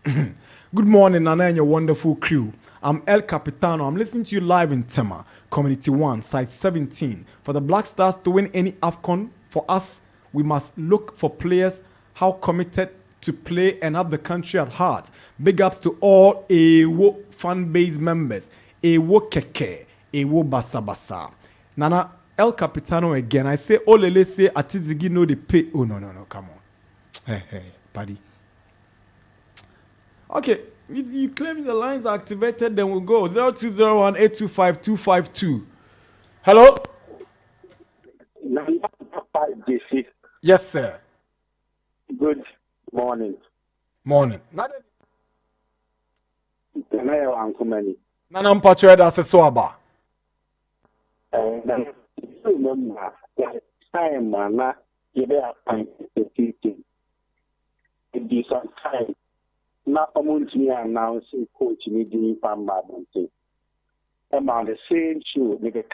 Good morning, Nana and your wonderful crew. I'm El Capitano. I'm listening to you live in Tema, Community 1, Site 17. For the Black Stars to win any Afcon, for us, we must look for players how committed to play and have the country at heart. Big ups to all 𝐒𝐏𝐿 fan base members. 𝐒𝐏𝐿, 𝐒𝐏 Basa Basa. Nana, El Capitano again. I say, Olele say, Atizigi know the pay. Oh, no, come on. Hey, buddy. Okay, if you claim the lines are activated, then we'll go. 0201-825-252. Hello? Nana Darkwa Gyasi. Yes, sir. Good morning. Morning. Nana Mpacho Eda Seswaba. Remember that time Nana you be appointed to teaching. It be some time. Now someone to me announcing coach needing Pamba Bonte. I'm on the same show, make a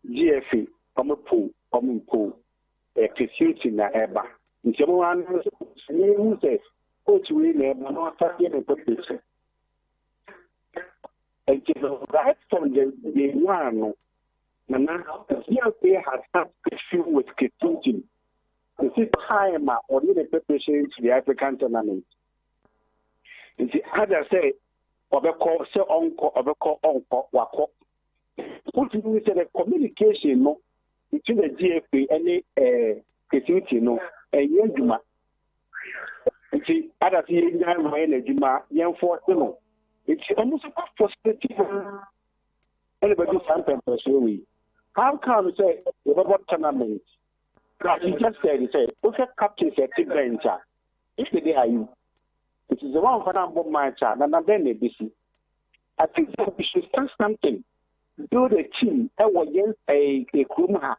GFA, pool, a pursuit in the Eba. If someone who says, coach, we never know what to get. And right from the one, Nana, the GFA has had issue with 𝐾𝐂𝐂. This is time or the preparation to the African tournament. You see, as I say, Obeko, say uncle, Wako. What you say the communication no between the GFA and the 𝐾𝐂𝐂 no, and Yenduma. You see, as I say, Yenduma, Yenfor, no. It's almost frustrating. Anybody sometimes pursue. How can you say about tournament? Like you just said, you say, what's a captain at the bench? If the day are you, it is the one for number match, and then they busy. I think that we should start something. Build a team against a Krumah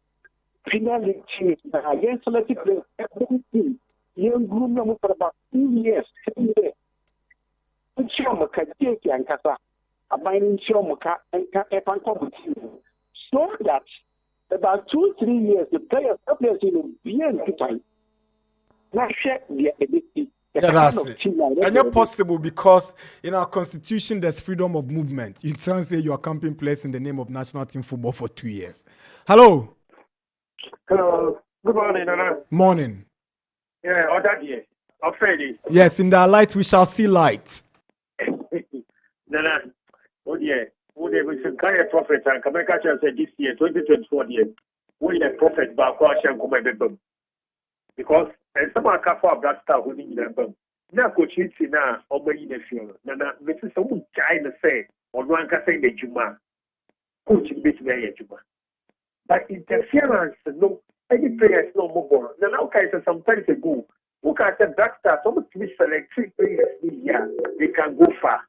Premier League team against selected players. Every team, young groom for about 2 years, 3 years. And Kasa, a binding Shomoka and Epanko so that about 2-3 years the players will be in time. Not share their ability. Yeah, that's it. And not possible because in our constitution there's freedom of movement. You can't say you are camping players in the name of national team football for 2 years. Hello. Hello. Good morning, Nana. Morning. Yeah, or that year. Or Friday. Yes, in the light we shall see light. Nana, oh dear, we should carry a prophet and come back and say this year, 2024 year, we a prophet back and come back because and someone can for that star who need them. Now, coach, it's now over in the field. Nana, this is someone trying to say, or one can say the Juma, coach, bit very Juma. But interference, no, any players no more. Nana, okay, so sometimes ago, who can say that star, some to be select 3 players this year, they can go far.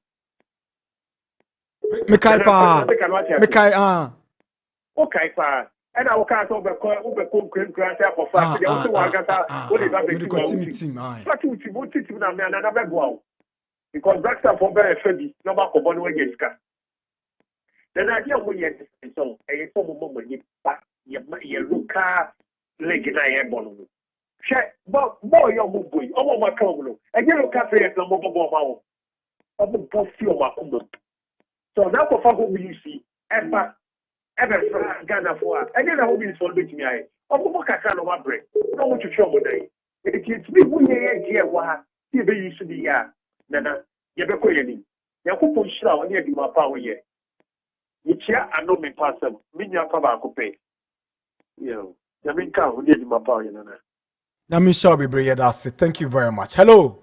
Mekai okay pa and I will cast over cream grant for fast they also want because that's for very Freddy number for one way then idea we had so a form moment you look leg in a bon check but boy your boy oh my problem and you look at it no more of the boss you so now for who we see ever Ghana for and then I will be solved me I what can no break no what you show me it's me who here what you be used to be ya nana you be koyeni ya ko ponshira woni adi ma pa wo ye you chia ano me pasam me nya pa ba ko pe yo ya me ka woni adi ma pa wo ye nana na me shall be brave that's it. Thank you very much. Hello.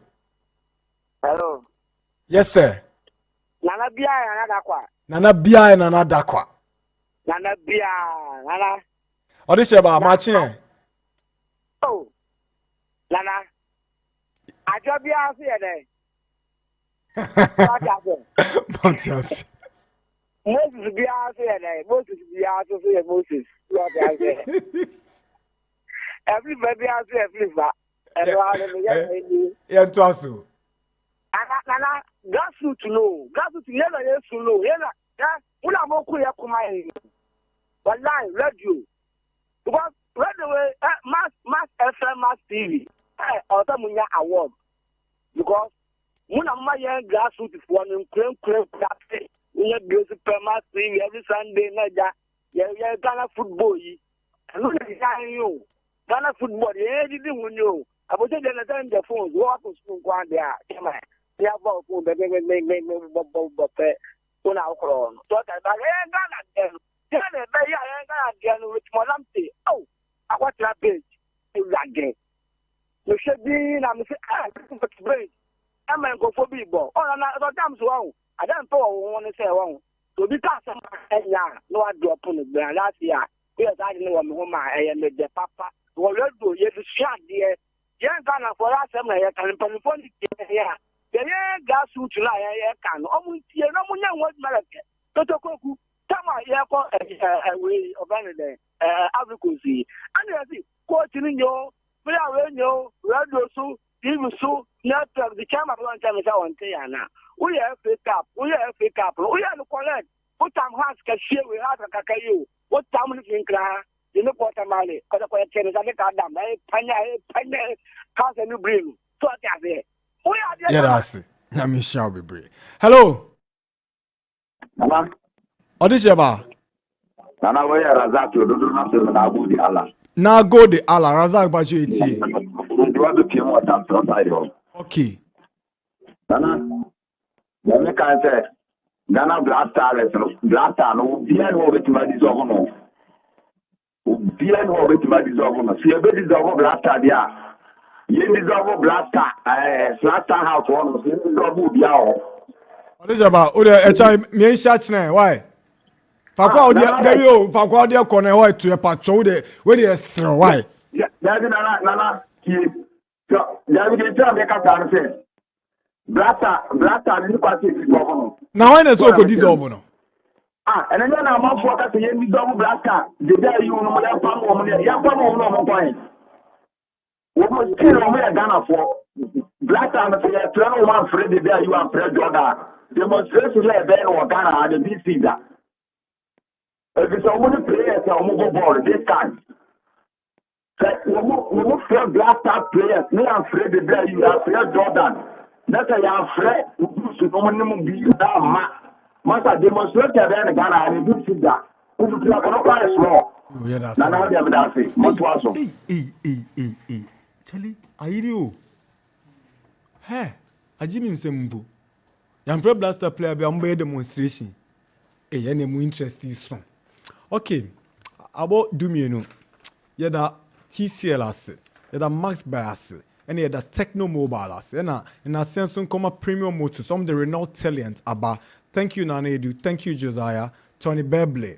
Yes sir. Nana Darkwa. Nana. Odisheba matching. Oh. Nana. Ajobia here Moses. Moses be out here. Moses. Everybody has a flipper. Yeah, to us. Nana, grassroots no. Grassroots never is to know. Yeah, when I'm okay, but live radio. Because radio, mass FM, mass TV, or the Munya Award. Because when I'm my young grassroots one in cream, we have music per mass TV every Sunday night. Yeah, Ghana football. And look at you. Ghana football, yeah, didn't know. I was saying that the phones, what was going there? Come on. Yeah, but when I call, so that I Ghana with Molamti. Oh, I watch that bitch. Again. You should be, I'm saying, I'm going to go for people. Oh, no, that's wrong. I don't want to say wrong. So because no, I do upon the brand last year. Yes, I know what I am the papa. Well, let's do you shot there. Yeah, Ghana for us, I'm here, California. Yeah. The gas suit can almost hear no one what America. Totoku, Tama Yako, away of Vanade, advocacy. And I see, quoting you, we are radio, so, even so, Not the camera one time is on Tiana. We have pick up, we have the collect. What time has cashier we have a cacayo? What time is in class? You know what I'm money, because I can tell you that penny, cause a new bring. So I can say, we are the Yeah, that's it. I mean, shall be brave. Hello. Nana, Odishaba. Nana, where are Razak? You don't know to Nana Adu Allah. Now go the Allah Razak Bajo You want to kill what I'm trying. Okay. Nana, let me say, Nana Blaster, no, behind over to my dissolve. Behind over to my dissolve. See a bit dissolve Blaster, yeah. You dissolve Blaster, Blaster house one, dissolve Biao. Odishaba, me shachne, why? Fakwa dia fakwa dia kone why to a patrol de where they sro why? Yeah, Nana, David tell me can say. Blaster, you party is governor. Now when is oko dissolve no? And then I'm not for that you dissolve Blaster. The day you know ya pam no point. We must kill on me Ghana for Blaster and say tell one friend the day you are Fred Jordan. Demonstration there ben or Ghana the BC that. If it's a money players or move ball this time. We move from Blaster players. Me and Fred the day you are Fred Jordan. That's why I'm afraid to no minimum be that must have demonstrated in Ghana and do see that. Who do you have a small? Yeah, that's Nana Darkwa Gyasi. Hey. Charlie, are you? Hey, I didn't say mbu. I'm very blaster player, but I'm by demonstration. Hey, any more interesting song. Okay, about do me, you know. Yeah, that TCL asset, yeah, that Max by asset. And yeah, the techno mobile as and a sense come premium motor some of the renowned talent about thank you Nana Adu, thank you Josiah, Tony Bebli.